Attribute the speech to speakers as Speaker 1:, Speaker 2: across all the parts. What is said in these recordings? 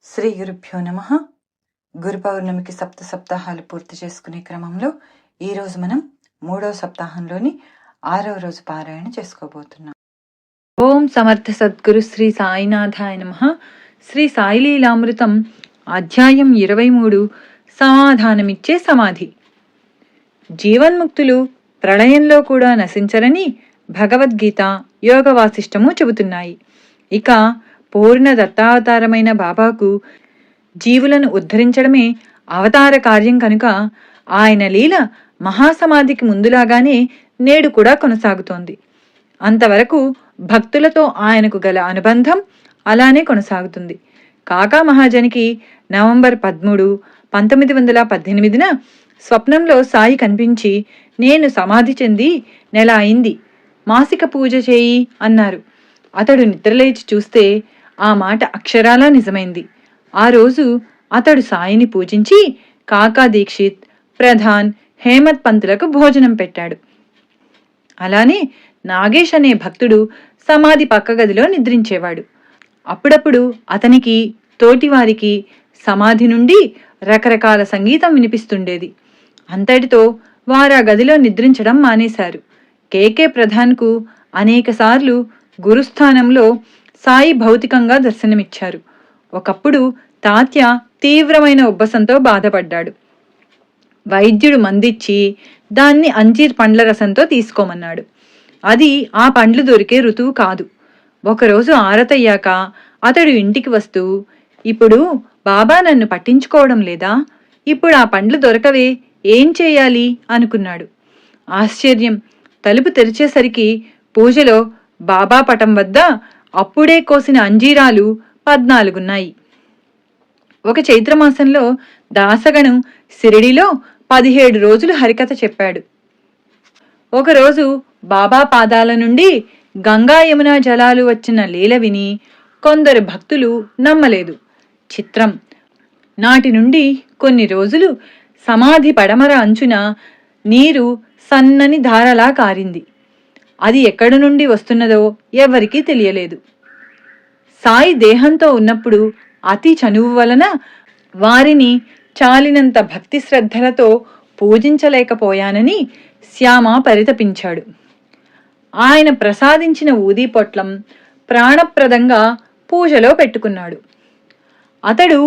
Speaker 1: శ్రీ గురుభ్యో నమ. గురు పౌర్ణమికి సప్తాహాలు పూర్తి చేసుకునే క్రమంలో ఈరోజు మనం 3వ సప్తాహంలోని 6వ రోజు పారాయణ చేసుకోబోతున్నాం. ఓం సమర్థ సద్గురు శ్రీ సాయినాథాయ నమః. శ్రీ సాయిలీలామృతం అధ్యాయం 23 సమాధానమిచ్చే సమాధి. జీవన్ముక్తులు ప్రళయంలో కూడా నశించరని భగవద్గీత, యోగ వాసిష్టము చెబుతున్నాయి. ఇక పూర్ణ దత్తావతారమైన బాబాకు జీవులను ఉద్ధరించడమే అవతార కార్యం కనుక ఆయన లీల మహాసమాధికి ముందులాగానే నేడు కూడా కొనసాగుతోంది. అంతవరకు భక్తులతో ఆయనకు గల అనుబంధం అలానే కొనసాగుతుంది. కాకా మహాజనికి నవంబర్ 13, 1918 స్వప్నంలో సాయి కనిపించి, నేను సమాధి చెంది నెల అయింది, మాసిక పూజ చేయి అన్నారు. అతడు నిద్రలేచి చూస్తే ఆ మాట అక్షరాలా నిజమైంది. ఆ రోజు అతడు సాయిని పూజించి కాకా దీక్షిత్, ప్రధాన్, హేమత్ పంతులకు భోజనం పెట్టాడు. అలానే నాగేష్ అనే భక్తుడు సమాధి పక్క గదిలో నిద్రించేవాడు. అప్పుడప్పుడు అతనికి, తోటివారికి సమాధి నుండి రకరకాల సంగీతం వినిపిస్తుండేది. అంతటితో వారా గదిలో నిద్రించడం మానేశారు. కేకే ప్రధాన్కు అనేకసార్లు గురుస్థానంలో సాయి భౌతికంగా దర్శనమిచ్చారు. ఒకప్పుడు తాత్య తీవ్రమైన ఉబ్బసంతో బాధపడ్డాడు. వైద్యుడు మందిచ్చి దాన్ని అంజీర్ పండ్ల రసంతో తీసుకోమన్నాడు. అది ఆ పండ్లు దొరికే ఋతువు కాదు. ఒకరోజు ఆరతయ్యాక అతడు ఇంటికి వస్తూ, ఇప్పుడు బాబా నన్ను పట్టించుకోవడం లేదా, ఇప్పుడు ఆ పండ్లు దొరకవే, ఏం చేయాలి అనుకున్నాడు. ఆశ్చర్యం, తలుపు తెరిచేసరికి పూజలో బాబా పటం వద్ద అప్పుడే కోసిన అంజీరాలు 14 ఒక చైత్రమాసంలో దాసగణం సిరిడిలో 17 రోజులు హరికథ చెప్పాడు. ఒకరోజు బాబా పాదాల నుండి గంగా యమున జలాలు వచ్చిన లీల విని కొందరు భక్తులు నమ్మలేదు. చిత్రం, నాటి నుండి కొన్ని రోజులు సమాధి పడమర అంచున నీరు సన్నని ధారలా కారింది. అది ఎక్కడి నుండి వస్తున్నదో ఎవరికీ తెలియలేదు. సాయి దేహంతో ఉన్నప్పుడు అతి చనువు వలన వారిని చాలినంత భక్తి శ్రద్ధలతో పూజించలేకపోయానని శ్యామ పరితపించాడు. ఆయన ప్రసాదించిన ఊదీ పొట్లం ప్రాణప్రదంగా పూజలో పెట్టుకున్నాడు. అతడు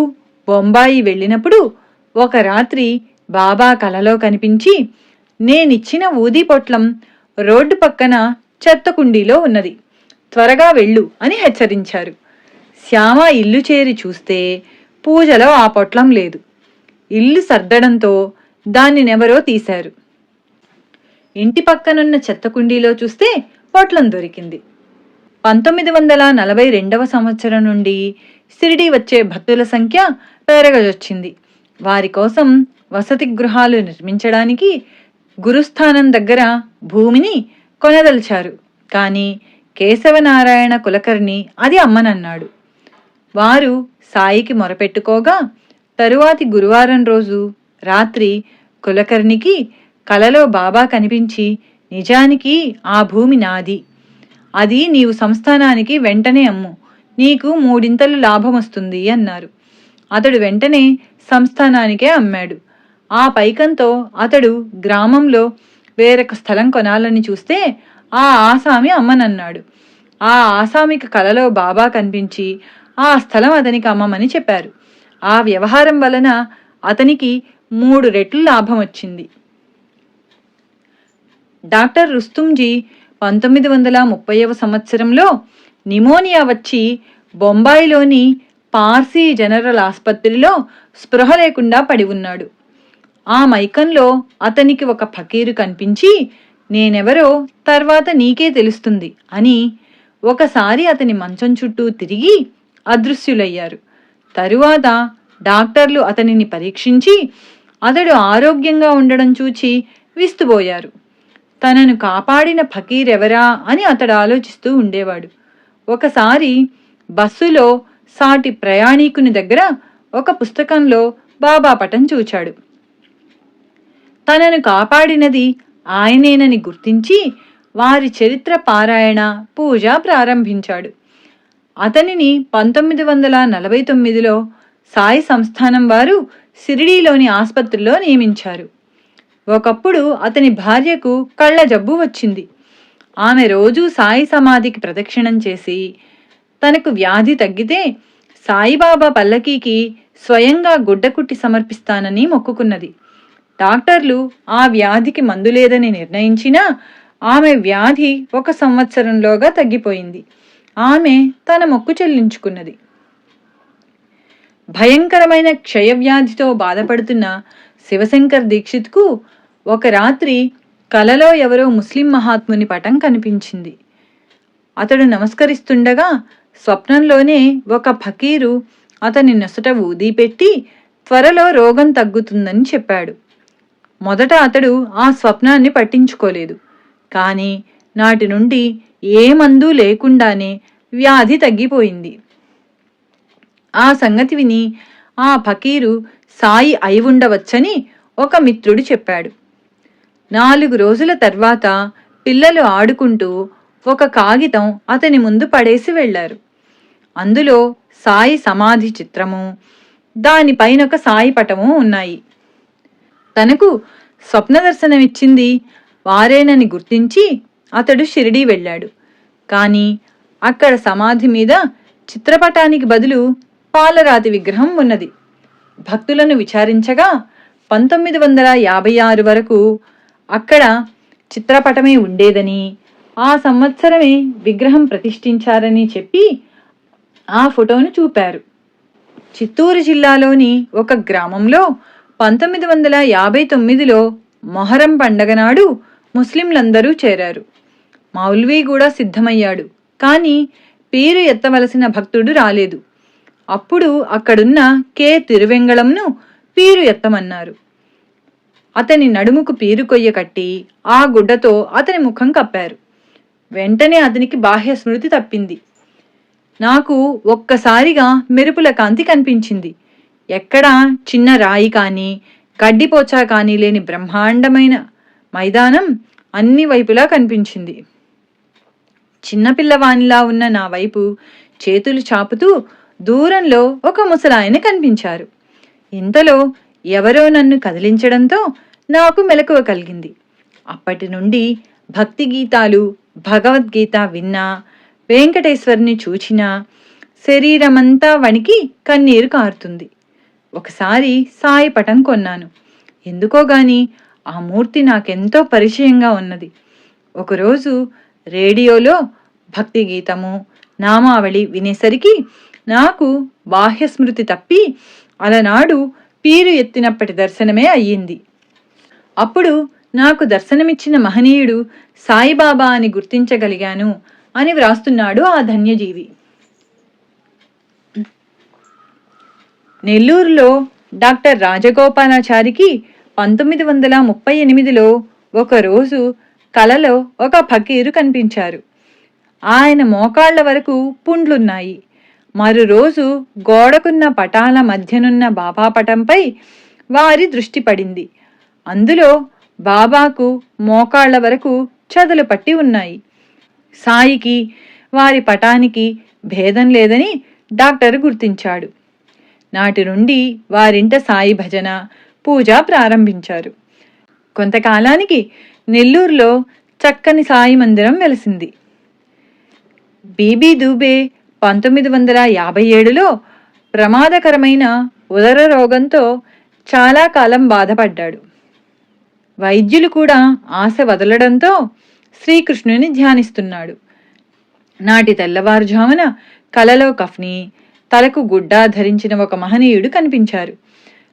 Speaker 1: బొంబాయి వెళ్ళినప్పుడు ఒక రాత్రి బాబా కలలో కనిపించి, నేనిచ్చిన ఊదీ పొట్లం రోడ్డు పక్కన చెత్త కుండీలో ఉన్నది, త్వరగా వెళ్ళు అని హెచ్చరించారు. శ్యామ ఇల్లు చేరి చూస్తే పూజలో ఆ పొట్లం లేదు. ఇల్లు సర్దడంతో దాన్నినెవరో తీశారు. ఇంటి పక్కనున్న చెత్త కుండీలో చూస్తే పొట్లం దొరికింది. 1942 సంవత్సరం నుండి షిరిడి వచ్చే భక్తుల సంఖ్య పెరగజొచ్చింది. వారి కోసం వసతి గృహాలు నిర్మించడానికి గురుస్థానం దగ్గర భూమిని కొనదలిచారు. కానీ కేశవనారాయణ కులకర్ణి అది అమ్మనన్నాడు. వారు సాయికి మొరపెట్టుకోగా తరువాతి గురువారం రోజు రాత్రి కులకర్ణికి కలలో బాబా కనిపించి, నిజానికి ఆ భూమి నాది, అది నీవు సంస్థానానికి వెంటనే అమ్ము, నీకు 3 లాభం వస్తుంది అన్నారు. అతడు వెంటనే సంస్థానానికే అమ్మాడు. ఆ పైకంతో అతడు గ్రామంలో వేరొక స్థలం కొనాలని చూస్తే ఆ ఆసామి అమ్మనన్నాడు. ఆ ఆసామికి కలలో బాబా కనిపించి ఆ స్థలం అతనికి అమ్మమని చెప్పారు. ఆ వ్యవహారం వలన అతనికి 3 రెట్లు లాభం వచ్చింది. డాక్టర్ రుస్తుంజీ 1930వ సంవత్సరంలో నిమోనియా వచ్చి బొంబాయిలోని పార్సీ జనరల్ ఆసుపత్రిలో స్పృహ లేకుండా పడి ఉన్నాడు. ఆ మైకంలో అతనికి ఒక ఫకీరు కనిపించి, నేనెవరో తర్వాత నీకే తెలుస్తుంది అని ఒకసారి అతని మంచం చుట్టూ తిరిగి అదృశ్యులయ్యారు. తరువాత డాక్టర్లు అతనిని పరీక్షించి అతడు ఆరోగ్యంగా ఉండడం చూచి విస్తుపోయారు. తనను కాపాడిన ఫకీరెవరా అని అతడు ఆలోచిస్తూ ఉండేవాడు. ఒకసారి బస్సులో సాటి ప్రయాణికుని దగ్గర ఒక పుస్తకంలో బాబా పటం చూచాడు. తనను కాపాడినది ఆయనేనని గుర్తించి వారి చరిత్ర పారాయణ, పూజ ప్రారంభించాడు. అతనిని 1949లో సాయి సంస్థానం వారు షిరిడీలోని ఆసుపత్రిలో నియమించారు. ఒకప్పుడు అతని భార్యకు కళ్ళ జబ్బు వచ్చింది. ఆమె రోజూ సాయి సమాధికి ప్రదక్షిణం చేసి తనకు వ్యాధి తగ్గితే సాయిబాబా పల్లకీకి స్వయంగా గుడ్డ కుట్టి సమర్పిస్తానని మొక్కుకున్నది. డాక్టర్లు ఆ వ్యాధికి మందు లేదని నిర్ణయించినా ఆమె వ్యాధి 1 సంవత్సరంలోగా తగ్గిపోయింది. ఆమె తన మొక్కు చెల్లించుకున్నది. భయంకరమైన క్షయవ్యాధితో బాధపడుతున్న శివశంకర్ దీక్షిత్కు ఒక రాత్రి కలలో ఎవరో ముస్లిం మహాత్ముని పటం కనిపించింది. అతడు నమస్కరిస్తుండగా స్వప్నంలోనే ఒక ఫకీరు అతని నొసట ఊది పెట్టి త్వరలో రోగం తగ్గుతుందని చెప్పాడు. మొదట అతడు ఆ స్వప్నాన్ని పట్టించుకోలేదు. కానీ నాటి నుండి ఏ మందు లేకుండానే వ్యాధి తగ్గిపోయింది. ఆ సంగతి విని ఆ ఫకీరు సాయి అయి ఉండవచ్చని ఒక మిత్రుడు చెప్పాడు. 4 రోజుల తర్వాత పిల్లలు ఆడుకుంటూ ఒక కాగితం అతని ముందు పడేసి వెళ్లారు. అందులో సాయి సమాధి చిత్రము, దానిపైన ఒక సాయి పటము ఉన్నాయి. తనకు స్వప్న దర్శనమిచ్చింది వారేనని గుర్తించి అతడు షిరిడీ వెళ్ళాడు. కానీ అక్కడ సమాధి మీద చిత్రపటానికి బదులు పాలరాతి విగ్రహం ఉన్నది. భక్తులను విచారించగా 1956 వరకు అక్కడ చిత్రపటమే ఉండేదని, ఆ సంవత్సరమే విగ్రహం ప్రతిష్ఠించారని చెప్పి ఆ ఫోటోను చూపారు. చిత్తూరు జిల్లాలోని ఒక గ్రామంలో 1959లో మొహరం పండగ నాడు ముస్లింలందరూ చేరారు. మౌల్వీ కూడా సిద్ధమయ్యాడు. కానీ పీరు ఎత్తవలసిన భక్తుడు రాలేదు. అప్పుడు అక్కడున్న కె తిరువెంగళంను పీరు ఎత్తమన్నారు. అతని నడుముకు పీరు కొయ్య కట్టి ఆ గుడ్డతో అతని ముఖం కప్పారు. వెంటనే అతనికి బాహ్య స్మృతి తప్పింది. నాకు ఒక్కసారిగా మెరుపుల కాంతి కనిపించింది. ఎక్కడా చిన్న రాయి కానీ గడ్డిపోచా కానీ లేని బ్రహ్మాండమైన మైదానం అన్ని వైపులా కనిపించింది. చిన్నపిల్లవానిలా ఉన్న నా వైపు చేతులు చాపుతూ దూరంలో ఒక ముసలాయన కనిపించారు. ఇంతలో ఎవరో నన్ను కదిలించడంతో నాకు మెలకువ కలిగింది. అప్పటి నుండి భక్తి గీతాలు, భగవద్గీత విన్నా, వెంకటేశ్వరుని చూచినా శరీరమంతా వణికి కన్నీరు కారుతుంది. ఒకసారి సాయి పటం కొన్నాను. ఎందుకోగాని ఆ మూర్తి నాకెంతో పరిచయంగా ఉన్నది. ఒకరోజు రేడియోలో భక్తి గీతము, నామావళి వినేసరికి నాకు బాహ్య స్మృతి తప్పి అలనాడు పీరు ఎత్తినప్పటి దర్శనమే అయ్యింది. అప్పుడు నాకు దర్శనమిచ్చిన మహనీయుడు సాయిబాబా అని గుర్తించగలిగాను అని వ్రాస్తున్నాడు ఆ ధన్యజీవి. నెల్లూరులో డాక్టర్ రాజగోపాలాచారికి 1938లో ఒకరోజు కలలో ఒక ఫకీరు కనిపించారు. ఆయన మోకాళ్ల వరకు పుండ్లున్నాయి. మరో రోజు గోడకున్న పటాల మధ్యనున్న బాబా పటంపై వారి దృష్టి పడింది. అందులో బాబాకు మోకాళ్ల వరకు చదులు పట్టి ఉన్నాయి. సాయికి వారి పటానికి భేదం లేదని డాక్టర్ గుర్తించాడు. నాటి నుండి వారింట సాయి భజన, పూజ ప్రారంభించారు. కొంతకాలానికి నెల్లూరులో చక్కని సాయి మందిరం వెలిసింది. బీబీ దూబే 1957లో ప్రమాదకరమైన ఉదర రోగంతో చాలా కాలం బాధపడ్డాడు. వైద్యులు కూడా ఆశ వదలడంతో శ్రీకృష్ణుని ధ్యానిస్తున్నాడు. నాటి తెల్లవారుజామున కలలో కఫ్ని, తలకు గుడ్డ ధరించిన ఒక మహనీయుడు కనిపించారు.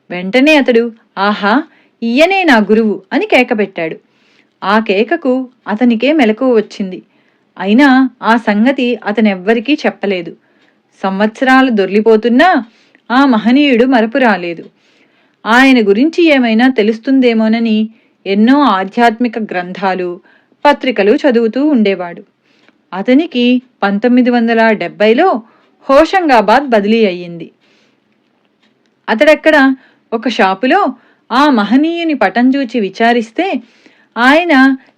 Speaker 1: వెంటనే అతడు, ఆహా, ఈయనే నా గురువు అని కేకపెట్టాడు. ఆ కేకకు అతనికే మెలకువ వచ్చింది. అయినా ఆ సంగతి అతనెవ్వరికీ చెప్పలేదు. సంవత్సరాలు దొర్లిపోతున్నా ఆ మహనీయుడు మరపు రాలేదు. ఆయన గురించి ఏమైనా తెలుస్తుందేమోనని ఎన్నో ఆధ్యాత్మిక గ్రంథాలు, పత్రికలు చదువుతూ ఉండేవాడు. అతనికి 1970లో హోషంగాబాద్ బదిలీ అయ్యింది. అతడక్కడ ఒక షాపులో ఆ మహనీయుని పటం చూచి విచారిస్తే ఆయన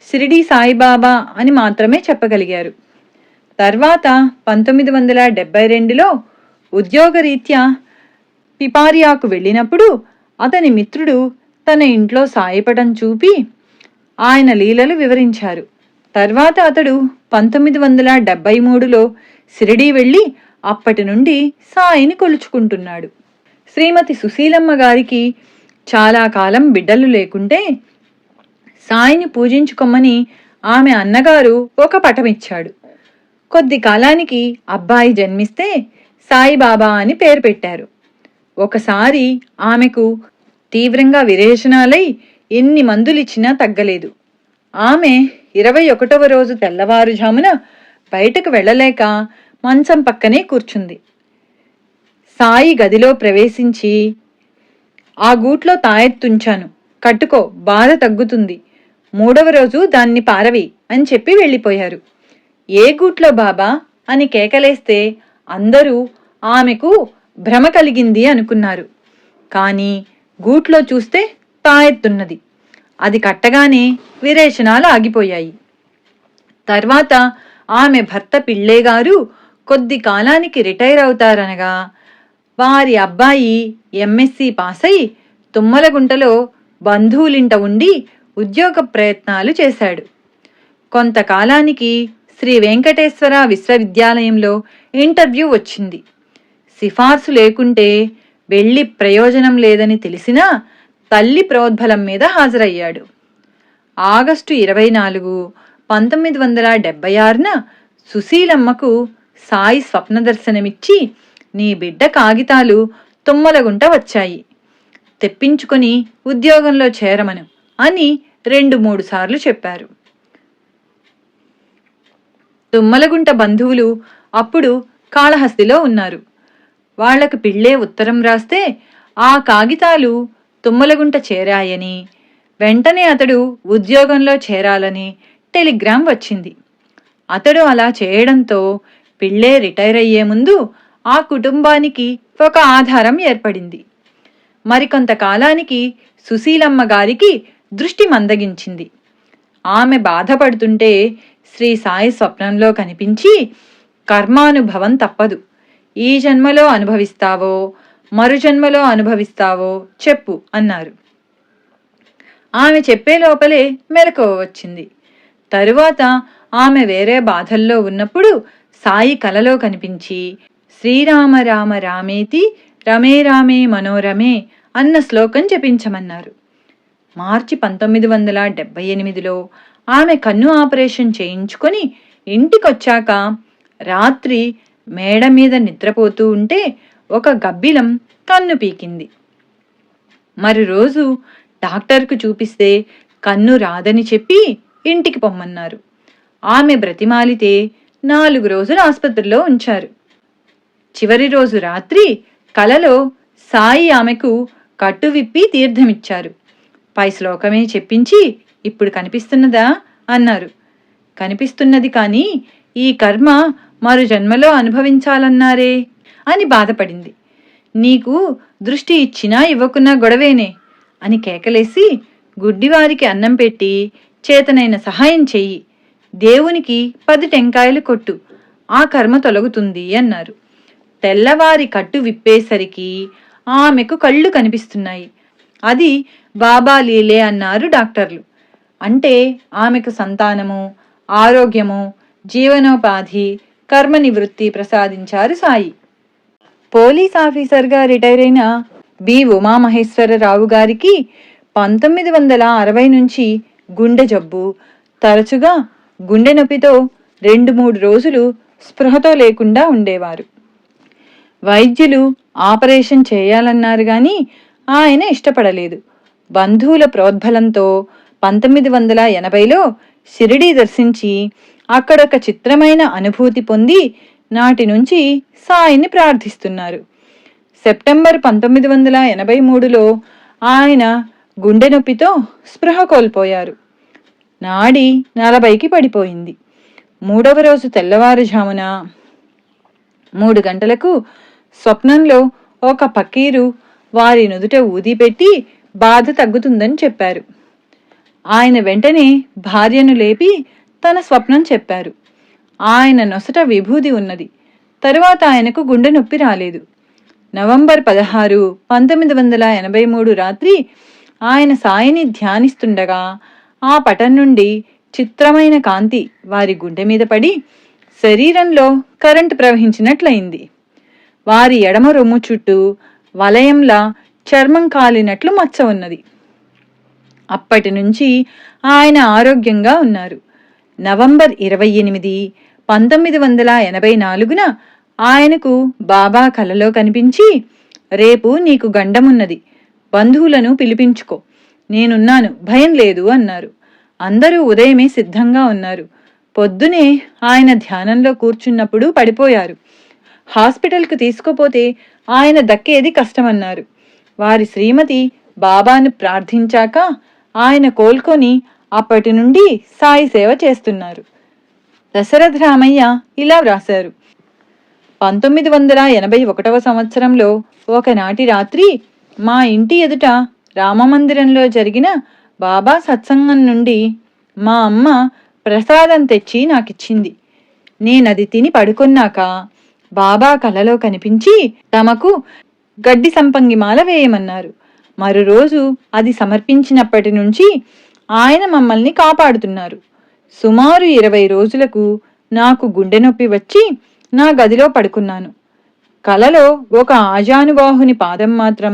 Speaker 1: షిరిడీ సాయిబాబా అని మాత్రమే చెప్పగలిగారు. తర్వాత 1972లో ఉద్యోగరీత్యా పిపారియాకు వెళ్ళినప్పుడు అతని మిత్రుడు తన ఇంట్లో సాయపడం చూపి ఆయన లీలలు వివరించారు. తర్వాత అతడు 1973లో షిరిడీ వెళ్ళి అప్పటి నుండి సాయిని కొలుచుకుంటున్నాడు. శ్రీమతి సుశీలమ్మ గారికి చాలా కాలం బిడ్డలు లేకుంటే సాయిని పూజించుకోమని ఆమె అన్నగారు ఒక పటమిచ్చాడు. కొద్ది కాలానికి అబ్బాయి జన్మిస్తే సాయిబాబా అని పేరు పెట్టారు. ఒకసారి ఆమెకు తీవ్రంగా విరేచనాలై ఎన్ని మందులిచ్చినా తగ్గలేదు. ఆమె 21వ రోజు తెల్లవారుజామున బయటకు వెళ్ళలేక మంచం పక్కనే కూర్చుంది. సాయి గదిలో ప్రవేశించి, ఆ గూట్లో తాయెత్తుంచాను, కట్టుకో, బాధ తగ్గుతుంది, 3వ రోజు దాన్ని పారవి అని చెప్పి వెళ్ళిపోయారు. ఏ గూట్లో బాబా అని కేకలేస్తే అందరూ ఆమెకు భ్రమ కలిగింది అనుకున్నారు. కానీ గూట్లో చూస్తే తాయెత్తున్నది. అది కట్టగానే విరేచనాలు ఆగిపోయాయి. తర్వాత ఆమె భర్త పిళ్ళేగారు కొద్ది కాలానికి రిటైర్ అవుతారనగా వారి అబ్బాయి ఎంఎస్సి పాస్ అయి తుమ్మలగుంటలో బంధువులింట ఉండి ఉద్యోగ ప్రయత్నాలు చేశాడు. కొంతకాలానికి శ్రీ వెంకటేశ్వర విశ్వవిద్యాలయంలో ఇంటర్వ్యూ వచ్చింది. సిఫార్సు లేకుంటే వెళ్ళి ప్రయోజనం లేదని తెలిసినా తల్లి ప్రోద్బలం మీద హాజరయ్యాడు. ఆగస్టు 24, 1976న సుశీలమ్మకు సాయి స్వప్న దర్శనమిచ్చి, నీ బిడ్డ కాగితాలు తుమ్మలగుంట వచ్చాయి, తెప్పించుకొని ఉద్యోగంలో చేరమను అని 2-3 సార్లు చెప్పారు. తుమ్మలగుంట బంధువులు అప్పుడు కాళహస్తిలో ఉన్నారు. వాళ్లకు పిళ్ళే ఉత్తరం రాస్తే ఆ కాగితాలు తుమ్మలగుంట చేరాయని, వెంటనే అతడు ఉద్యోగంలో చేరాలని టెలిగ్రామ్ వచ్చింది. అతడు అలా చేయడంతో పిళ్ళే రిటైర్ అయ్యే ముందు ఆ కుటుంబానికి ఒక ఆధారం ఏర్పడింది. మరికొంతకాలానికి సుశీలమ్మ గారికి దృష్టి మందగించింది. ఆమె బాధపడుతుంటే శ్రీ సాయి స్వప్నంలో కనిపించి, కర్మానుభవం తప్పదు, ఈ జన్మలో అనుభవిస్తావో మరు జన్మలో అనుభవిస్తావో చెప్పు అన్నారు. ఆమె చెప్పే లోపలే మెలకువ వచ్చింది. తరువాత ఆమె వేరే బాధల్లో ఉన్నప్పుడు సాయి కలలో కనిపించి, శ్రీరామ రామ రామేతి రమే రామే మనోరమే అన్న శ్లోకం జపించమన్నారు. మార్చి 1978లో ఆమె కన్ను ఆపరేషన్ చేయించుకొని ఇంటికొచ్చాక రాత్రి మేడ మీద నిద్రపోతూ ఉంటే ఒక గబ్బిలం కన్ను పీకింది. మరి రోజు డాక్టర్కు చూపిస్తే కన్ను రాదని చెప్పి ఇంటికి పొమ్మన్నారు. ఆమె బ్రతిమాలితే 4 రోజులు ఆసుపత్రిలో ఉంచారు. చివరి రోజు రాత్రి కలలో సాయి ఆమెకు కట్టు విప్పి తీర్థమిచ్చారు. పై శ్లోకమే చెప్పించి, ఇప్పుడు కనిపిస్తున్నదా అన్నారు. కనిపిస్తున్నది, కానీ ఈ కర్మ మరు జన్మలో అనుభవించాలన్నారే అని బాధపడింది. నీకు దృష్టి ఇచ్చినా ఇవ్వకున్నా గొడవేనే అని కేకలేసి, గుడ్డివారికి అన్నం పెట్టి చేతనైన సహాయం చెయ్యి, దేవునికి 10 టెంకాయలు కొట్టు, ఆ కర్మ తొలగుతుంది అన్నారు. తెల్లవారి కట్టు విప్పేసరికి ఆమెకు కళ్ళు కనిపిస్తున్నాయి. అది బాబా లీలే అన్నారు డాక్టర్లు. అంటే ఆమెకు సంతానము, ఆరోగ్యము, జీవనోపాధి, కర్మ నివృత్తి ప్రసాదించారు సాయి. పోలీస్ ఆఫీసర్గా రిటైర్ అయిన బి ఉమామహేశ్వరరావు గారికి 1960 నుంచి గుండె జబ్బు, తరచుగా గుండె నొప్పితో 2-3 రోజులు స్పృహతో లేకుండా ఉండేవారు. వైద్యులు ఆపరేషన్ చేయాలన్నారు గాని ఆయన ఇష్టపడలేదు. బంధువుల ప్రోద్బలంతో 1980లో షిరిడీ దర్శించి అక్కడొక చిత్రమైన అనుభూతి పొంది నాటి నుంచి సాయిని ప్రార్థిస్తున్నారు. సెప్టెంబర్ 1983లో ఆయన గుండె నొప్పితో స్పృహ కోల్పోయారు. నాడి 40కి పడిపోయింది. 3వ రోజు తెల్లవారుజామున 3 గంటలకు స్వప్నంలో ఒక ఫకీరు వారి నుదుట ఊది పెట్టి బాధ తగ్గుతుందని చెప్పారు. ఆయన వెంటనే భార్యను లేపి తన స్వప్నం చెప్పారు. ఆయన నొసట విభూది ఉన్నది. తరువాత ఆయనకు గుండె నొప్పి రాలేదు. నవంబర్ 16, 1983 రాత్రి ఆయన సాయిని ధ్యానిస్తుండగా ఆ పటం నుండి చిత్రమైన కాంతి వారి గుండె మీద పడి శరీరంలో కరెంటు ప్రవహించినట్లయింది. వారి ఎడమ రొమ్ము చుట్టూ వలయంలా చర్మం కాలినట్లు మచ్చ ఉన్నది. అప్పటి నుంచి ఆయన ఆరోగ్యంగా ఉన్నారు. నవంబర్ 28, 1984 ఆయనకు బాబా కలలో కనిపించి, రేపు నీకు గండమున్నది, బంధువులను పిలిపించుకో, నేనున్నాను, భయం లేదు అన్నారు. అందరూ ఉదయమే సిద్ధంగా ఉన్నారు. పొద్దునే ఆయన ధ్యానంలో కూర్చున్నప్పుడు పడిపోయారు. హాస్పిటల్కు తీసుకుపోతే ఆయన దక్కేది కష్టమన్నారు. వారి శ్రీమతి బాబాను ప్రార్థించాక ఆయన కోలుకొని అప్పటి నుండి సాయి సేవ చేస్తున్నారు. దశరథ రామయ్య ఇలా వ్రాశారు: 1981 సంవత్సరంలో ఒకనాటి రాత్రి మా ఇంటి ఎదుట రామమందిరంలో జరిగిన బాబా సత్సంగం నుండి మా అమ్మ ప్రసాదం తెచ్చి నాకిచ్చింది. నేనది తిని పడుకున్నాక బాబా కలలో కనిపించి తమకు గడ్డి సంపంగిమాల వేయమన్నారు. మరురోజు అది సమర్పించినప్పటి నుంచి ఆయన మమ్మల్ని కాపాడుతున్నారు. సుమారు 20 రోజులకు నాకు గుండె నొప్పి వచ్చి నా గదిలో పడుకున్నాను. కలలో ఒక ఆజానుబాహుని పాదం మాత్రం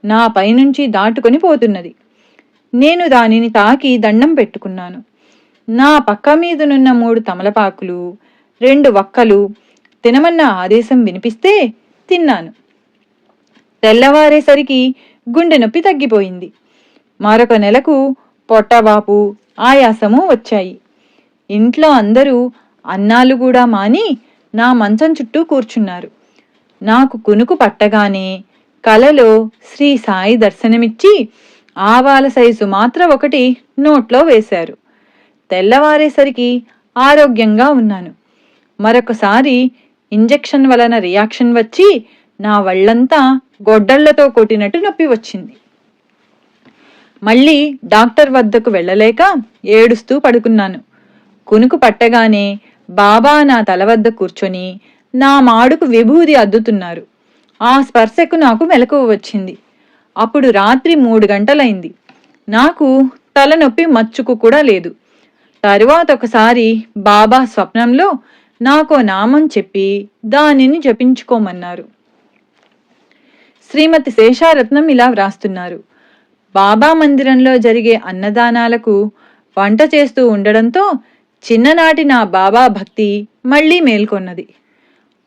Speaker 1: నా పైనుంచి దాటుకొని పోతున్నది. నేను దానిని తాకి దండం పెట్టుకున్నాను. నా పక్క మీదనున్న 3 తమలపాకులు, 2 వక్కలు తినమన్న ఆదేశం వినిపిస్తే తిన్నాను. తెల్లవారేసరికి గుండె నొప్పి తగ్గిపోయింది. మరొక నెలకు పొట్టవాపు, ఆయాసము వచ్చాయి. ఇంట్లో అందరూ అన్నాలు కూడా మాని నా మంచం చుట్టూ కూర్చున్నారు. నాకు కునుకు పట్టగానే కలలో శ్రీ సాయి దర్శనమిచ్చి ఆవాల సైజు మాత్ర ఒకటి నోట్లో వేశారు. తెల్లవారేసరికి ఆరోగ్యంగా ఉన్నాను. మరొకసారి ఇంజెక్షన్ వలన రియాక్షన్ వచ్చి నా వళ్ళంతా గొడ్డళ్లతో కొట్టినట్టు నొప్పి వచ్చింది. మళ్ళీ డాక్టర్ వద్దకు వెళ్ళలేక ఏడుస్తూ పడుకున్నాను. కునుకు పట్టగానే బాబా నా తల వద్ద కూర్చొని నా మాడుకు విభూది అద్దుతున్నారు. ఆ స్పర్శకు నాకు మెలకువ వచ్చింది. అప్పుడు రాత్రి 3 గంటలైంది. నాకు తలనొప్పి మచ్చుకు కూడా లేదు. తరువాత ఒకసారి బాబా స్వప్నంలో నాకో నామం చెప్పి దానిని జపించుకోమన్నారు. శ్రీమతి శేషారత్నం ఇలా వ్రాస్తున్నారు: బాబా మందిరంలో జరిగే అన్నదానాలకు వంట చేస్తూ ఉండడంతో చిన్ననాటి నా బాబా భక్తి మళ్లీ మేల్కొన్నది.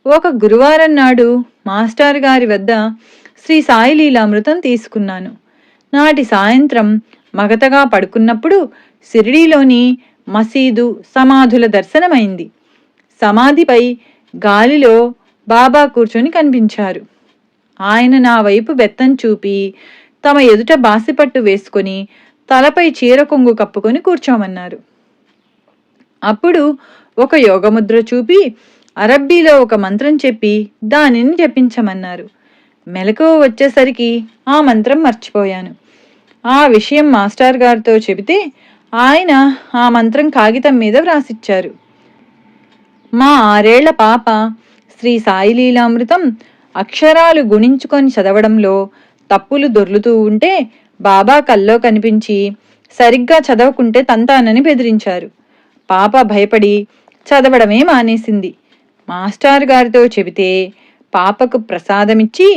Speaker 1: ఒక గురువారం నాడు మాస్టర్ గారి వద్ద శ్రీ సాయి లీలామృతం తీసుకున్నాను. నాటి సాయంత్రం మగతగా పడుకున్నప్పుడు షిరిడీలోని మసీదు, సమాధుల దర్శనమైంది. సమాధిపై గాలిలో బాబా కూర్చొని కనిపించారు. ఆయన నా వైపు బెత్తం చూపి తమ ఎదుట బాసిపట్టు వేసుకొని తలపై చీర కొంగు కప్పుకొని కూర్చోమన్నారు. అప్పుడు ఒక యోగముద్ర చూపి అరబ్బీలో ఒక మంత్రం చెప్పి దానిని జపించమన్నారు. మెలకువ వచ్చేసరికి ఆ మంత్రం మర్చిపోయాను. ఆ విషయం మాస్టర్ గారితో చెబితే ఆయన ఆ మంత్రం కాగితం మీద వ్రాసిచ్చారు. మా 6 ఏళ్ల పాప శ్రీ సాయి లీలామృతం అక్షరాలు గుణించుకొని చదవడంలో తప్పులు దొర్లుతూ ఉంటే బాబా కల్లో కనిపించి సరిగ్గా చదవకుంటే తంతానని బెదిరించారు. పాప భయపడి చదవడమే మానేసింది. మాస్టర్ గారితో చెబితే పాపకు ప్రసాదమిచ్చి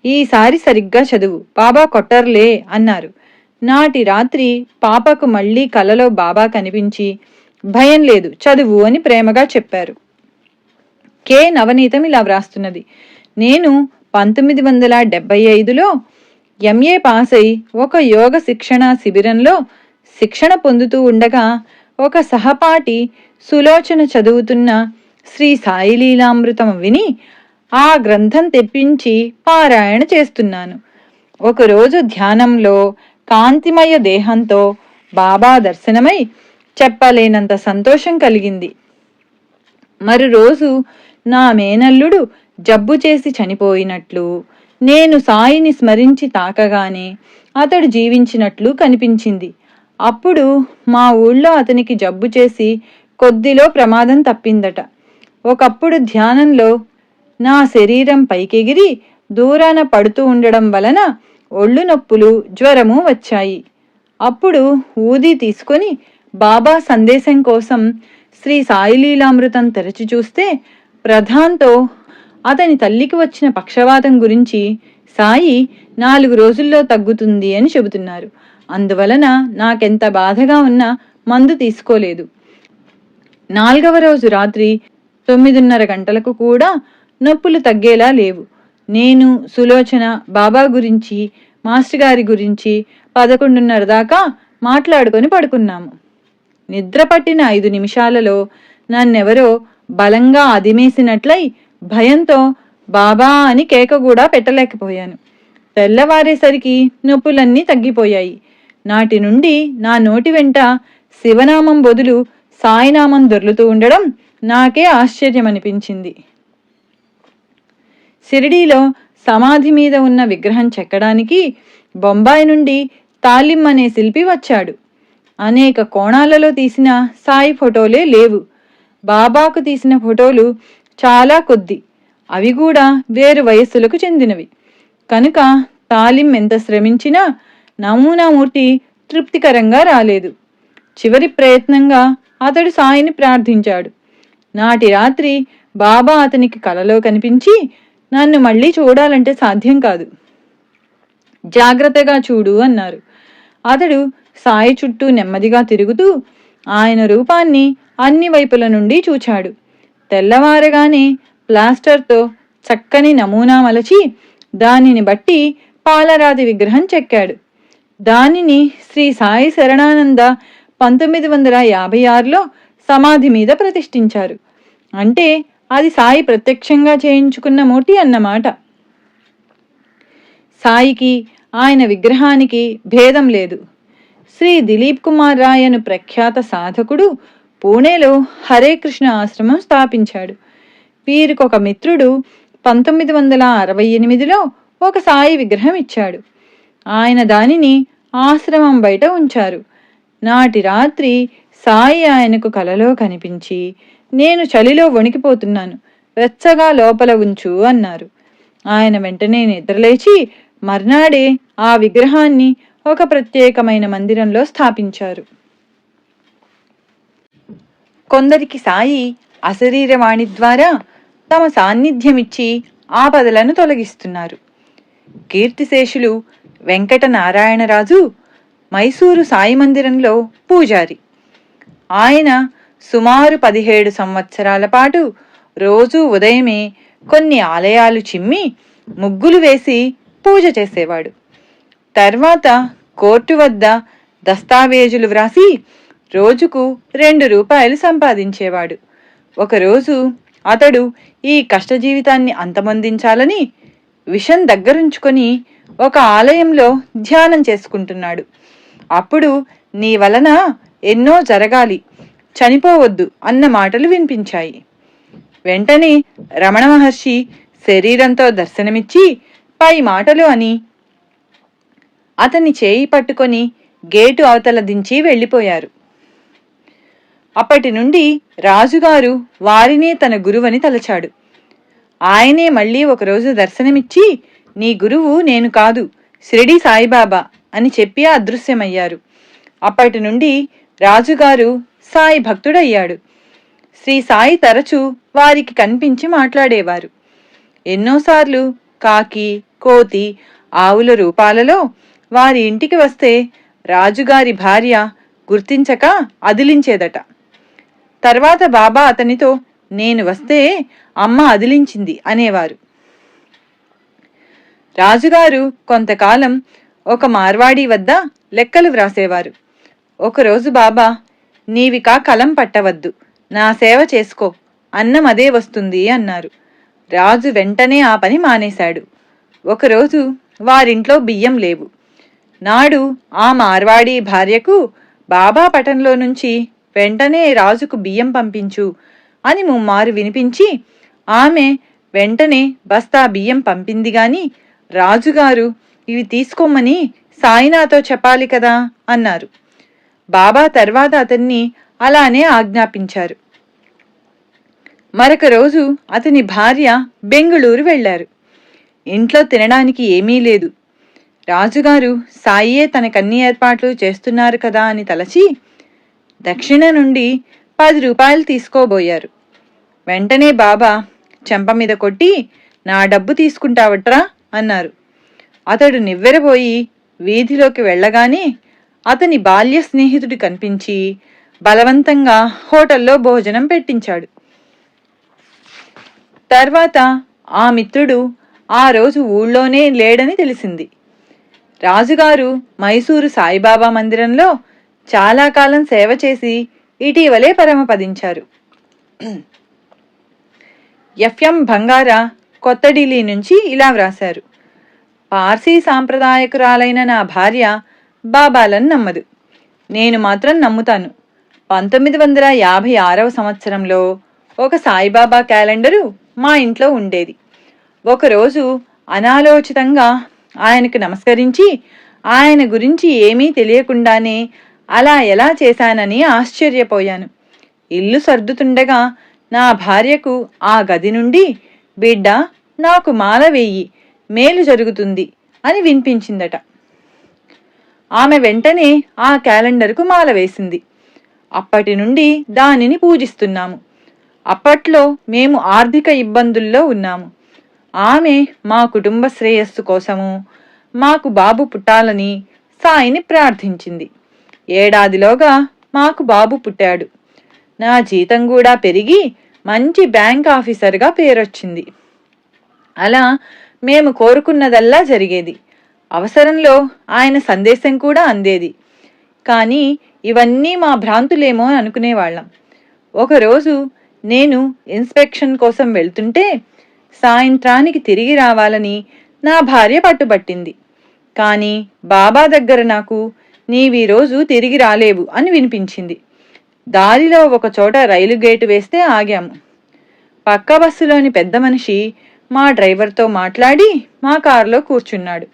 Speaker 1: ఈసారి సరిగ్గా చదువు, బాబా కొట్టర్లే అన్నారు. నాటి రాత్రి పాపకు మళ్లీ కలలో బాబా కనిపించి భయం లేదు, చదువు అని ప్రేమగా చెప్పారు. కె నవనీతం ఇలా వ్రాస్తున్నది: నేను 1975లో ఎంఏ పాస్ అయి ఒక యోగ శిక్షణ శిబిరంలో శిక్షణ పొందుతూ ఉండగా ఒక సహపాఠి సులోచన చదువుతున్న శ్రీ సాయి లీలామృతం విని ఆ గ్రంథం తెప్పించి పారాయణ చేస్తున్నాను. ఒకరోజు ధ్యానంలో కాంతిమయ దేహంతో బాబా దర్శనమై చెప్పలేనంత సంతోషం కలిగింది. మరు రోజు నా మేనల్లుడు జబ్బు చేసి చనిపోయినట్లు, నేను సాయిని స్మరించి తాకగానే అతడు జీవించినట్లు కనిపించింది. అప్పుడు మా ఊళ్ళో అతనికి జబ్బు చేసి కొద్దిలో ప్రమాదం తప్పిందట. ఒకప్పుడు ధ్యానంలో నా శరీరం పైకెగిరి దూరాన పడుతూ ఉండడం వలన ఒళ్ళు నొప్పులు జ్వరము వచ్చాయి. అప్పుడు ఊది తీసుకొని బాబా సందేశం కోసం శ్రీ సాయిలీలామృతం తెరచి చూస్తే ప్రధాన్తో అతని తల్లికి వచ్చిన పక్షవాతం గురించి సాయి 4 రోజుల్లో తగ్గుతుంది అని చెబుతున్నారు. అందువలన నాకెంత బాధగా ఉన్నా మందు తీసుకోలేదు. 4వ రోజు రాత్రి 9:30 గంటలకు కూడా నొప్పులు తగ్గేలా లేవు. నేను సులోచన బాబా గురించి మాస్టర్ గారి గురించి 11:30 దాకా మాట్లాడుకొని పడుకున్నాము. నిద్ర పట్టిన 5 నిమిషాలలో నన్నెవరో బలంగా అదిమేసినట్లయి భయంతో బాబా అని కేక కూడా పెట్టలేకపోయాను. తెల్లవారేసరికి నొప్పులన్నీ తగ్గిపోయాయి. నాటి నుండి నా నోటి వెంట శివనామం బదులు సాయినామం దొర్లుతూ ఉండడం నాకే ఆశ్చర్యమనిపించింది. షిరిడీలో సమాధి మీద ఉన్న విగ్రహం చెక్కడానికి బొంబాయి నుండి తాలిం అనే శిల్పి వచ్చాడు. అనేక కోణాలలో తీసిన సాయి ఫోటోలే లేవు. బాబాకు తీసిన ఫోటోలు చాలా కొద్ది, అవి కూడా వేరు వయస్సులకు చెందినవి. కనుక తాలిం ఎంత శ్రమించినా నమూనామూర్తి తృప్తికరంగా రాలేదు. చివరి ప్రయత్నంగా అతడు సాయిని ప్రార్థించాడు. నాటి రాత్రి బాబా అతనికి కలలో కనిపించి, నన్ను మళ్ళీ చూడాలంటే సాధ్యం కాదు, జాగ్రత్తగా చూడు అన్నారు. అతడు సాయి చుట్టూ నెమ్మదిగా తిరుగుతూ ఆయన రూపాన్ని అన్ని వైపుల నుండి చూచాడు. తెల్లవారగానే ప్లాస్టర్తో చక్కని నమూనా మలచి దానిని బట్టి పాలరాతి విగ్రహం చెక్కాడు. దానిని శ్రీ సాయి శరణానంద 1956లో సమాధి మీద ప్రతిష్ఠించారు. అంటే అది సాయి ప్రత్యక్షంగా చేయించుకున్న మూర్తి అన్నమాట. సాయికి ఆయన విగ్రహానికి భేదం లేదు. శ్రీ దిలీప్ కుమార్ రాయ్ అను ప్రఖ్యాత సాధకుడు పూణేలో హరే కృష్ణ ఆశ్రమం స్థాపించాడు. వీరికొక మిత్రుడు 1968లో ఒక సాయి విగ్రహం ఇచ్చాడు. ఆయన దానిని ఆశ్రమం బయట ఉంచారు. నాటి రాత్రి సాయి ఆయనకు కలలో కనిపించి, నేను చలిలో వణికిపోతున్నాను, వెచ్చగా లోపల ఉంచు అన్నారు. ఆయన వెంటనే నిద్రలేచి మర్నాడే ఆ విగ్రహాన్ని ఒక ప్రత్యేకమైన మందిరంలో స్థాపించారు. కొందరికి సాయి అశరీరవాణి ద్వారా తమ సాన్నిధ్యమిచ్చి ఆపదలను తొలగిస్తున్నారు. కీర్తిశేషులు వెంకట నారాయణరాజు మైసూరు సాయి మందిరంలో పూజారి. ఆయన సుమారు 17 సంవత్సరాల పాటు రోజూ ఉదయమే కొన్ని ఆలయాలు చిమ్మి ముగ్గులు వేసి పూజ చేసేవాడు. తర్వాత కోర్టు వద్ద దస్తావేజులు వ్రాసి రోజుకు 2 రూపాయలు సంపాదించేవాడు. ఒకరోజు అతడు ఈ కష్టజీవితాన్ని అంతమొందించాలని విషం దగ్గరుంచుకొని ఒక ఆలయంలో ధ్యానం చేసుకుంటున్నాడు. అప్పుడు నీ వలన ఎన్నో జరగాలి, చనిపోవద్దు అన్న మాటలు వినిపించాయి. వెంటనే రమణ మహర్షి శరీరంతో దర్శనమిచ్చి పై మాటలు అని అతని చేయి పట్టుకొని గేటు అవతల దించి వెళ్ళిపోయారు. అప్పటి నుండి రాజుగారు వారినే తన గురువని తలచాడు. ఆయనే మళ్ళీ ఒకరోజు దర్శనమిచ్చి, నీ గురువు నేను కాదు, షిరిడి సాయిబాబా అని చెప్పి అదృశ్యమయ్యారు. అప్పటి నుండి రాజుగారు సాయి భక్తుడయ్యాడు. శ్రీ సాయి తరచూ వారికి కనిపించి మాట్లాడేవారు. ఎన్నోసార్లు కాకి, కోతి, ఆవుల రూపాలలో వారి ఇంటికి వస్తే రాజుగారి భార్య గుర్తించక అదిలించేదట. తర్వాత బాబా అతనితో, నేను వస్తే అమ్మ అదిలించింది అనేవారు. రాజుగారు కొంతకాలం ఒక మార్వాడి వద్ద లెక్కలు వ్రాసేవారు. ఒకరోజు బాబా, నీవిక కలం పట్టవద్దు, నా సేవ చేసుకో, అన్నం అదే వస్తుంది అన్నారు. రాజు వెంటనే ఆ పని మానేశాడు. ఒకరోజు వారింట్లో బియ్యం లేవు. నాడు ఆ మార్వాడి భార్యకు బాబా పటంలో నుంచి వెంటనే రాజుకు బియ్యం పంపించు అని ముమ్మారు వినిపించి ఆమె వెంటనే బస్తా బియ్యం పంపింది గాని రాజుగారు ఇవి తీసుకోమని సాయినాతో చెప్పాలి కదా అన్నారు. బాబా తర్వాత అతన్ని అలానే ఆజ్ఞాపించారు. మరొక రోజు అతని భార్య బెంగుళూరు వెళ్లారు. ఇంట్లో తినడానికి ఏమీ లేదు. రాజుగారు సాయియే తనకన్ని ఏర్పాట్లు చేస్తున్నారు కదా అని తలచి దక్షిణ నుండి 10 రూపాయలు తీసుకోబోయారు. వెంటనే బాబా చెంప మీద కొట్టి, నా డబ్బు తీసుకుంటావట్రా అన్నారు. అతడు నివ్వెరబోయి వీధిలోకి వెళ్ళగానే అతని బాల్య స్నేహితుడు కనిపించి బలవంతంగా హోటల్లో భోజనం పెట్టించాడు. తర్వాత ఆ మిత్రుడు ఆ రోజు ఊళ్ళోనే లేడని తెలిసింది. రాజుగారు మైసూరు సాయిబాబా మందిరంలో చాలా కాలం సేవ చేసి ఇటీవలే పరమపదించారు. ఎఫ్ఎం బంగారా కొత్త ఢిల్లీ నుంచి ఇలా వ్రాశారు. పార్సీ సాంప్రదాయకురాలైన నా భార్య బాబాలను నమ్మదు. నేను మాత్రం నమ్ముతాను. 1956వ సంవత్సరంలో ఒక సాయిబాబా క్యాలెండరు మా ఇంట్లో ఉండేది. ఒకరోజు అనాలోచితంగా ఆయనకు నమస్కరించి ఆయన గురించి ఏమీ తెలియకుండానే అలా ఎలా చేశానని ఆశ్చర్యపోయాను. ఇల్లు సర్దుతుండగా నా భార్యకు ఆ గది నుండి, బిడ్డ నాకు మాల వేయి, మేలు జరుగుతుంది అని వినిపించిందట. ఆమె వెంటనే ఆ క్యాలెండర్కు మాల వేసింది. అప్పటి నుండి దానిని పూజిస్తున్నాము. అప్పట్లో మేము ఆర్థిక ఇబ్బందుల్లో ఉన్నాము. ఆమె మా కుటుంబ శ్రేయస్సు కోసము మాకు బాబు పుట్టాలని సాయిని ప్రార్థించింది. ఏడాదిలోగా మాకు బాబు పుట్టాడు. నా జీతం కూడా పెరిగి మంచి బ్యాంక్ ఆఫీసర్గా పేరొచ్చింది. అలా మేము కోరుకున్నదల్లా జరిగేది. అవసరంలో ఆయన సందేశం కూడా అందేది. కానీ ఇవన్నీ మా భ్రాంతులేమో అనుకునేవాళ్ళం. ఒకరోజు నేను ఇన్స్పెక్షన్ కోసం వెళ్తుంటే సాయంత్రానికి తిరిగి రావాలని నా భార్య పట్టుబట్టింది. కానీ బాబా దగ్గర నాకు నీవీరోజు తిరిగి రాలేవు అని వినిపించింది. దారిలో ఒక చోట రైలు గేటు వేస్తే ఆగాము. పక్క బస్సులోని పెద్ద మనిషి మా డ్రైవర్తో మాట్లాడి మా కారులో కూర్చున్నాడు.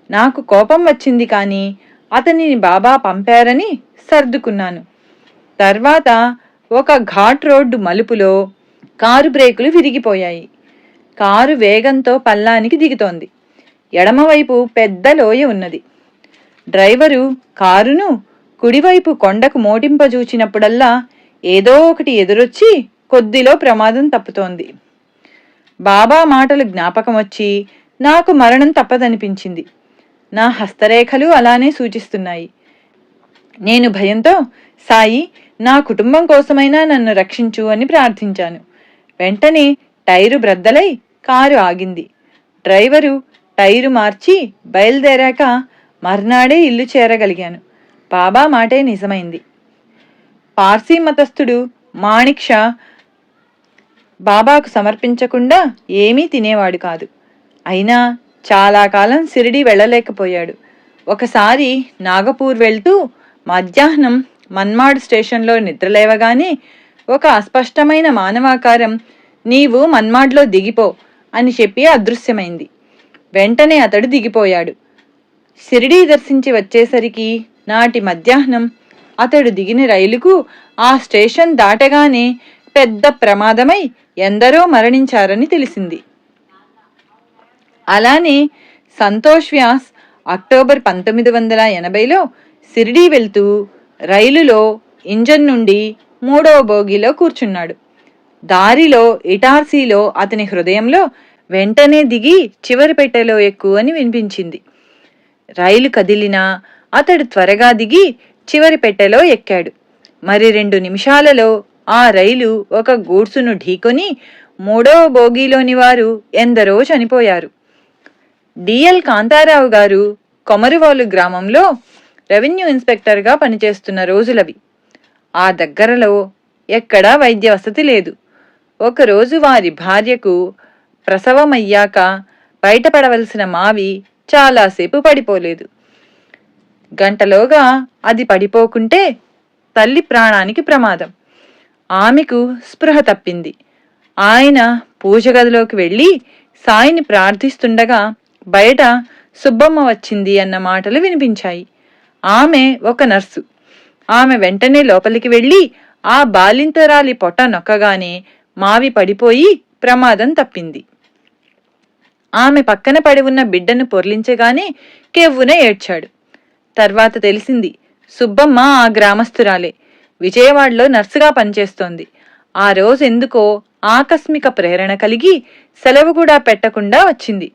Speaker 1: నాకు కోపం వచ్చింది, కానీ అతనిని బాబా పంపారని సర్దుకున్నాను. తర్వాత ఒక ఘాట్ రోడ్డు మలుపులో కారు బ్రేకులు విరిగిపోయాయి. కారు వేగంతో పల్లానికి దిగుతోంది. ఎడమవైపు పెద్ద లోయ ఉన్నది. డ్రైవరు కారును కుడివైపు కొండకు మోటింపజూచినప్పుడల్లా ఏదో ఒకటి ఎదురొచ్చి కొద్దిలో ప్రమాదం తప్పుతోంది. బాబా మాటలు జ్ఞాపకం వచ్చి నాకు మరణం తప్పదనిపించింది. నా హస్తరేఖలు అలానే సూచిస్తున్నాయి. నేను భయంతో, సాయి, నా కుటుంబం కోసమైనా నన్ను రక్షించు అని ప్రార్థించాను. వెంటనే టైరు బ్రద్దలై కారు ఆగింది. డ్రైవరు టైరు మార్చి బయలుదేరాక మర్నాడే ఇల్లు చేరగలిగాను. బాబా మాటే నిజమైంది. పార్సీ మతస్థుడు మాణిక్ షా బాబాకు సమర్పించకుండా ఏమీ తినేవాడు కాదు. అయినా చాలా కాలం షిరిడీ వెళ్ళలేకపోయాడు. ఒకసారి నాగపూర్ వెళ్తూ మధ్యాహ్నం మన్మాడ్ స్టేషన్లో నిద్రలేవగానే ఒక అస్పష్టమైన మానవాకారం, నీవు మన్మాడ్లో దిగిపో అని చెప్పి అదృశ్యమైంది. వెంటనే అతడు దిగిపోయాడు. షిరిడీ దర్శించి వచ్చేసరికి నాటి మధ్యాహ్నం అతడు దిగిన రైలుకు ఆ స్టేషన్ దాటగానే పెద్ద ప్రమాదమై ఎందరో మరణించారని తెలిసింది. అలానే సంతోష్ వ్యాస్ అక్టోబర్ 1980లో షిరిడీ వెళ్తూ రైలులో ఇంజన్ నుండి 3వ బోగీలో కూర్చున్నాడు. దారిలో ఇటార్సీలో అతని హృదయంలో వెంటనే దిగి చివరి పెట్టెలో ఎక్కు అని వినిపించింది. రైలు కదిలినా అతడు త్వరగా దిగి చివరి పెట్టెలో ఎక్కాడు. మరి 2 నిమిషాలలో ఆ రైలు ఒక గూడ్సును ఢీకొని 3వ బోగీలోని వారు ఎందరో చనిపోయారు. డిఎల్ కాంతారావు గారు కొమరువోలు గ్రామంలో రెవెన్యూ ఇన్స్పెక్టర్గా పనిచేస్తున్న రోజులవి. ఆ దగ్గరలో ఎక్కడా వైద్య వసతి లేదు. ఒకరోజు వారి భార్యకు ప్రసవమయ్యాక బయటపడవలసిన మావి చాలాసేపు పడిపోలేదు. గంటలోగా అది పడిపోకుంటే తల్లి ప్రాణానికి ప్రమాదం. ఆమెకు స్పృహ తప్పింది. ఆయన పూజ గదిలోకి వెళ్ళి సాయిని ప్రార్థిస్తుండగా బయట సుబ్బమ్మ వచ్చింది అన్న మాటలు వినిపించాయి. ఆమె ఒక నర్సు. ఆమె వెంటనే లోపలికి వెళ్ళి ఆ బాలింతరాలి పొట్ట నొక్కగానే మావి పడిపోయి ప్రమాదం తప్పింది. ఆమె పక్కన పడి ఉన్న బిడ్డను పొర్లించగానే కెవ్వున ఏడ్చాడు. తర్వాత తెలిసింది, సుబ్బమ్మ ఆ గ్రామస్తురాలే, విజయవాడలో నర్సుగా పనిచేస్తోంది. ఆ రోజు ఎందుకో ఆకస్మిక ప్రేరణ కలిగి సెలవు కూడా పెట్టకుండా వచ్చింది.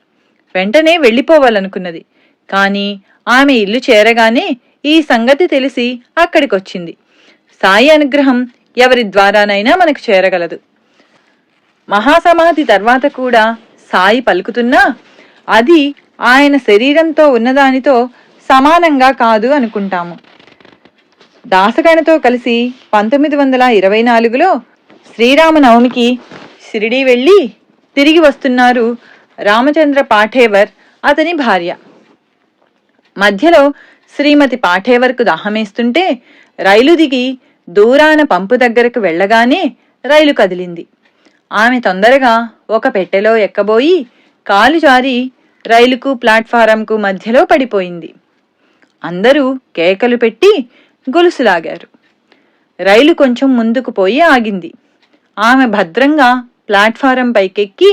Speaker 1: వెంటనే వెళ్ళిపోవాలనుకున్నది. కాని ఆమె ఇల్లు చేరగానే ఈ సంగతి తెలిసి అక్కడికొచ్చింది. సాయి అనుగ్రహం ఎవరి ద్వారానైనా మనకు చేరగలదు. మహాసమాధి తర్వాత కూడా సాయి పలుకుతున్నా అది ఆయన శరీరంతో ఉన్నదానితో సమానంగా కాదు అనుకుంటాము. దాసగణతో కలిసి 1924లో శ్రీరామనవమికి షిరిడీ వెళ్ళి తిరిగి వస్తున్నారు రామచంద్ర పాఠేవర్, అతని భార్య. మధ్యలో శ్రీమతి పాఠేవర్కు దాహమేస్తుంటే రైలు దిగి దూరాన పంపు దగ్గరకు వెళ్లగానే రైలు కదిలింది. ఆమె తొందరగా ఒక పెట్టెలో ఎక్కబోయి కాలు జారి రైలుకు ప్లాట్ఫారంకు మధ్యలో పడిపోయింది. అందరూ కేకలు పెట్టి గొలుసులాగారు. రైలు కొంచెం ముందుకు పోయి ఆగింది. ఆమె భద్రంగా ప్లాట్ఫారం పైకెక్కి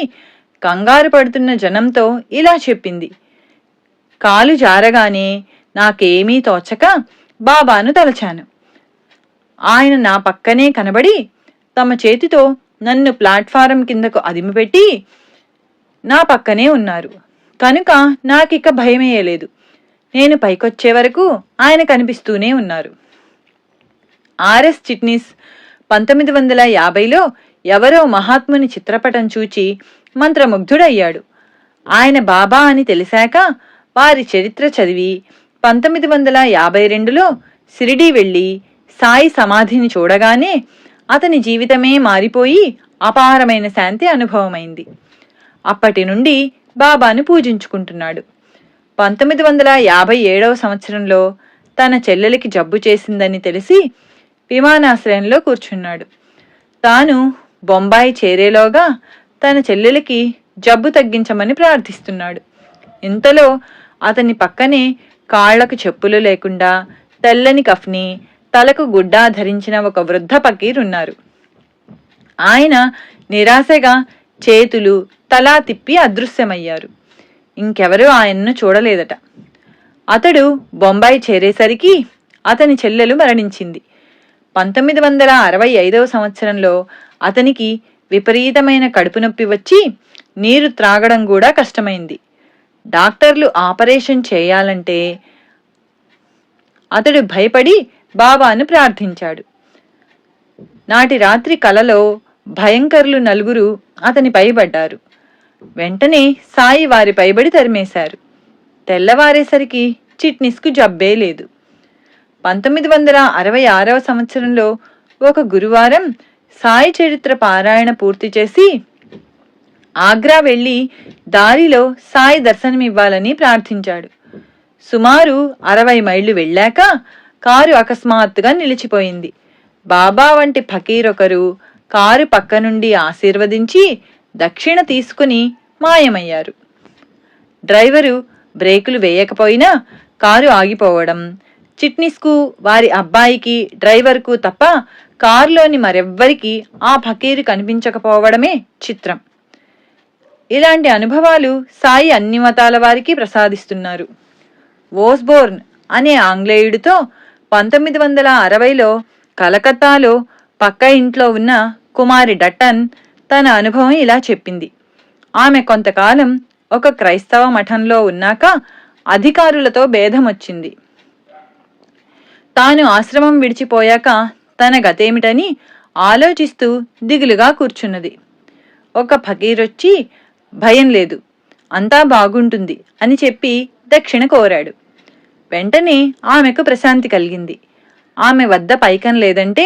Speaker 1: కంగారు పడుతున్న జనంతో ఇలా చెప్పింది: కాలు జారగానే నాకేమీ తోచక బాబాను తలచాను. ఆయన నా పక్కనే కనబడి తమ చేతితో నన్ను ప్లాట్ఫారం కిందకు అదిమిపెట్టి నా పక్కనే ఉన్నారు కనుక నాకిక భయమేయలేదు. నేను పైకొచ్చే వరకు ఆయన కనిపిస్తూనే ఉన్నారు. ఆర్ఎస్ చిట్నీస్ 1950లో ఎవరో మహాత్ముని చిత్రపటం చూచి మంత్రముగ్ధుడయ్యాడు. ఆయన బాబా అని తెలిసాక వారి చరిత్ర చదివి 1952లో షిరిడీ వెళ్లి సాయి సమాధిని చూడగానే అతని జీవితమే మారిపోయి అపారమైన శాంతి అనుభవమైంది. అప్పటి నుండి బాబాను పూజించుకుంటున్నాడు. 1957వ సంవత్సరంలో తన చెల్లెలికి జబ్బు చేసిందని తెలిసి విమానాశ్రయంలో కూర్చున్నాడు. తాను బొంబాయి చేరేలోగా తన చెల్లెలికి జబ్బు తగ్గించమని ప్రార్థిస్తున్నాడు. ఇంతలో అతని పక్కనే కాళ్లకు చెప్పులు లేకుండా తెల్లని కఫ్ని, తలకు గుడ్డా ధరించిన ఒక వృద్ధ ఫకీరున్నారు. ఆయన నిరాశగా చేతులు తలా తిప్పి అదృశ్యమయ్యారు. ఇంకెవరూ ఆయన్ను చూడలేదట. అతడు బొంబాయి చేరేసరికి అతని చెల్లెలు మరణించింది. 1965వ సంవత్సరంలో అతనికి విపరీతమైన కడుపు నొప్పి వచ్చి నీరు త్రాగడం కూడా కష్టమైంది. డాక్టర్లు ఆపరేషన్ చేయాలంటే అతడు భయపడి బాబాను ప్రార్థించాడు. నాటి రాత్రి కలలో భయంకరులు నలుగురు అతని పైబడ్డారు. వెంటనే సాయి వారి పైబడి తరిమేశారు. తెల్లవారేసరికి చిట్నీస్కు జబ్బే లేదు. 1966వ సంవత్సరంలో ఒక గురువారం సాయి చరిత్ర పారాయణ పూర్తి చేసి ఆగ్రా వెళ్లి దారిలో సాయి దర్శనమివ్వాలని ప్రార్థించాడు. సుమారు 60 మైళ్లు వెళ్ళాక కారు అకస్మాత్తుగా నిలిచిపోయింది. బాబా వంటి ఫకీరొకరు కారు పక్క నుండి ఆశీర్వదించి దక్షిణ తీసుకుని మాయమయ్యారు. డ్రైవరు బ్రేకులు వేయకపోయినా కారు ఆగిపోవడం, చిట్నీస్కు, వారి అబ్బాయికి, డ్రైవర్కు తప్ప కారులోని మరెవ్వరికి ఆ ఫకీరు కనిపించకపోవడమే చిత్రం. ఇలాంటి అనుభవాలు సాయి అన్ని మతాల వారికి ప్రసాదిస్తున్నారు. ఓస్బోర్న్ అనే ఆంగ్లేయుడితో 1960లో కలకత్తాలో పక్క ఇంట్లో ఉన్న కుమారి డట్టన్ తన అనుభవం ఇలా చెప్పింది. ఆమె కొంతకాలం ఒక క్రైస్తవ మఠంలో ఉన్నాక అధికారులతో భేదం వచ్చింది. తాను ఆశ్రమం విడిచిపోయాక తన గతేమిటని ఆలోచిస్తూ దిగులుగా కూర్చున్నది. ఒక ఫకీరొచ్చి భయం లేదు, అంతా బాగుంటుంది అని చెప్పి దక్షిణ కోరాడు. వెంటనే ఆమెకు ప్రశాంతి కలిగింది. ఆమె వద్ద పైకం లేదంటే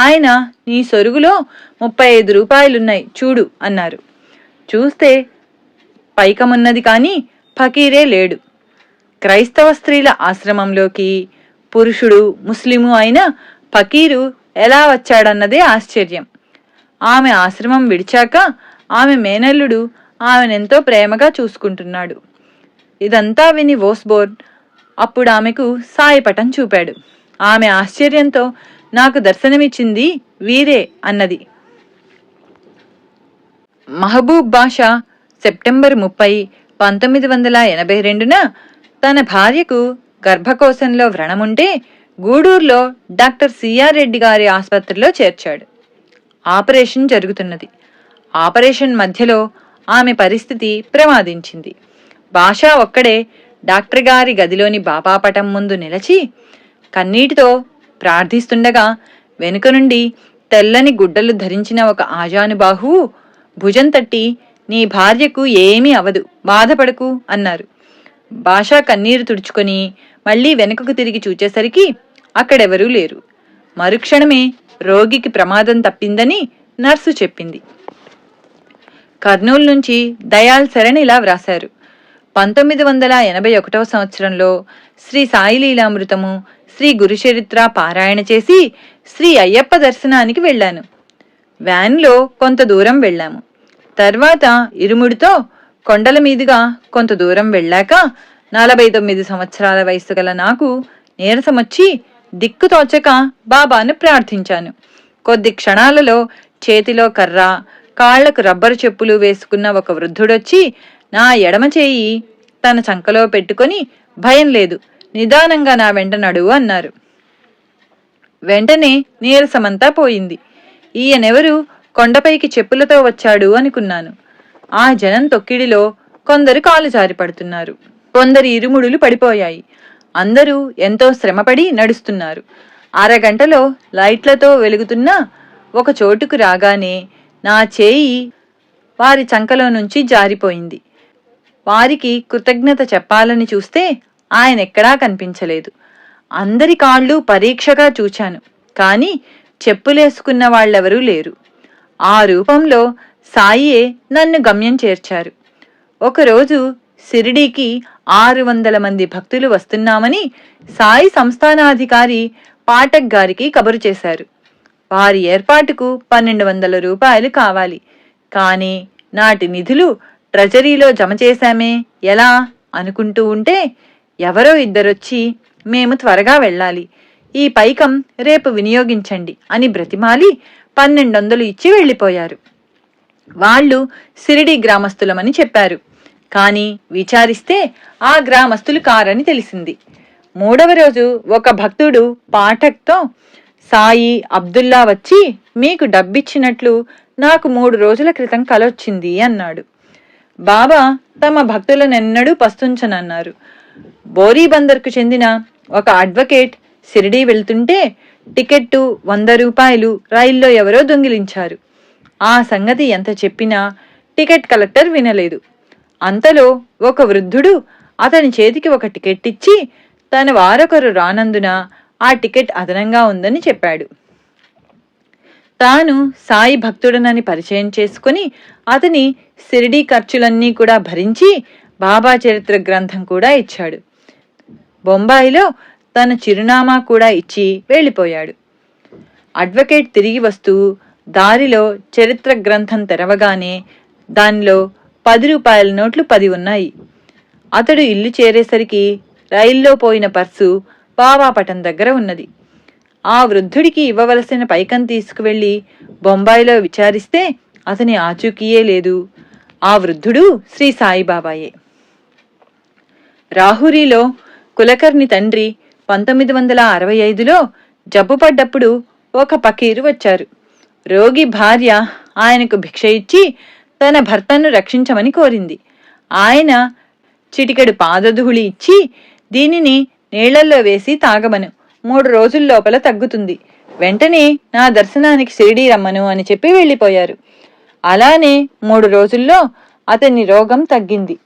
Speaker 1: ఆయన, నీ సొరుగులో 35 రూపాయలున్నాయి చూడు అన్నారు. చూస్తే పైకమున్నది కాని ఫకీరే లేడు. క్రైస్తవ స్త్రీల ఆశ్రమంలోకి పురుషుడు, ముస్లిము అయిన ఫకీరు ఎలా వచ్చాడన్నదే ఆశ్చర్యం. ఆమె ఆశ్రమం విడిచాక ఆమె మేనల్లుడు ఆమెనెంతో ప్రేమగా చూసుకుంటున్నాడు. ఇదంతా విని ఓస్బోర్న్ అప్పుడు ఆమెకు సాయిపటం చూపాడు. ఆమె ఆశ్చర్యంతో, నాకు దర్శనమిచ్చింది వీరే అన్నది. మహబూబ్ బాషా సెప్టెంబర్ 30, 1982న తన భార్యకు గర్భకోశంలో వ్రణముంటే గూడూరులో డాక్టర్ సిఆర్ రెడ్డి గారి ఆసుపత్రిలో చేర్చాడు. ఆపరేషన్ జరుగుతున్నది. ఆపరేషన్ మధ్యలో ఆమె పరిస్థితి ప్రమాదించింది. భాష ఒక్కడే డాక్టర్ గారి గదిలోని బాబా పటం ముందు నిలిచి కన్నీటితో ప్రార్థిస్తుండగా వెనుక నుండి తెల్లని గుడ్డలు ధరించిన ఒక ఆజానుబాహువు భుజం తట్టి, నీ భార్యకు ఏమీ అవదు, బాధపడకు అన్నారు. భాష కన్నీరు తుడుచుకొని మళ్లీ వెనుకకు తిరిగి చూచేసరికి అక్కడెవరూ లేరు. మరుక్షణమే రోగికి ప్రమాదం తప్పిందని నర్సు చెప్పింది. కర్నూలు నుంచి దయాల్ శరణ్ ఇలా వ్రాశారు. 1981 సంవత్సరంలో శ్రీ సాయి లీలామృతము, శ్రీ గురుచరిత్ర పారాయణ చేసి శ్రీ అయ్యప్ప దర్శనానికి వెళ్ళాను. వ్యాన్లో కొంత దూరం వెళ్ళాము. తర్వాత ఇరుముడితో కొండల మీదుగా కొంత దూరం వెళ్ళాక 49 సంవత్సరాల వయసు గల నాకు నీరసమొచ్చి దిక్కుతోచక బాబాను ప్రార్థించాను. కొద్ది క్షణాలలో చేతిలో కర్ర, కాళ్లకు రబ్బరు చెప్పులు వేసుకున్న ఒక వృద్ధుడొచ్చి నా ఎడమ చేయి తన చంకలో పెట్టుకొని, భయం లేదు, నిదానంగా నా వెంట నడువు అన్నారు. వెంటనే నీరసమంతా పోయింది. ఈయనెవరు కొండపైకి చెప్పులతో వచ్చాడు అనుకున్నాను. ఆ జనం తొక్కిడిలో కొందరు కాలు జారి పడుతున్నారు, కొందరి ఇరుముడులు పడిపోయాయి. అందరూ ఎంతో శ్రమపడి నడుస్తున్నారు. అరగంటలో లైట్లతో వెలుగుతున్న ఒక చోటుకు రాగానే నా చేయి వారి చంకలో నుంచి జారిపోయింది. వారికి కృతజ్ఞత చెప్పాలని చూస్తే ఆయనెక్కడా కనిపించలేదు. అందరి కాళ్ళు పరీక్షగా చూచాను, కాని చెప్పులేసుకున్న వాళ్ళెవరూ లేరు. ఆ రూపంలో సాయియే నన్ను గమ్యం చేర్చారు. ఒకరోజు షిరిడీకి 600 మంది భక్తులు వస్తున్నామని సాయి సంస్థానాధికారి పాఠక్ గారికి కబురు చేశారు. వారి ఏర్పాటుకు 1200 రూపాయలు కావాలి. కానీ నాటి నిధులు ట్రెజరీలో జమ చేశామే, ఎలా అనుకుంటూ ఉంటే ఎవరో ఇద్దరొచ్చి, మేము త్వరగా వెళ్ళాలి, ఈ పైకం రేపు వినియోగించండి అని బ్రతిమాలి 1200 ఇచ్చి వెళ్ళిపోయారు. వాళ్ళు షిరిడీ గ్రామస్తులమని చెప్పారు. కాని విచారిస్తే ఆ గ్రామస్తులు కారని తెలిసింది. 3వ రోజు ఒక భక్తుడు పాఠక్తో, సాయి అబ్దుల్లా వచ్చి మీకు డబ్బిచ్చినట్లు నాకు 3 రోజుల క్రితం కలొచ్చింది అన్నాడు. బాబా తమ భక్తులనెన్నడూ పస్తుంచనన్నారు. బోరీబందర్కు చెందిన ఒక అడ్వకేట్ షిరిడీ వెళ్తుంటే టికెట్టు 100 రూపాయలు రైల్లో ఎవరో దొంగిలించారు. ఆ సంగతి ఎంత చెప్పినా టికెట్ కలెక్టర్ వినలేదు. అంతలో ఒక వృద్ధుడు అతని చేతికి ఒక టికెట్ ఇచ్చి తన వారొకరు రానందున ఆ టికెట్ అదనంగా ఉందని చెప్పాడు. తాను సాయి భక్తుడనని పరిచయం చేసుకుని అతని షిరిడీ ఖర్చులన్నీ కూడా భరించి బాబా చరిత్ర గ్రంథం కూడా ఇచ్చాడు. బొంబాయిలో తన చిరునామా కూడా ఇచ్చి వెళ్ళిపోయాడు. అడ్వకేట్ తిరిగి వస్తూ దారిలో చరిత్ర గ్రంథం తెరవగానే దానిలో 10 రూపాయల నోట్లు 10 ఉన్నాయి. అతడు ఇల్లు చేరేసరికి రైల్లో పోయిన పర్సు బాబా పటం దగ్గర ఉన్నది. ఆ వృద్ధుడికి ఇవ్వవలసిన పైకం తీసుకువెళ్లి బొంబాయిలో విచారిస్తే అతని ఆచూకీయే లేదు. ఆ వృద్ధుడు శ్రీ సాయిబాబాయే. రాహురిలో కులకర్ణి తండ్రి 1965లో జబ్బుపడ్డప్పుడు ఒక పకీరు వచ్చారు. రోగి భార్య ఆయనకు భిక్ష ఇచ్చి తన భర్తను రక్షించమని కోరింది. ఆయన చిటికెడు పాదధూళి ఇచ్చి, దీనిని నీళ్లలో వేసి తాగమను, 3 రోజుల లోపల తగ్గుతుంది, వెంటనే నా దర్శనానికి షిరిడీ రమ్మను అని చెప్పి వెళ్ళిపోయారు. అలానే 3 రోజుల్లో అతని రోగం తగ్గింది.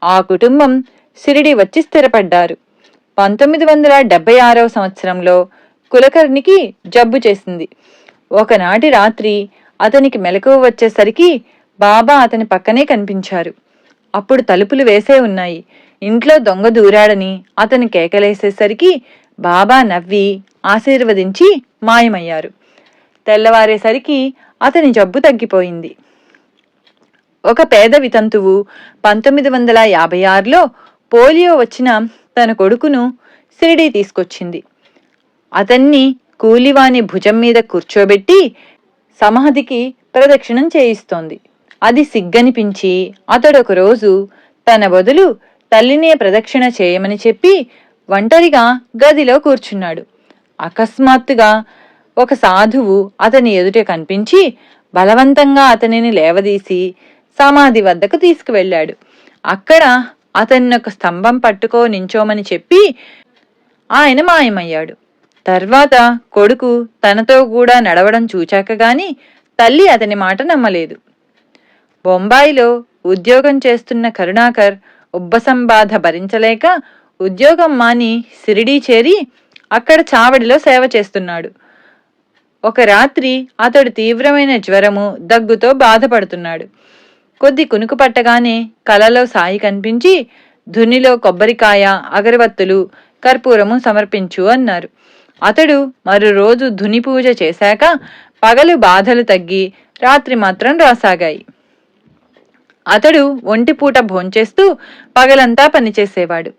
Speaker 1: ఆ కుటుంబం షిరిడీ వచ్చి స్థిరపడ్డారు. 1976 సంవత్సరంలో కులకర్ణికి జబ్బు చేసింది. ఒకనాటి రాత్రి అతనికి మెలకువ వచ్చేసరికి బాబా అతని పక్కనే కనిపించారు. అప్పుడు తలుపులు వేసే ఉన్నాయి. ఇంట్లో దొంగ దూరాడని అతను కేకలేసేసరికి బాబా నవ్వి ఆశీర్వదించి మాయమయ్యారు. తెల్లవారేసరికి అతని జబ్బు తగ్గిపోయింది. ఒక పేద వితంతువు 1956లో పోలియో వచ్చిన తన కొడుకును షిరిడీ తీసుకొచ్చింది. అతన్ని కూలివాని భుజం మీద కూర్చోబెట్టి సమాధికి ప్రదక్షిణం చేయిస్తోంది. అది సిగ్గనిపించి అతడొకరోజు తన బదులు తల్లినే ప్రదక్షిణ చేయమని చెప్పి ఒంటరిగా గదిలో కూర్చున్నాడు. అకస్మాత్తుగా ఒక సాధువు అతని ఎదుట కనిపించి బలవంతంగా అతనిని లేవదీసి సమాధి వద్దకు తీసుకువెళ్ళాడు. అక్కడ అతన్ని ఒక స్తంభం పట్టుకో నించోమని చెప్పి ఆయన మాయమయ్యాడు. తర్వాత కొడుకు తనతో కూడా నడవడం చూచాక గాని తల్లి అతని మాట నమ్మలేదు. బొంబాయిలో ఉద్యోగం చేస్తున్న కరుణాకర్ ఉబ్బసం బాధ భరించలేక ఉద్యోగం మాని షిరిడీ చేరి అక్కడ చావడిలో సేవ చేస్తున్నాడు. ఒక రాత్రి అతడు తీవ్రమైన జ్వరము, దగ్గుతో బాధపడుతున్నాడు. కొద్ది కునుకు పట్టగానే కలలో సాయి కనిపించి ధునిలో కొబ్బరికాయ, అగరవత్తులు, కర్పూరము సమర్పించు అన్నారు. అతడు మరో రోజు ధుని పూజ చేశాక పగలు బాధలు తగ్గి రాత్రి మాత్రం రాసాగాయి. అతడు ఒంటిపూట భోంచేస్తూ పగలంతా పనిచేసేవాడు.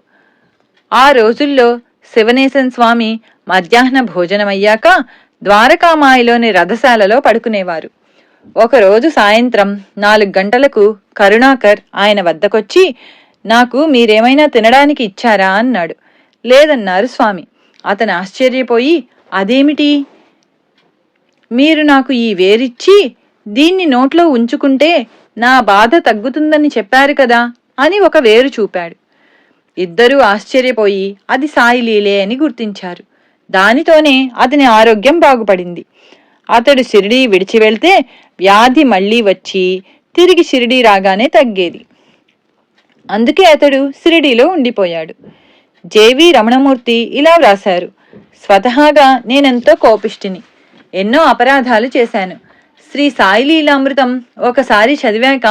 Speaker 1: ఆ రోజుల్లో శివనేశన్ స్వామి మధ్యాహ్న భోజనమయ్యాక ద్వారకామాయిలోని రథశాలలో పడుకునేవారు. ఒకరోజు సాయంత్రం 4 గంటలకు కరుణాకర్ ఆయన వద్దకొచ్చి, నాకు మీరేమైనా తినడానికి ఇచ్చారా అన్నాడు. లేదన్నారు స్వామి. అతను ఆశ్చర్యపోయి, అదేమిటి, మీరు నాకు ఈ వేరిచ్చి దీన్ని నోట్లో ఉంచుకుంటే నా బాధ తగ్గుతుందని చెప్పారు కదా అని ఒక వేరు చూపాడు. ఇద్దరూ ఆశ్చర్యపోయి అది సాయి లీలే అని గుర్తించారు. దానితోనే అతని ఆరోగ్యం బాగుపడింది. అతడు షిరిడీ విడిచి వెళ్తే వ్యాధి మళ్లీ వచ్చి తిరిగి షిరిడీ రాగానే తగ్గేది. అందుకే అతడు షిరిడీలో ఉండిపోయాడు. జేవి రమణమూర్తి ఇలా వ్రాశారు, స్వతహాగా నేనెంతో కోపిష్టిని, ఎన్నో అపరాధాలు చేశాను. శ్రీ సాయి లీలామృతం ఒకసారి చదివాక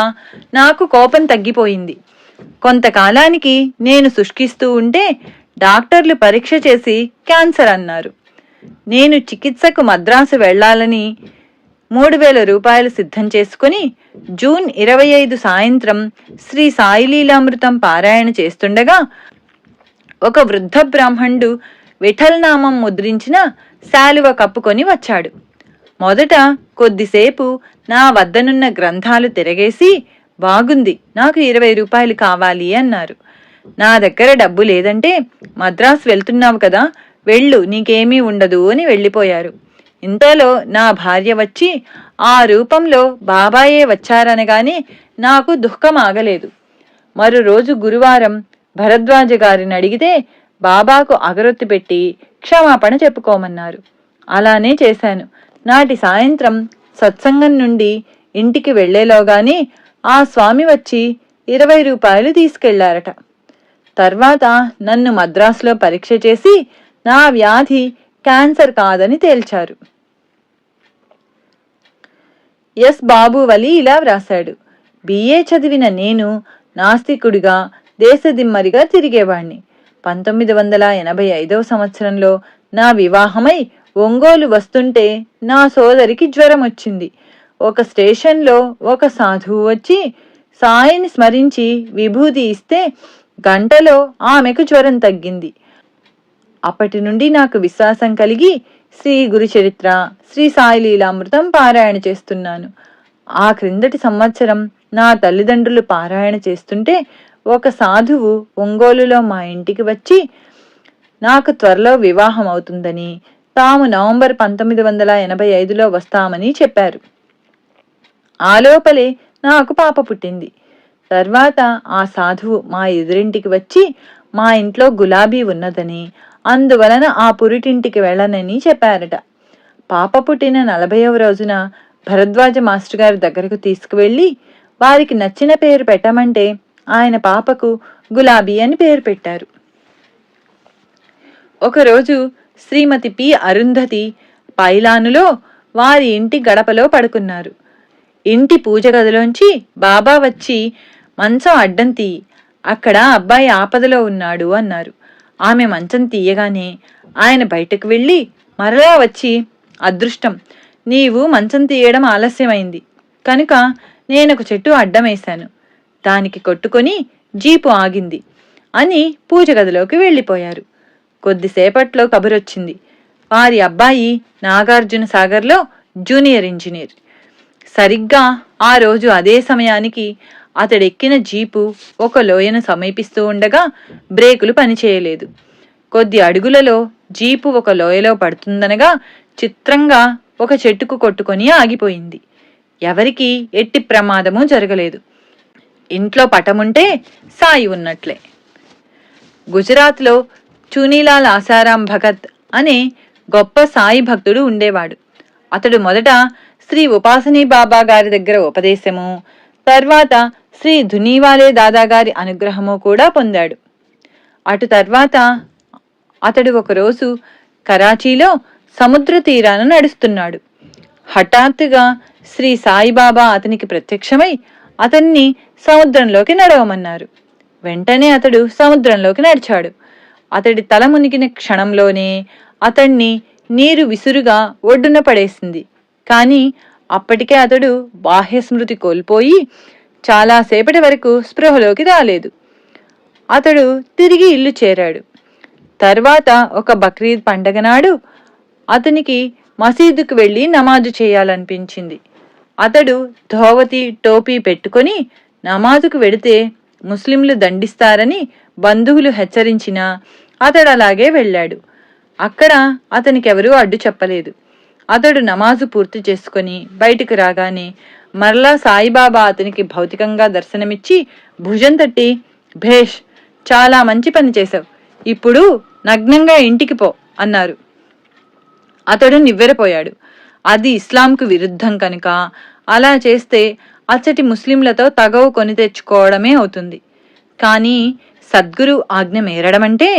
Speaker 1: నాకు కోపం తగ్గిపోయింది. కొంతకాలానికి నేను శుష్కిస్తూ ఉంటే డాక్టర్లు పరీక్ష చేసి క్యాన్సర్ అన్నారు. నేను చికిత్సకు మద్రాసు వెళ్లాలని 3,000 రూపాయలు సిద్ధం చేసుకుని జూన్ 25 సాయంత్రం శ్రీ సాయి లీలామృతం పారాయణ చేస్తుండగా ఒక వృద్ధ బ్రాహ్మణుడు విఠల్నామం ముద్రించిన శాలువ కప్పుకొని వచ్చాడు. మొదట కొద్దిసేపు నా వద్దనున్న గ్రంథాలు తిరగేసి, బాగుంది, నాకు 20 రూపాయలు కావాలి అన్నారు. నా దగ్గర డబ్బు లేదంటే, మద్రాసు వెళ్తున్నావు కదా, వెళ్ళు, నీకేమీ ఉండదు అని వెళ్ళిపోయారు. ఇంతలో నా భార్య వచ్చి ఆ రూపంలో బాబాయే వచ్చారనగానే నాకు దుఃఖం ఆగలేదు. మరో రోజు గురువారం భరద్వాజ గారిని అడిగితే బాబాకు అగరొత్తి పెట్టి క్షమాపణ చెప్పుకోమన్నారు. అలానే చేశాను. నాటి సాయంత్రం సత్సంగం నుండి ఇంటికి వెళ్లేలోగానే ఆ స్వామి వచ్చి 20 రూపాయలు తీసుకెళ్లారట. తర్వాత నన్ను మద్రాసులో పరీక్ష చేసి నా వ్యాధి క్యాన్సర్ కాదని తేల్చారు. ఎస్ బాబువలి ఇలా వ్రాశాడు, బిఏ చదివిన నేను నాస్తికుడిగా దేశదిమ్మరిగా తిరిగేవాణ్ణి. 1985 సంవత్సరంలో నా వివాహమై ఒంగోలు వస్తుంటే నా సోదరికి జ్వరం వచ్చింది. ఒక స్టేషన్లో ఒక సాధువు వచ్చి సాయిని స్మరించి విభూతి ఇస్తే గంటలో ఆమెకు జ్వరం తగ్గింది. అప్పటి నుండి నాకు విశ్వాసం కలిగి శ్రీ గురుచరిత్ర, శ్రీ సాయి లీలామృతం పారాయణ చేస్తున్నాను. ఆ క్రిందటి సంవత్సరం నా తల్లిదండ్రులు పారాయణ చేస్తుంటే ఒక సాధువు ఒంగోలులో మా ఇంటికి వచ్చి నాకు త్వరలో వివాహం అవుతుందని, తాము నవంబర్ 1985లో వస్తామని చెప్పారు. ఆలోపలే నాకు పాప పుట్టింది. తర్వాత ఆ సాధువు మా ఎదురింటికి వచ్చి మా ఇంట్లో గులాబీ ఉన్నదని, అందువలన ఆ పురిటింటికి వెళ్ళనని చెప్పారట. పాప పుట్టిన 40వ రోజున భరద్వాజ మాస్టర్ గారి దగ్గరకు తీసుకువెళ్ళి వారికి నచ్చిన పేరు పెట్టమంటే ఆయన పాపకు గులాబీ అని పేరు పెట్టారు. ఒకరోజు శ్రీమతి పి. అరుంధతి పైలానులో వారి ఇంటి గడపలో పడుకున్నారు. ఇంటి పూజ గదిలోంచి బాబా వచ్చి మంచం అడ్డం తీయి, అక్కడ అబ్బాయి ఆపదలో ఉన్నాడు అన్నారు. ఆమె మంచం తీయగానే ఆయన బయటకు వెళ్ళి మరలా వచ్చి, అదృష్టం, నీవు మంచం తీయడం ఆలస్యమైంది కనుక నేనొక చెట్టు అడ్డమేశాను, దానికి కొట్టుకొని జీపు ఆగింది అని పూజ గదిలోకి వెళ్ళిపోయారు. కొద్దిసేపట్లో కబురొచ్చింది, వారి అబ్బాయి నాగార్జున సాగర్లో జూనియర్ ఇంజనీర్. సరిగ్గా ఆ రోజు అదే సమయానికి అతడెక్కిన జీపు ఒక లోయను సమీపిస్తూ ఉండగా బ్రేకులు పనిచేయలేదు. కొద్ది అడుగులలో జీపు ఒక లోయలో పడుతుందనగా చిత్రంగా ఒక చెట్టుకు కొట్టుకొని ఆగిపోయింది. ఎవరికీ ఎట్టి ప్రమాదమూ జరగలేదు. ఇంట్లో పటముంటే సాయి ఉన్నట్లే. గుజరాత్లో చూనీలాల్ ఆసారాం భగత్ అనే గొప్ప సాయి భక్తుడు ఉండేవాడు. అతడు మొదట శ్రీ ఉపాసనీ బాబా గారి దగ్గర ఉపదేశము, తర్వాత శ్రీ ధునీవాలే దాదాగారి అనుగ్రహము కూడా పొందాడు. అటు తర్వాత అతడు ఒకరోజు కరాచీలో సముద్ర తీరాన నడుస్తున్నాడు. హఠాత్తుగా శ్రీ సాయిబాబా అతనికి ప్రత్యక్షమై అతన్ని సముద్రంలోకి నడవమన్నారు. వెంటనే అతడు సముద్రంలోకి నడిచాడు. అతడి తల మునిగిన క్షణంలోనే అతన్ని నీరు విసురుగా ఒడ్డున పడేసింది. కాని అప్పటికే అతడు బాహ్య స్మృతి కోల్పోయి చాలాసేపటి వరకు స్పృహలోకి రాలేదు. అతడు తిరిగి ఇల్లు చేరాడు. తర్వాత ఒక బక్రీద్ పండగ నాడు అతనికి మసీదుకు వెళ్లి నమాజు చేయాలనిపించింది. అతడు ధోవతి టోపీ పెట్టుకొని నమాజుకు వెడితే ముస్లింలు దండిస్తారని బంధువులు హెచ్చరించినా అతడు అలాగే వెళ్ళాడు. అక్కడ అతనికెవరూ అడ్డు చెప్పలేదు. అతడు నమాజు పూర్తి చేసుకుని బయటికి రాగానే మరలా సాయిబాబా అతనికి భౌతికంగా దర్శనమిచ్చి భుజం తట్టి, భేష్, చాలా మంచి పని చేశావు, ఇప్పుడు నగ్నంగా ఇంటికి పో అన్నారు. అతడు నివ్వెరపోయాడు. అది ఇస్లాంకు విరుద్ధం కనుక అలా చేస్తే అచ్చటి ముస్లింలతో తగవు కొని తెచ్చుకోవడమే అవుతుంది. కానీ సద్గురు ఆజ్ఞ మేరడమంటే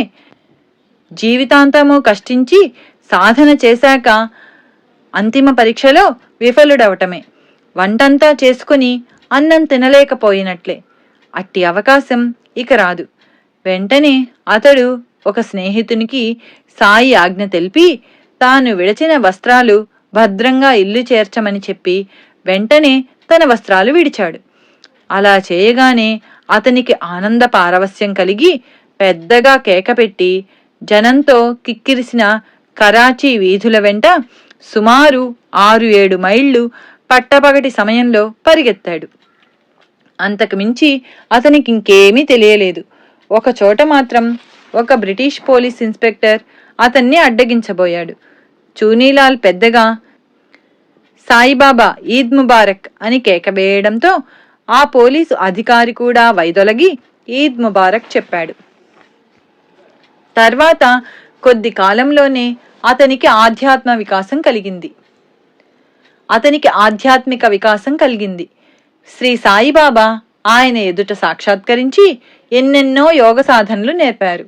Speaker 1: జీవితాంతము కష్టించి సాధన చేశాక అంతిమ పరీక్షలో విఫలుడవటమే. వంటంతా చేసుకుని అన్నం తినలేకపోయినట్లే. అట్టి అవకాశం ఇక రాదు. వెంటనే అతడు ఒక స్నేహితునికి సాయి ఆజ్ఞ తెలిపి తాను విడిచిన వస్త్రాలు భద్రంగా ఇల్లు చేర్చమని చెప్పి వెంటనే తన వస్త్రాలు విడిచాడు. అలా చేయగానే అతనికి ఆనంద పారవస్యం కలిగి పెద్దగా కేకపెట్టి జనంతో కిక్కిరిసిన కరాచీ వీధుల వెంట సుమారు 6-7 మైళ్ళు పట్టపగటి సమయంలో పరిగెత్తాడు. అంతకు మించి అతనికి ఇంకేమీ తెలియలేదు. ఒక చోట మాత్రం ఒక బ్రిటిష్ పోలీస్ ఇన్స్పెక్టర్ అతన్ని అడ్డగించబోయాడు. చూనీలాల్ పెద్దగా సాయిబాబా ఈద్ ముబారక్ అని కేకవేయడంతో ఆ పోలీసు అధికారి కూడా వైదొలగి ఈద్ ముబారక్ చెప్పాడు. తర్వాత కొద్ది కాలంలోనే అతనికి ఆధ్యాత్మిక వికాసం కలిగింది. శ్రీ సాయిబాబా ఆయన ఎదుట సాక్షాత్కరించి ఎన్నెన్నో యోగ సాధనలు నేర్పారు.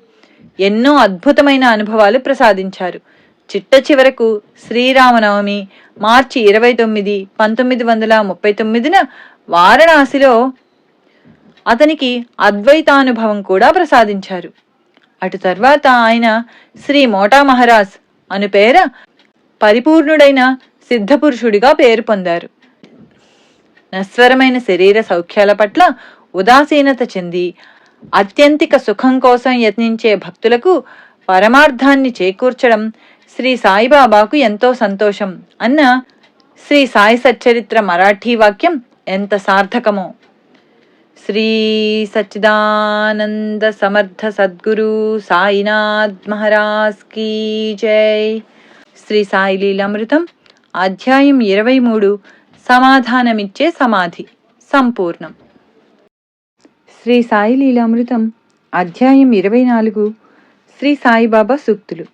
Speaker 1: ఎన్నో అద్భుతమైన అనుభవాలు ప్రసాదించారు. చిట్ట చివరకు శ్రీరామనవమి మార్చి 29, 1939న వారణాసిలో అతనికి అద్వైతానుభవం కూడా ప్రసాదించారు. అటు తర్వాత ఆయన శ్రీ మోటా మహారాజ్ అను పేర పరిపూర్ణుడైన సిద్ధపురుషుడిగా పేరు పొందారు. నశ్వరమైన శరీర సౌఖ్యాల పట్ల ఉదాసీనత చెంది అత్యంతిక సుఖం కోసం యత్నించే భక్తులకు పరమార్థాన్ని చేకూర్చడం శ్రీ సాయిబాబాకు ఎంతో సంతోషం అన్న శ్రీ సాయి సచ్చరిత్ర మరాఠీ వాక్యం ఎంత సార్థకమో. శ్రీ సచ్చిదానంద సమర్థ సద్గురు సాయినాథ్ మహారాజ్ కీ జై. శ్రీ సాయి లీలామృతం అధ్యాయం 23 సమాధానమిచ్చే సమాధి సంపూర్ణం. శ్రీ సాయి లీలామృతం అధ్యాయం 24 శ్రీ సాయిబాబా సూక్తులు.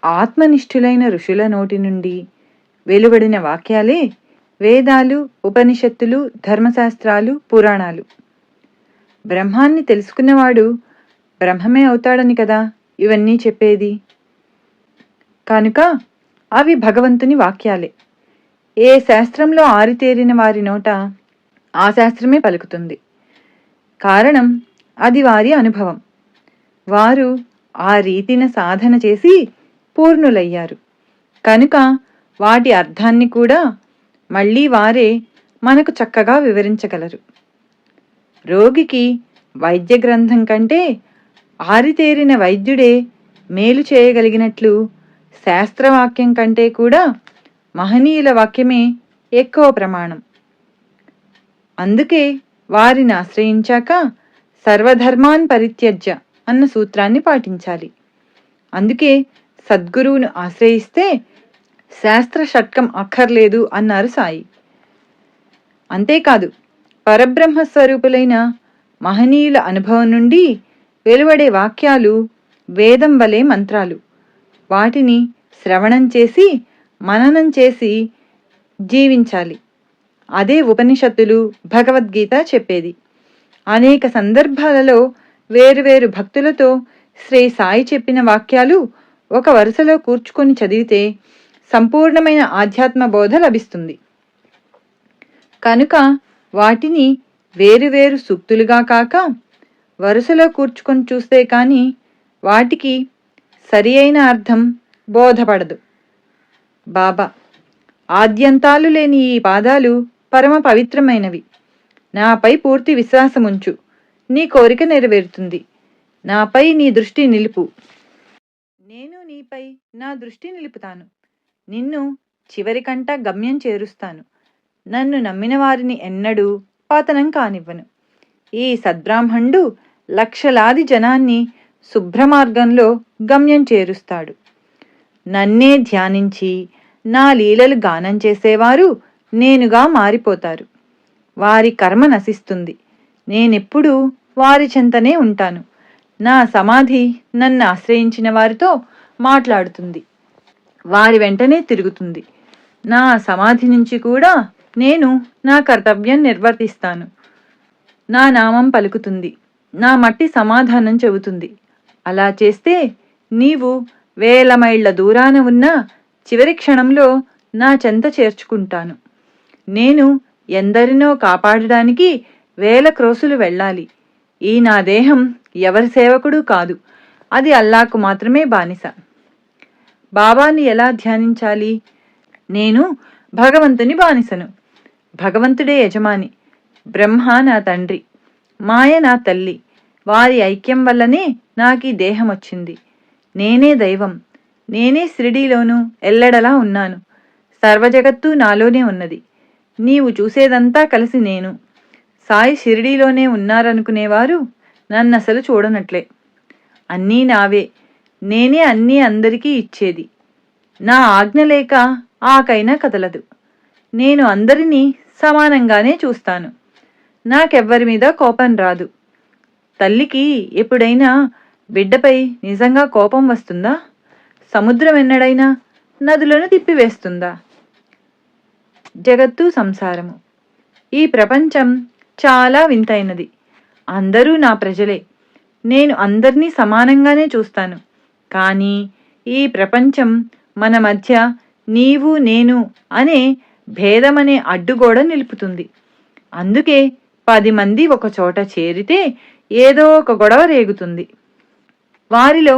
Speaker 1: ఆత్మనిష్ఠులైన ఋషుల నోటి నుండి వెలువడిన వాక్యాలే వేదాలు, ఉపనిషత్తులు, ధర్మశాస్త్రాలు, పురాణాలు. బ్రహ్మాన్ని తెలుసుకున్నవాడు బ్రహ్మమే అవుతాడని కదా ఇవన్నీ చెప్పేది. కనుక అవి భగవంతుని వాక్యాలే. ఏ శాస్త్రంలో ఆరితేరిన వారి నోట ఆ శాస్త్రమే పలుకుతుంది. కారణం అది వారి అనుభవం. వారు ఆ రీతిన సాధన చేసి పూర్ణులయ్యారు కనుక వాటి అర్థాన్ని కూడా మళ్ళీ వారే మనకు చక్కగా వివరించగలరు. రోగికి వైద్య గ్రంథం కంటే ఆరితేరిన వైద్యుడే మేలు చేయగలిగినట్లు శాస్త్రవాక్యం కంటే కూడా మహనీయుల వాక్యమే ఎక్కువ ప్రమాణం. అందుకే వారిని ఆశ్రయించాక సర్వధర్మాన్ పరిత్యజ్య అన్న సూత్రాన్ని పాటించాలి. అందుకే సద్గురువును ఆశ్రయిస్తే శాస్త్ర షట్కం అక్కర్లేదు అన్నారు సాయి. అంతేకాదు, పరబ్రహ్మస్వరూపులైన మహనీయుల అనుభవం నుండి వెలువడే వాక్యాలు వేదం వలె మంత్రాలు. వాటిని శ్రవణం చేసి మననం చేసి జీవించాలి. అదే ఉపనిషత్తులు, భగవద్గీత చెప్పేది. అనేక సందర్భాలలో వేరువేరు భక్తులతో శ్రీ సాయి చెప్పిన వాక్యాలు ఒక వరుసలో కూర్చుకొని చదివితే సంపూర్ణమైన ఆధ్యాత్మ బోధ లభిస్తుంది. కనుక వాటిని వేరువేరు సూక్తులుగా కాక వరుసలో కూర్చుకొని చూస్తే కానీ వాటికి సరి అయిన అర్థం బోధపడదు. బాబా: ఆద్యంతాలు లేని ఈ పాదాలు పరమ పవిత్రమైనవి. నాపై పూర్తి విశ్వాసముంచు, నీ కోరిక నెరవేరుతుంది. నాపై నీ దృష్టి నిలుపు, నేను నీపై నా దృష్టి నిలుపుతాను. నిన్ను చివరికంట గమ్యం చేరుస్తాను. నన్ను నమ్మిన వారిని ఎన్నడూ పతనం కానివ్వను. ఈ సద్బ్రాహ్మణుడు లక్షలాది జనాన్ని శుభ్రమార్గంలో గమ్యం చేరుస్తాడు. నన్నే ధ్యానించి నా లీలలు గానం చేసేవారు నేనుగా మారిపోతారు. వారి కర్మ నశిస్తుంది. నేనెప్పుడూ వారి చెంతనే ఉంటాను. నా సమాధి నన్ను ఆశ్రయించిన వారితో మాట్లాడుతుంది, వారి వెంటనే తిరుగుతుంది. నా సమాధి నుంచి కూడా నేను నా కర్తవ్యం నిర్వర్తిస్తాను. నా నామం పలుకుతుంది, నా మట్టి సమాధానం చెబుతుంది. అలా చేస్తే నీవు వేల మైళ్ళ దూరాన ఉన్న చివరి క్షణంలో నా చెంత చేర్చుకుంటాను. నేను ఎందరినో కాపాడడానికి వేల క్రోసులు వెళ్ళాలి. ఈ నా దేహం ఎవరి సేవకుడు కాదు, అది అల్లాకు మాత్రమే బానిస. బాబాని ఎలా ధ్యానించాలి? నేను భగవంతుని బానిసను. భగవంతుడే యజమాని. బ్రహ్మ నా తండ్రి, మాయ నా తల్లి. వారి ఐక్యం వల్లనే నాకీ దేహం వచ్చింది. నేనే దైవం. నేనే షిరిడీలోనూ ఎల్లడలా ఉన్నాను. సర్వజగత్తు నాలోనే ఉన్నది. నీవు చూసేదంతా కలిసి నేను. సాయి షిరిడీలోనే ఉన్నారనుకునేవారు నన్నసలు చూడనట్లే. అన్నీ నావే. నేనే అన్నీ అందరికీ ఇచ్చేది. నా ఆజ్ఞ లేక ఆకైనా కదలదు. నేను అందరినీ సమానంగానే చూస్తాను. నాకెవ్వరి మీద కోపం రాదు. తల్లికి ఎప్పుడైనా బిడ్డపై నిజంగా కోపం వస్తుందా? సముద్రం ఎన్నడైనా నదులను తిప్పివేస్తుందా? జగత్తు సంసారము. ఈ ప్రపంచం చాలా వింతైనది. అందరూ నా ప్రజలే. నేను అందరినీ సమానంగానే చూస్తాను. కానీ ఈ ప్రపంచం మన మధ్య నీవు నేను అనే భేదమనే అడ్డుగోడ నిలుపుతుంది. అందుకే 10 మంది ఒక చోట చేరితే ఏదో ఒక గొడవ రేగుతుంది. వారిలో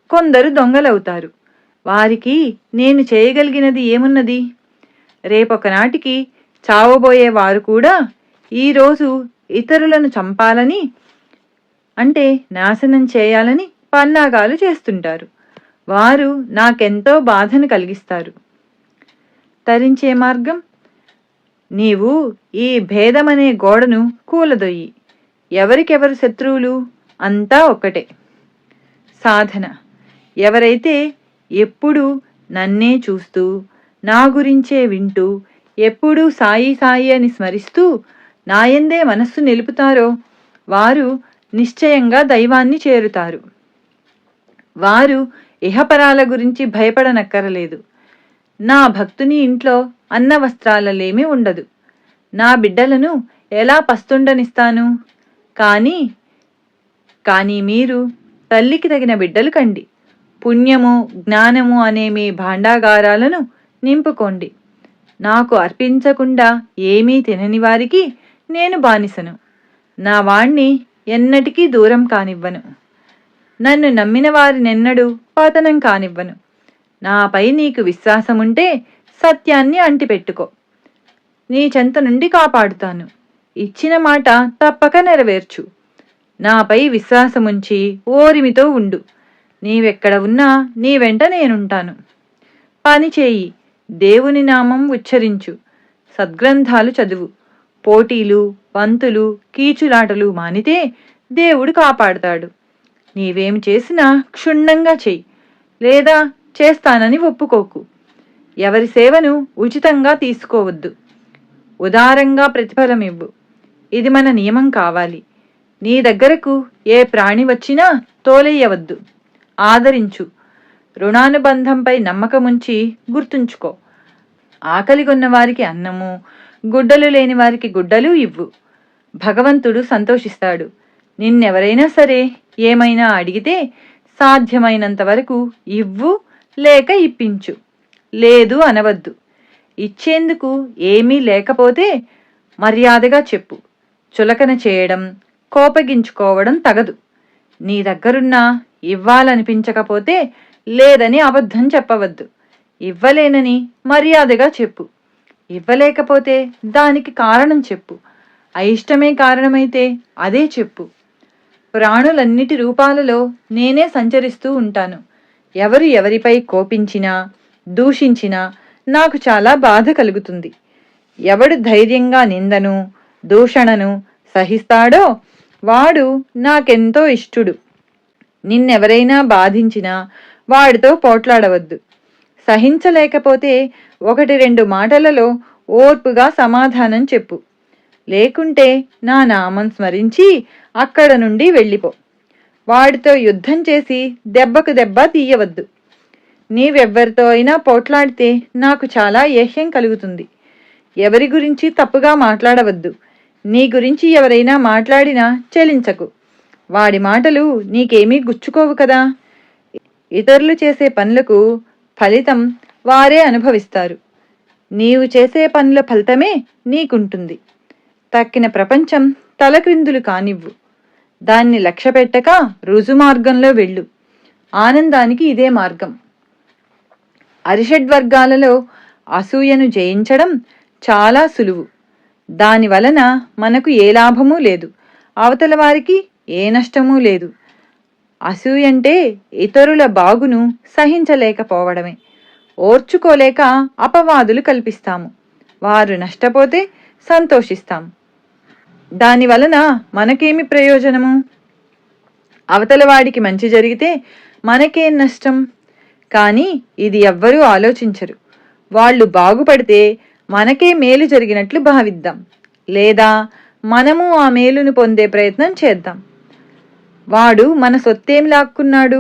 Speaker 1: కొందరు దొంగలవుతారు. వారికి నేను చేయగలిగినది ఏమున్నది? రేపొకనాటికి చావబోయే వారు కూడా ఈరోజు ఇతరులను చంపాలని, అంటే నాశనం చేయాలని పన్నాగాలు చేస్తుంటారు. వారు నాకెంతో బాధను కలిగిస్తారు. తరించే మార్గం? నీవు ఈ భేదమనే గోడను కూలదొయ్యి. ఎవరికెవరు శత్రువులు? అంతా ఒక్కటే. సాధన: ఎవరైతే ఎప్పుడూ నన్నే చూస్తూ, నా గురించే వింటూ, ఎప్పుడూ సాయి సాయి అని స్మరిస్తూ నాయందే మనస్సు నిలుపుతారో వారు నిశ్చయంగా దైవాన్ని చేరుతారు. వారు ఇహపరాల గురించి భయపడనక్కరలేదు. నా భక్తుని ఇంట్లో అన్న వస్త్రాలలేమీ ఉండదు. నా బిడ్డలను ఎలా పస్తుండనిస్తాను? కానీ మీరు తల్లికి తగిన బిడ్డలు కండి. పుణ్యము జ్ఞానము అనే మీ భాండాగారాలను నింపుకోండి. నాకు అర్పించకుండా ఏమీ తినని వారికి నేను బానిసను. నా వాణ్ణి ఎన్నటికీ దూరం కానివ్వను. నన్ను నమ్మిన వారినెన్నడూ పతనం కానివ్వను. నాపై నీకు విశ్వాసముంటే సత్యాన్ని అంటిపెట్టుకో. నీ చెంత నుండి కాపాడుతాను. ఇచ్చిన మాట తప్పక నెరవేర్చు. నాపై విశ్వాసముంచి ఓరిమితో ఉండు. నీవెక్కడ ఉన్నా నీ వెంట నేనుంటాను. పని చేయి. దేవుని నామం ఉచ్చరించు. సద్గ్రంథాలు చదువు. పోటీలు, వంతులు, కీచులాటలు మానితే దేవుడు కాపాడుతాడు. నీవేమి చేసినా క్షుణ్ణంగా చెయ్యి, లేదా చేస్తానని ఒప్పుకోకు. ఎవరి సేవను ఉచితంగా తీసుకోవద్దు. ఉదారంగా ప్రతిఫలమివ్వు. ఇది మన నియమం కావాలి. నీ దగ్గరకు ఏ ప్రాణి వచ్చినా తోలెయ్యవద్దు. ఆదరించు. రుణానుబంధంపై నమ్మకముంచి గుర్తుంచుకో. ఆకలిగొన్న వారికి అన్నము, గుడ్డలు లేని వారికి గుడ్డలు ఇవ్వు. భగవంతుడు సంతోషిస్తాడు. నిన్నెవరైనా సరే ఏమైనా అడిగితే సాధ్యమైనంత వరకు ఇవ్వు, లేక ఇప్పించు. లేదు అనవద్దు. ఇచ్చేందుకు ఏమీ లేకపోతే మర్యాదగా చెప్పు. చులకన చేయడం, కోపగించుకోవడం తగదు. నీ దగ్గరున్నా ఇవ్వాలనిపించకపోతే లేదని అబద్ధం చెప్పవద్దు. ఇవ్వలేనని మర్యాదగా చెప్పు. ఇవ్వలేకపోతే దానికి కారణం చెప్పు. అయిష్టమే కారణమైతే అదే చెప్పు. ప్రాణులన్నిటి రూపాలలో నేనే సంచరిస్తూ ఉంటాను. ఎవరు ఎవరిపై కోపించినా, దూషించినా నాకు చాలా బాధ కలుగుతుంది. ఎవడు ధైర్యంగా నిందను, దూషణను సహిస్తాడో వాడు నాకెంతో ఇష్టుడు. నిన్నెవరైనా బాధించినా వాడితో పోట్లాడవద్దు. సహించలేకపోతే 1-2 మాటలలో ఓర్పుగా సమాధానం చెప్పు. లేకుంటే నా నామం స్మరించి అక్కడ నుండి వెళ్ళిపో. వాడితో యుద్ధం చేసి దెబ్బకు దెబ్బ తీయవద్దు. నీవెవ్వరితో అయినా పోట్లాడితే నాకు చాలా ఏహ్యం కలుగుతుంది. ఎవరి గురించి తప్పుగా మాట్లాడవద్దు. నీ గురించి ఎవరైనా మాట్లాడినా చెలించకు. వాడి మాటలు నీకేమీ గుచ్చుకోవు కదా. ఇతరులు చేసే పనులకు ఫలితం వారే అనుభవిస్తారు. నీవు చేసే పనుల ఫలితమే నీకుంటుంది. తక్కిన ప్రపంచం తలక్రిందులు కానివ్వు. దాన్ని లక్ష్యపెట్టక రుజుమార్గంలో వెళ్ళు. ఆనందానికి ఇదే మార్గం. అరిషడ్వర్గాలలో అసూయను జయించడం చాలా సులువు. దాని వలన మనకు ఏ లాభమూ లేదు, అవతల వారికి ఏ నష్టమూ లేదు. అసూయంటే ఇతరుల బాగును సహించలేకపోవడమే. ఓర్చుకోలేక అపవాదులు కల్పిస్తాము. వారు నష్టపోతే సంతోషిస్తాం. దాని వలన మనకేమి ప్రయోజనము? అవతల వాడికి మంచి జరిగితే మనకేం నష్టం? కానీ ఇది ఎవ్వరూ ఆలోచించరు. వాళ్ళు బాగుపడితే మనకే మేలు జరిగినట్లు భావిద్దాం, లేదా మనము ఆ మేలును పొందే ప్రయత్నం చేద్దాం. వాడు మన సొత్తేం లాక్కున్నాడు?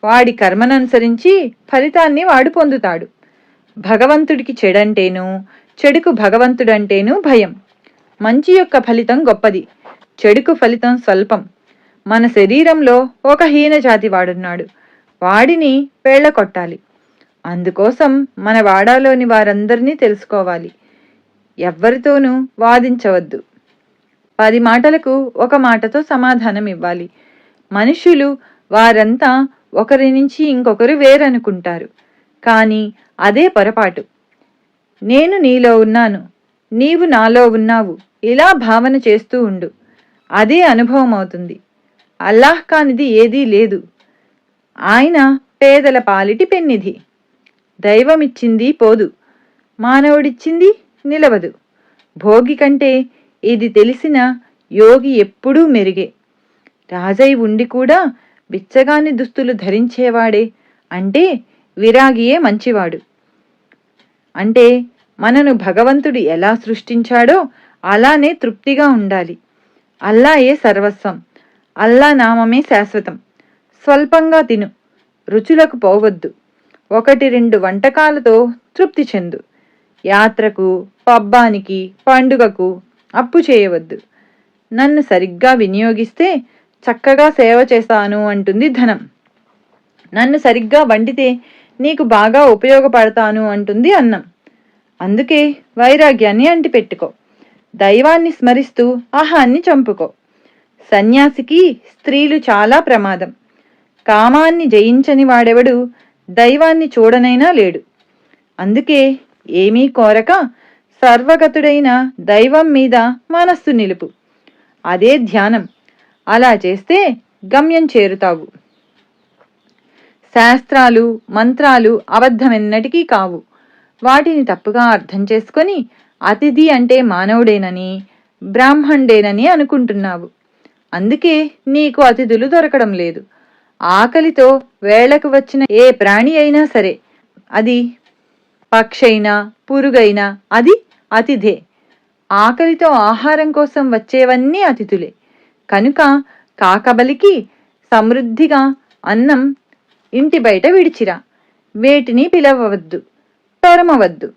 Speaker 1: వాడి కర్మననుసరించి ఫలితాన్ని వాడు పొందుతాడు. భగవంతుడికి చెడంటేనూ, చెడుకు భగవంతుడంటేనూ భయం. మంచి యొక్క ఫలితం గొప్పది, చెడుకు ఫలితం స్వల్పం. మన శరీరంలో ఒక హీనజాతి వాడున్నాడు. వాడిని పేళ్లకొట్టాలి. అందుకోసం మన వాడాలోని వారందరినీ తెలుసుకోవాలి. ఎవ్వరితోనూ వాదించవద్దు. 10 మాటలకు 1 మాటతో సమాధానం ఇవ్వాలి. మనుషులు వారంతా ఒకరి నుంచి ఇంకొకరు వేరనుకుంటారు. కానీ అదే పొరపాటు. నేను నీలో ఉన్నాను, నీవు నాలో ఉన్నావు, ఇలా భావన చేస్తూ ఉండు. అదే అనుభవం అవుతుంది. అల్లాహ్ కానిది ఏదీ లేదు. ఆయన పేదల పాలిటి పెన్నిధి. దైవమిచ్చింది పోదు, మానవుడిచ్చింది నిలవదు. భోగి కంటే ఇది తెలిసిన యోగి ఎప్పుడూ మెరుగే. రాజై ఉండి కూడా బిచ్చగాని దుస్తులు ధరించేవాడే అంటే విరాగియే మంచివాడు. అంటే మనను భగవంతుడు ఎలా సృష్టించాడో అలానే తృప్తిగా ఉండాలి. అల్లాయే సర్వస్వం. అల్లా నామమే శాశ్వతం. స్వల్పంగా తిను, రుచులకు పోవద్దు. 1-2 వంటకాలతో తృప్తి చెందు. యాత్రకు, పబ్బానికి, పండుగకు అప్పు చేయవద్దు. నన్ను సరిగ్గా వినియోగిస్తే చక్కగా సేవ చేస్తాను అంటుంది ధనం. నన్ను సరిగ్గా వండితే నీకు బాగా ఉపయోగపడతాను అంటుంది అన్నం. అందుకే వైరాగ్యాన్ని అంటిపెట్టుకో. దైవాన్ని స్మరిస్తూ అహాన్ని చంపుకో. సన్యాసికి స్త్రీలు చాలా ప్రమాదం. కామాన్ని జయించని వాడెవడు దైవాన్ని చూడనైనా లేడు. అందుకే ఏమీ కోరక సర్వగతుడైన దైవం మీద మనస్సు నిలుపు. అదే ధ్యానం. అలా చేస్తే గమ్యం చేరుతావు. శాస్త్రాలు, మంత్రాలు అబద్ధమెన్నటికీ కావు. వాటిని తప్పుగా అర్థం చేసుకొని అతిథి అంటే మానవుడేనని, బ్రాహ్మణుడేనని అనుకుంటున్నావు. అందుకే నీకు అతిథులు దొరకడం లేదు. ఆకలితో వేళకు వచ్చిన ఏ ప్రాణి అయినా సరే, అది పక్షైనా పురుగైనా, అది అతిథే. ఆకలితో ఆహారం కోసం వచ్చేవన్నీ అతిథులే. కనుక కాకబలికి సమృద్ధిగా అన్నం ఇంటి బయట విడిచిరా. వేటిని పిలవవద్దు, తరమవద్దు.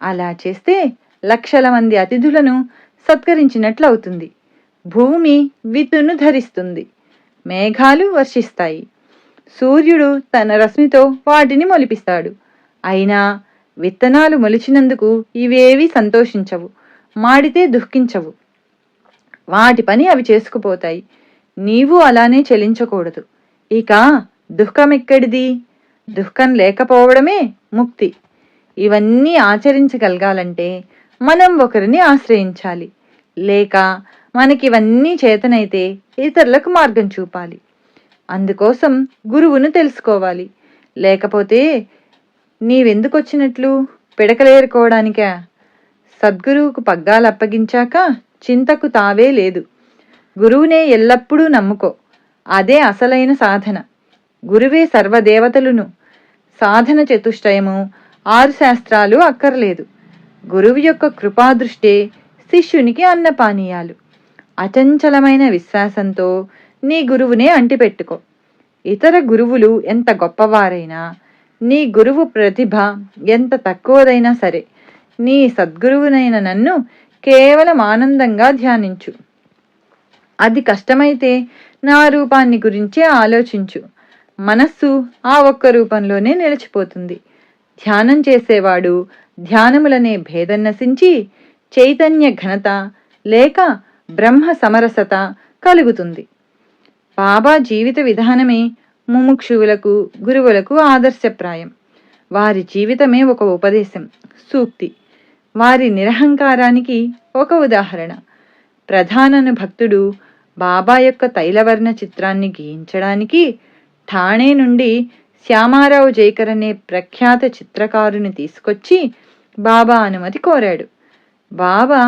Speaker 1: అలా చేస్తే లక్షల మంది అతిథులను సత్కరించినట్లవుతుంది. భూమి విత్తును ధరిస్తుంది, మేఘాలు వర్షిస్తాయి, సూర్యుడు తన రశ్మితో వాటిని మొలిపిస్తాడు. అయినా విత్తనాలు మొలిచినందుకు ఇవేవి సంతోషించవు, మాడితే దుఃఖించవు. వాటి పని అవి చేసుకుపోతాయి. నీవు అలానే చెలించకూడదు. ఇక దుఃఖమెక్కడిది? దుఃఖం లేకపోవడమే ముక్తి. ఇవన్నీ ఆచరించగలగాలంటే మనం ఒకరిని ఆశ్రయించాలి. లేక మనకివన్నీ చేతనైతే ఇతరులకు మార్గం చూపాలి. అందుకోసం గురువును తెలుసుకోవాలి. లేకపోతే నీవెందుకొచ్చినట్లు? పిడకలేరుకోవడానికా? సద్గురువుకు పగ్గాలు అప్పగించాక చింతకు తావే లేదు. గురువునే ఎల్లప్పుడూ నమ్ముకో. అదే అసలైన సాధన. గురువే సర్వదేవతలును. సాధన చతుష్టయము, 6 శాస్త్రాలు అక్కర్లేదు. గురువు యొక్క కృపాదృష్టే శిష్యునికి అన్నపానీయాలు. అచంచలమైన విశ్వాసంతో నీ గురువునే అంటిపెట్టుకో. ఇతర గురువులు ఎంత గొప్పవారైనా, నీ గురువు ప్రతిభ ఎంత తక్కువదైనా సరే, నీ సద్గురువునైన నన్ను కేవలం ఆనందంగా ధ్యానించు. అది కష్టమైతే నా రూపాన్ని గురించే ఆలోచించు. మనస్సు ఆ ఒక్క రూపంలోనే నిలిచిపోతుంది. ధ్యానం చేసేవాడు ధ్యానములనే భేదం నశించి చైతన్య ఘనత లేక బ్రహ్మ సమరసత కలుగుతుంది. బాబా జీవిత విధానమే ముముక్షువులకు, గురువులకు ఆదర్శప్రాయం. వారి జీవితమే ఒక ఉపదేశం, సూక్తి. వారి నిరహంకారానికి ఒక ఉదాహరణ. ప్రధానను భక్తుడు బాబా యొక్క తైలవర్ణ చిత్రాన్ని గీయించడానికి ఠాణే నుండి శ్యామారావు జైకర్ అనే ప్రఖ్యాత చిత్రకారుని తీసుకొచ్చి బాబా అనుమతి కోరాడు. బాబా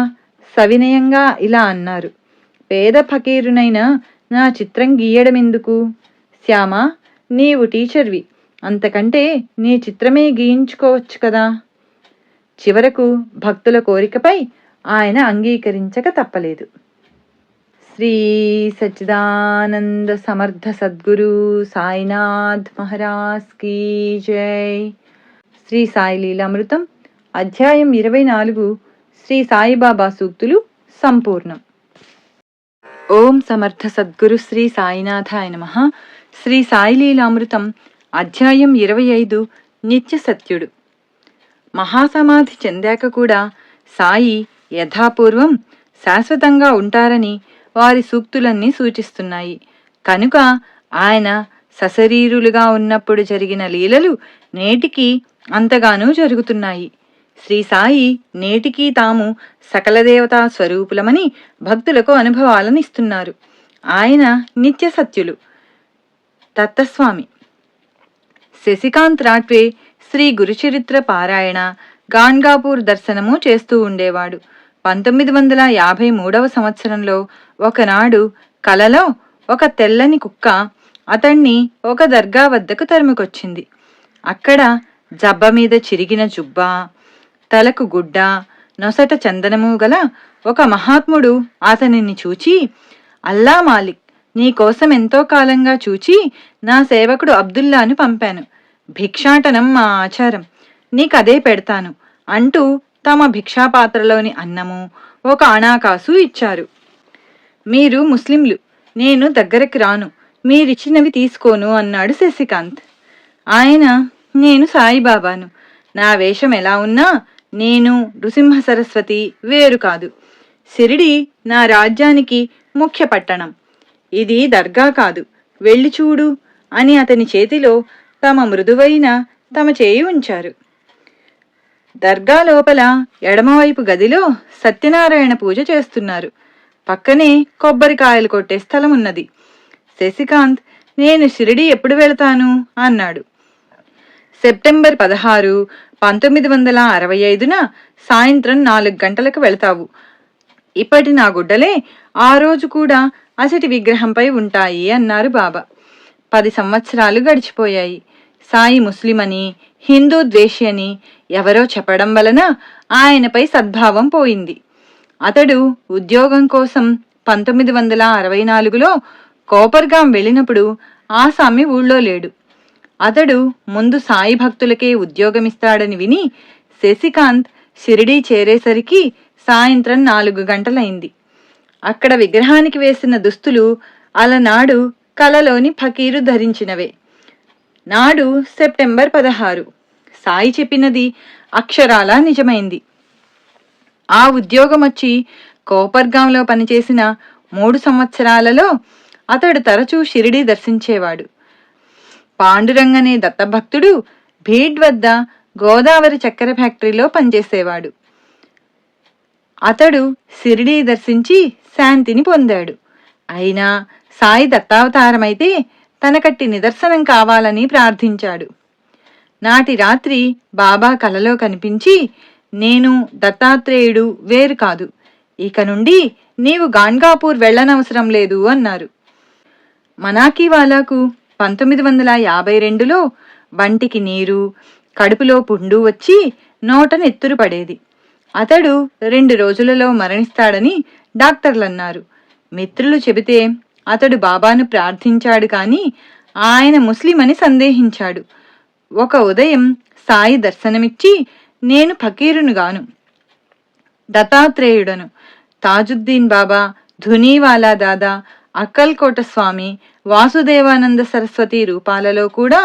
Speaker 1: సవినయంగా ఇలా అన్నారు: పేద ఫకీరునైనా నా చిత్రం గీయడమెందుకు? శ్యామా, నీవు టీచర్వి, అంతకంటే నీ చిత్రమే గీయించుకోవచ్చు కదా. చివరకు భక్తుల కోరికపై ఆయన అంగీకరించక తప్పలేదు. శ్రీ సచ్చిదానంద సమర్థ సద్గురు సాయినాథ్ మహారాజ్ కీ జై. శ్రీ సాయి లీలామృతం అధ్యాయం 24 శ్రీ సాయిబాబా సూక్తులు సంపూర్ణం. ఓం సమర్థ సద్గురు శ్రీ సాయినాథాయ నమః. శ్రీ సాయి లీలామృతం అధ్యాయం 25 నిత్య సత్యుడు. మహాసమాధి చెందాక కూడా సాయి యథాపూర్వం శాశ్వతంగా ఉంటారని వారి సూక్తులన్నీ సూచిస్తున్నాయి. కనుక ఆయన సశరీరులుగా ఉన్నప్పుడు జరిగిన లీలలు నేటికి అంతగానూ జరుగుతున్నాయి. శ్రీ సాయి నేటికీ తాము సకల దేవతా స్వరూపులమని భక్తులకు అనుభవాలను ఇస్తున్నారు. ఆయన నిత్య సత్యులు. దత్తస్వామి శశికాంత్ రాట్వే శ్రీ గురుచరిత్ర పారాయణ, గాన్గాపూర్ దర్శనము చేస్తూ ఉండేవాడు. 1953వ సంవత్సరంలో ఒకనాడు కలలో ఒక తెల్లని కుక్క అతణ్ణి ఒక దర్గా వద్దకు తరుముకొచ్చింది. అక్కడ జబ్బ మీద చిరిగిన జుబ్బా, తలకు గుడ్డ, నొసట చందనము గల ఒక మహాత్ముడు అతనిని చూచి, అల్లా మాలిక్, నీకోసం ఎంతో కాలంగా చూచి నా సేవకుడు అబ్దుల్లాను పంపాను. భిక్షాటనం మా ఆచారం, నీకదే పెడతాను అంటూ తమ భిక్షాపాత్రలోని అన్నము, ఒక అణాకాసు ఇచ్చారు. మీరు ముస్లింలు, నేను దగ్గరికి రాను, మీరిచ్చినవి తీసుకోను అన్నాడు శశికాంత్. ఆయన, నేను సాయిబాబాను, నా వేషం ఎలా ఉన్నా నేను నృసింహ సరస్వతి వేరు కాదు. షిరిడి నా రాజ్యానికి ముఖ్య పట్టణం, ఇది దర్గా కాదు, వెళ్ళి చూడు అని అతని చేతిలో తమ మృదువైన తమ చేయి ఉంచారు. దర్గా లోపల ఎడమవైపు గదిలో సత్యనారాయణ పూజ చేస్తున్నారు. పక్కనే కొబ్బరికాయలు కొట్టే స్థలం ఉన్నది. శశికాంత్, నేను షిరిడి ఎప్పుడు వెళతాను అన్నాడు. సెప్టెంబర్ 16, 1965న సాయంత్రం 4 గంటలకు వెళతావు. ఇప్పటి నా గుడ్డలే ఆ రోజు కూడా అసటి విగ్రహంపై ఉంటాయి అన్నారు బాబా. 10 సంవత్సరాలు గడిచిపోయాయి. సాయి ముస్లిం అని, హిందూ ద్వేషి అని ఎవరో చెప్పడం వలన ఆయనపై సద్భావం పోయింది. అతడు ఉద్యోగం కోసం 1964లో కోపర్గాం వెళ్ళినప్పుడు ఆసామి ఊళ్ళో లేడు. అతడు ముందు సాయి భక్తులకే ఉద్యోగమిస్తాడని విని శశికాంత్ షిరిడీ చేరేసరికి సాయంత్రం 4 గంటలైంది. అక్కడ విగ్రహానికి వేసిన దుస్తులు అలనాడు కలలోని ఫకీరు ధరించినవే. నాడు సెప్టెంబర్ 16. సాయి చెప్పినది అక్షరాలా నిజమైంది. ఆ ఉద్యోగం వచ్చి కోపర్గాంలో పనిచేసిన 3 సంవత్సరాలలో అతడు తరచూ షిరిడీ దర్శించేవాడు. పాండురంగనే దత్తభక్తుడు భీడ్ వద్ద గోదావరి చక్కెర ఫ్యాక్టరీలో పనిచేసేవాడు. అతడు షిరిడీ దర్శించి శాంతిని పొందాడు. అయినా సాయి దత్తావతారమైతే తనకట్టి నిదర్శనం కావాలని ప్రార్థించాడు. నాటి రాత్రి బాబా కలలో కనిపించి, నేను దత్తాత్రేయుడు వేరు కాదు, ఇక నుండి నీవు గాన్గాపూర్ వెళ్ళనవసరం లేదు అన్నారు. మనాకీవాలాకు 1952లో వంటికి నీరు, కడుపులో పుండు వచ్చి నోట నెత్తురు పడేది. అతడు 2 రోజులలో మరణిస్తాడని డాక్టర్లన్నారు. మిత్రులు చెబితే అతడు బాబాను ప్రార్థించాడు కాని ఆయన ముస్లిం అని సందేహించాడు. ఒక ఉదయం సాయి దర్శనమిచ్చి, నేను ఫకీరునుగాను, దత్తాత్రేయుడను, తాజుద్దీన్ బాబా, ధునీవాలా దాదా, అక్కల్కోట స్వామి, వాసుదేవానంద సరస్వతి రూపాలలో కూడా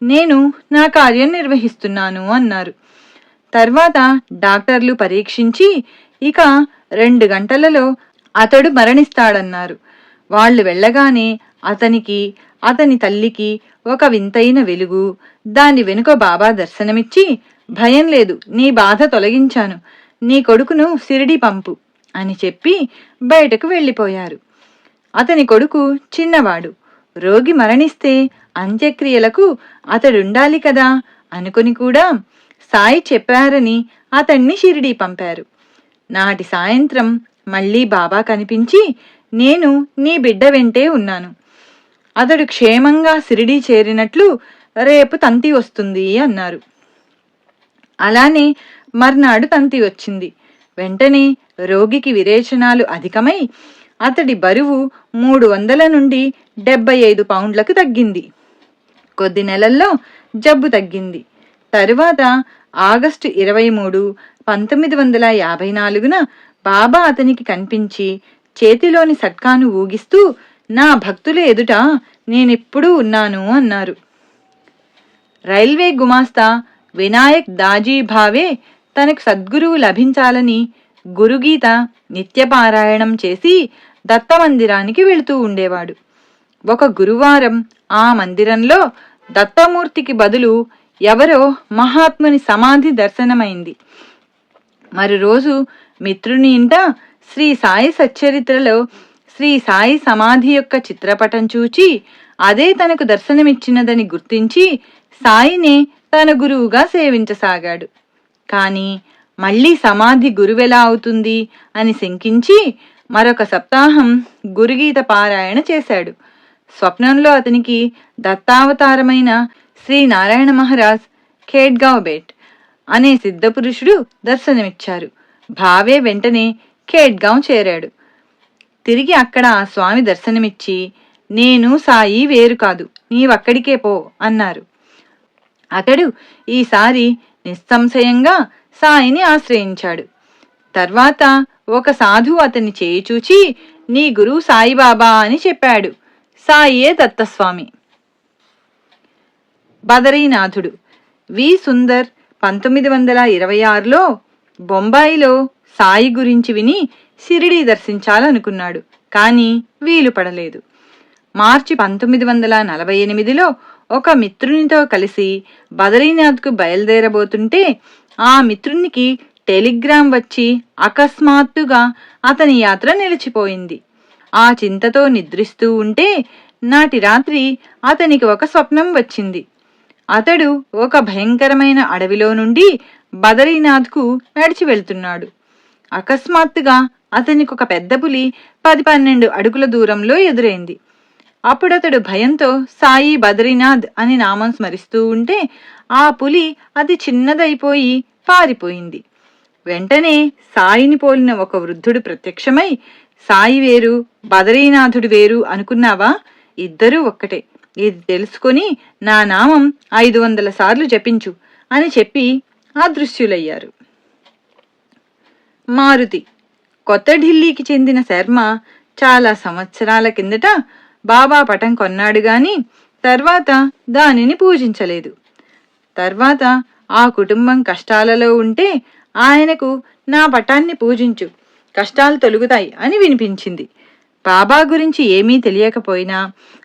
Speaker 1: నేను నా కార్యం నిర్వహిస్తున్నాను అన్నారు. తర్వాత డాక్టర్లు పరీక్షించి ఇక 2 గంటలలో అతడు మరణిస్తాడన్నారు. వాళ్ళు వెళ్ళగానే అతనికి, అతని తల్లికి ఒక వింతైన వెలుగు, దాని వెనుక బాబా దర్శనమిచ్చి, భయం లేదు, నీ బాధ తొలగించాను, నీ కొడుకును షిరిడీ పంపు అని చెప్పి బయటకు వెళ్ళిపోయారు. అతని కొడుకు చిన్నవాడు. రోగి మరణిస్తే అంత్యక్రియలకు అతడుండాలి కదా అనుకుని కూడా సాయి చెప్పారని అతన్ని షిరిడీ పంపారు. నాటి సాయంత్రం మళ్లీ బాబా కనిపించి, నేను నీ బిడ్డ వెంటే ఉన్నాను, అతడు క్షేమంగా షిరిడీ చేరినట్లు రేపు తంతి వస్తుంది అన్నారు. అలానే మర్నాడు తంతి వచ్చింది. వెంటనే రోగికి విరేచనాలు అధికమై అతడి బరువు 300 నుండి 75 పౌండ్లకు తగ్గింది. కొద్ది నెలల్లో జబ్బు తగ్గింది. తరువాత ఆగస్టు 23, 1954న బాబా అతనికి కనిపించి చేతిలోని సట్కాను ఊగిస్తూ, నా భక్తుల ఎదుట నేనెప్పుడూ ఉన్నాను అన్నారు. రైల్వే గుమాస్తా వినాయక్ దాజీ భావే తనకు సద్గురువు లభించాలని గురుగీత నిత్యపారాయణం చేసి దత్తమందిరానికి వెళుతూ ఉండేవాడు. ఒక గురువారం ఆ మందిరంలో దత్తమూర్తికి బదులు ఎవరో మహాత్ముని సమాధి దర్శనమైంది. మరురోజు మిత్రుని ఇంట శ్రీ సాయి సచ్చరిత్రలో శ్రీ సాయి సమాధి యొక్క చిత్రపటం చూచి అదే తనకు దర్శనమిచ్చినదని గుర్తించి సాయినే తన గురువుగా సేవించసాగాడు. కాని మళ్లీ సమాధి గురువెలా అవుతుంది అని శంకించి మరొక సప్తాహం గురుగీత పారాయణ చేశాడు. స్వప్నంలో అతనికి దత్తావతారమైన శ్రీ నారాయణ మహారాజ్ ఖేడ్గావ్ బేట్ అనే సిద్ధపురుషుడు దర్శనమిచ్చారు. భావే వెంటనే ఖేడ్గావ్ చేరాడు. తిరిగి అక్కడ ఆ స్వామి దర్శనమిచ్చి, నేను సాయి వేరు కాదు, నీవక్కడికే పో అన్నారు. అతడు ఈసారి నిస్సంశయంగా సాయిని ఆశ్రయించాడు. తర్వాత ఒక సాధువు అతన్ని చేయి చూచి, నీ గురువు సాయిబాబా అని చెప్పాడు. సాయియే దత్తస్వామి. బదరీనాథుడు వి సుందర్ 1926లో బొంబాయిలో సాయి గురించి విని షిరిడీ దర్శించాలనుకున్నాడు. కానీ వీలు పడలేదు. మార్చి 1948లో ఒక మిత్రునితో కలిసి బదరీనాథ్కు బయలుదేరబోతుంటే ఆ మిత్రునికి టెలిగ్రామ్ వచ్చి అకస్మాత్తుగా అతని యాత్ర నిలిచిపోయింది. ఆ చింతతో నిద్రిస్తూ ఉంటే నాటి రాత్రి అతనికి ఒక స్వప్నం వచ్చింది. అతడు ఒక భయంకరమైన అడవిలో నుండి బదరీనాథ్కు నడిచి వెళ్తున్నాడు. అకస్మాత్తుగా అతనికి ఒక పెద్ద పులి 10-12 అడుగుల దూరంలో ఎదురైంది. అప్పుడతడు భయంతో సాయి బద్రీనాథ్ అని నామం స్మరిస్తూ ఉంటే ఆ పులి అది చిన్నదైపోయి పారిపోయింది. వెంటనే సాయిని పోలిన ఒక వృద్ధుడు ప్రత్యక్షమై, సాయి వేరు బదరీనాథుడు వేరు అనుకున్నావా? ఇద్దరూ ఒక్కటే. ఇది తెలుసుకొని నా నామం 500 సార్లు జపించు అని చెప్పి అదృశ్యులయ్యారు. మారుతి. కొత్త ఢిల్లీకి చెందిన శర్మ చాలా సంవత్సరాల కిందట బాబా పటం కొన్నాడు గాని తర్వాత దానిని పూజించలేదు. తర్వాత ఆ కుటుంబం కష్టాలలో ఉంటే ఆయనకు నా పటాన్ని పూజించు, కష్టాలు తొలుగుతాయి అని వినిపించింది. బాబా గురించి ఏమీ తెలియకపోయినా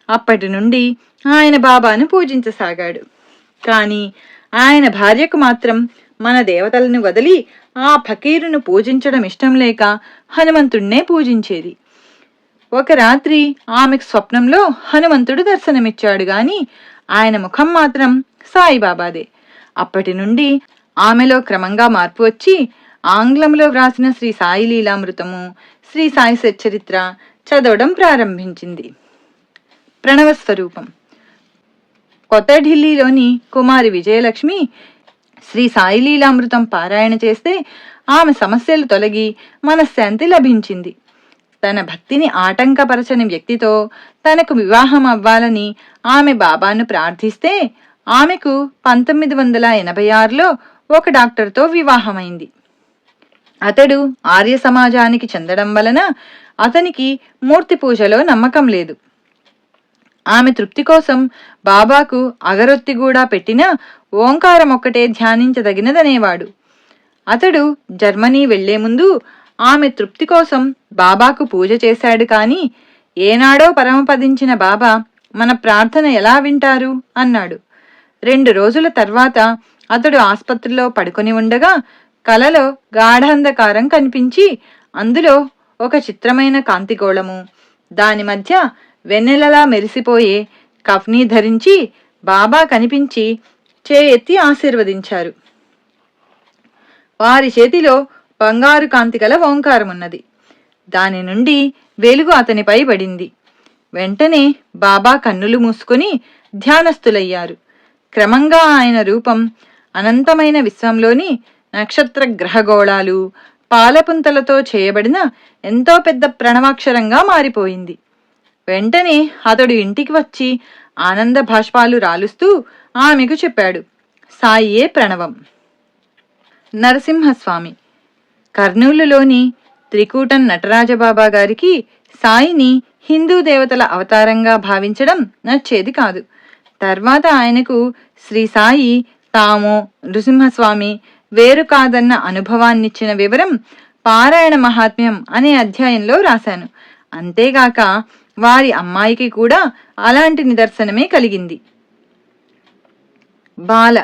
Speaker 1: అప్పటి నుండి ఆయన బాబాను పూజించసాగాడు. కానీ ఆయన భార్యకు మాత్రం మన దేవతలను వదిలి ఆ ఫకీరును పూజించడం ఇష్టం లేక హనుమంతుణ్ణే పూజించేది. ఒక రాత్రి ఆమెకు స్వప్నంలో హనుమంతుడు దర్శనమిచ్చాడు గాని ఆయన ముఖం మాత్రం సాయిబాబాదే. అప్పటి నుండి ఆమెలో క్రమంగా మార్పు వచ్చి ఆంగ్లంలో వ్రాసిన శ్రీ సాయి లీలామృతము, శ్రీ సాయి సచ్చరిత్ర చదవడం ప్రారంభించింది. ప్రణవ స్వరూపం. కొత్త ఢిల్లీలోని కుమారి విజయలక్ష్మి శ్రీ సాయి లీలామృతం పారాయణ చేస్తే ఆమె సమస్యలు తొలగి మనశ్శాంతి లభించింది. తన భక్తిని ఆటంకపరచని వ్యక్తితో తనకు వివాహం అవ్వాలని ఆమె బాబాను ప్రార్థిస్తే ఆమెకు 1986లో ఒక డాక్టర్తో వివాహమైంది. అతడు ఆర్య సమాజానికి చెందడం వలన అతనికి మూర్తి పూజలో నమ్మకం లేదు. ఆమె తృప్తి కోసం బాబాకు అగరొత్తి కూడా పెట్టినా ఓంకారం ఒక్కటే ధ్యానించదగినదనేవాడు. అతడు జర్మనీ వెళ్లే ముందు ఆమె తృప్తి కోసం బాబాకు పూజ చేశాడు. కాని ఏనాడో పరమపదించిన బాబా మన ప్రార్థన ఎలా వింటారు అన్నాడు. 2 రోజుల తర్వాత అతడు ఆస్పత్రిలో పడుకొని ఉండగా కలలో గాఢాంధకారం కనిపించి అందులో ఒక చిత్రమైన కాంతిగోళము, దాని మధ్య వెన్నెలలా మెరిసిపోయే కఫ్నీ ధరించి బాబా కనిపించి చేయెత్తి ఆశీర్వదించారు. వారి చేతిలో బంగారు కాంతి గల ఓంకారమున్నది. దాని నుండి వెలుగు అతనిపై పడింది. వెంటనే బాబా కన్నులు మూసుకొని ధ్యానస్థులయ్యారు. క్రమంగా ఆయన రూపం అనంతమైన విశ్వంలోని నక్షత్ర గ్రహగోళాలు, పాలపుంతలతో చేయబడిన ఎంతో పెద్ద ప్రణవాక్షరంగా మారిపోయింది. వెంటనే అతడు ఇంటికి వచ్చి ఆనంద భాష్పాలు రాలుస్తూ ఆమెకు చెప్పాడు, సాయియే ప్రణవం. నరసింహస్వామి. కర్నూలులోని త్రికూటం నటరాజబాబా గారికి సాయిని హిందూ దేవతల అవతారంగా భావించడం నచ్చేది కాదు. తర్వాత ఆయనకు శ్రీ సాయి తామో నృసింహస్వామి వేరు కాదన్న అనుభవాన్నిచ్చిన వివరం పారాయణ మహాత్మ్యం అనే అధ్యాయంలో రాశాను. అంతేగాక వారి అమ్మాయికి కూడా అలాంటి నిదర్శనమే కలిగింది. బాల.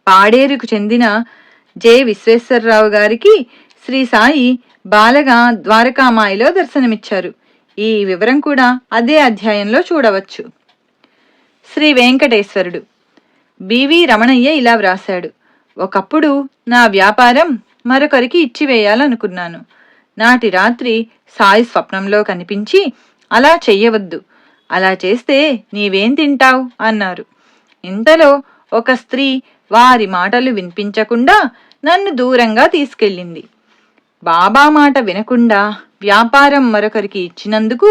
Speaker 1: పాడేరుకు చెందిన జె విశ్వేశ్వరరావు గారికి శ్రీ సాయి బాలగా ద్వారకామాయిలో దర్శనమిచ్చారు. ఈ వివరం కూడా అదే అధ్యాయంలో చూడవచ్చు. శ్రీ వెంకటేశ్వరుడు. బివి రమణయ్య ఇలా వ్రాశాడు, ఒకప్పుడు నా వ్యాపారం మరొకరికి ఇచ్చివేయాలనుకున్నాను. నాటి రాత్రి సాయి స్వప్నంలో కనిపించి, అలా చెయ్యవద్దు, అలా చేస్తే నీవేం తింటావు అన్నారు. ఇంతలో ఒక స్త్రీ వారి మాటలు వినిపించకుండా నన్ను దూరంగా తీసుకెళ్ళింది. బాబా మాట వినకుండా వ్యాపారం మరొకరికి ఇచ్చినందుకు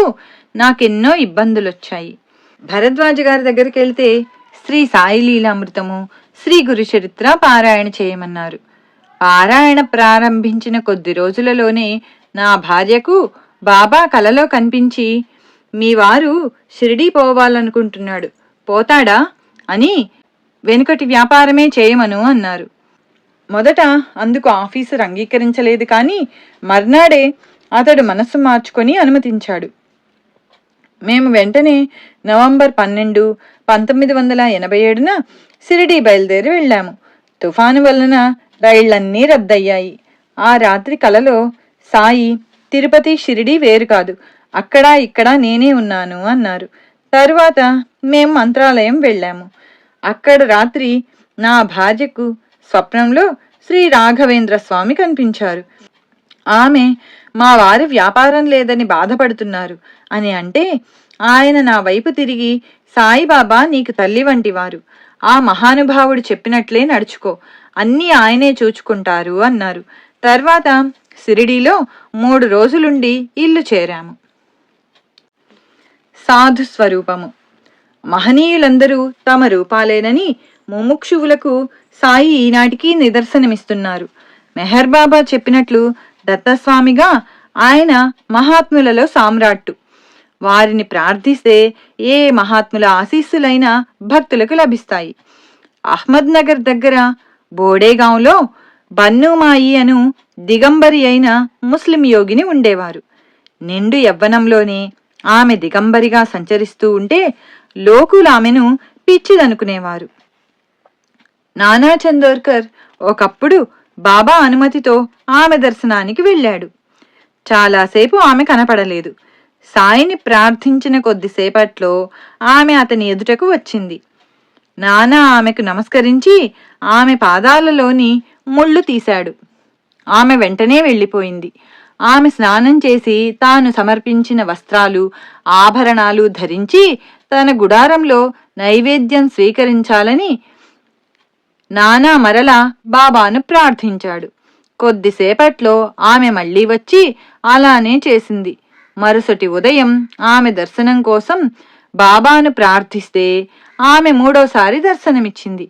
Speaker 1: నాకెన్నో ఇబ్బందులొచ్చాయి. భరద్వాజ గారి దగ్గరికి వెళ్తే శ్రీ సాయి లీలామృతము, శ్రీ గురు చరిత్ర పారాయణ చేయమన్నారు. పారాయణ ప్రారంభించిన కొద్ది రోజులలోనే నా భార్యకు బాబా కలలో కనిపించి, మీ వారు షిరిడీ పోవాలనుకుంటున్నాడు, పోతాడా అని వెనుకటి వ్యాపారమే చేయమను అన్నారు. మొదట అందుకు ఆఫీసర్ అంగీకరించలేదు. కానీ మర్నాడే అతడు మనస్సు మార్చుకొని అనుమతించాడు. మేము వెంటనే నవంబర్ 12, 1987న షిరిడీ బయలుదేరి వెళ్ళాము. తుఫాను వలన రైళ్లన్నీ రద్దయ్యాయి. ఆ రాత్రి కలలో సాయి తిరుపతి షిరిడీ వేరు కాదు, అక్కడా ఇక్కడా నేనే ఉన్నాను అన్నారు. తరువాత మేము మంత్రాలయం వెళ్ళాము. అక్కడ రాత్రి నా భార్యకు స్వప్నంలో శ్రీ రాఘవేంద్ర స్వామి కనిపించారు. ఆమె మా వారి వ్యాపారం లేదని బాధపడుతున్నారు అని అంటే ఆయన నా వైపు తిరిగి, సాయిబాబా నీకు తల్లి వంటివారు, ఆ మహానుభావుడు చెప్పినట్లే నడుచుకో, అన్నీ ఆయనే చూచుకుంటారు అన్నారు. తర్వాత షిరిడీలో 3 రోజులుండి ఇల్లు చేరాము. సాధు స్వరూపము. మహనీయులందరూ తమ రూపాలేనని ముముక్షువులకు సాయి ఈనాటికి నిదర్శనమిస్తున్నారు. మెహర్ బాబా చెప్పినట్లు దత్తస్వామిగా ఆయన మహాత్ములలో సామ్రాట్టు. వారిని ప్రార్థిస్తే ఏ మహాత్ముల ఆశీస్సులైనా భక్తులకు లభిస్తాయి. అహ్మద్ నగర్ దగ్గర బోడేగాంలో బన్నుమాయి అను దిగంబరి అయిన ముస్లిం యోగిని ఉండేవారు. నిండు యవ్వనంలోనే ఆమె దిగంబరిగా సంచరిస్తూ ఉంటే లోకులు ఆమెను పిచ్చిదనుకునేవారు. నానా చందోర్కర్ ఒకప్పుడు బాబా అనుమతితో ఆమె దర్శనానికి వెళ్ళాడు. చాలాసేపు ఆమె కనపడలేదు. సాయిని ప్రార్థించిన కొద్దిసేపట్లో ఆమె అతని ఎదుటకు వచ్చింది. నానా ఆమెకు నమస్కరించి ఆమె పాదాలలోని ముళ్ళు తీశాడు. ఆమె వెంటనే వెళ్ళిపోయింది. ఆమె స్నానం చేసి తాను సమర్పించిన వస్త్రాలు, ఆభరణాలు ధరించి తన గుడారంలో నైవేద్యం స్వీకరించాలని నానా మరలా బాబాను ప్రార్థించాడు. కొద్దిసేపట్లో ఆమె మళ్లీ వచ్చి అలానే చేసింది. మరుసటి ఉదయం ఆమె దర్శనం కోసం బాబాను ప్రార్థిస్తే ఆమె 3వసారి దర్శనమిచ్చింది.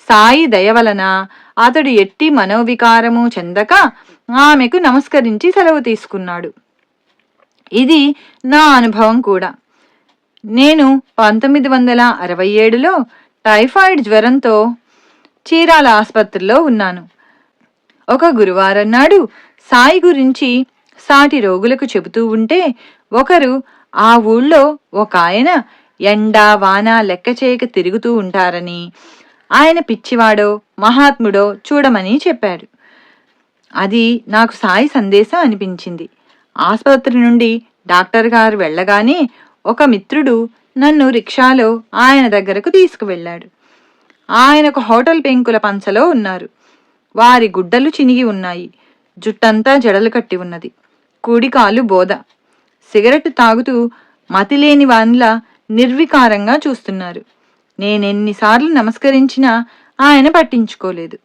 Speaker 1: సాయి దయవలన అతడు ఎట్టి మనోవికారము చెందక ఆమెకు నమస్కరించి సెలవు తీసుకున్నాడు. ఇది నా అనుభవం కూడా. నేను 1967లో టైఫాయిడ్ జ్వరంతో చీరాల ఆసుపత్రిలో ఉన్నాను. ఒక గురువారం నాడు సాయి గురించి సాటి రోగులకు చెబుతూ ఉంటే ఒకరు ఆ ఊళ్ళో ఒక ఆయన ఎండా వాన లెక్క చేయక తిరుగుతూ ఉంటారని, ఆయన పిచ్చివాడో మహాత్ముడో చూడమని చెప్పాడు. అది నాకు సాయి సందేశం అనిపించింది. ఆసుపత్రి నుండి డాక్టర్ గారు వెళ్ళగానే ఒక మిత్రుడు నన్ను రిక్షాలో ఆయన దగ్గరకు తీసుకువెళ్ళాడు. ఆయన ఒక హోటల్ పెంకుల పంచలో ఉన్నారు. వారి గుడ్డలు చినిగి ఉన్నాయి. జుట్టంతా జడలు కట్టి ఉన్నది. కుడికాలు బోద. సిగరెట్ తాగుతూ మతిలేని వానిలా నిర్వికారంగా చూస్తున్నారు. నేనెన్నిసార్లు నమస్కరించినా ఆయన పట్టించుకోలేదు.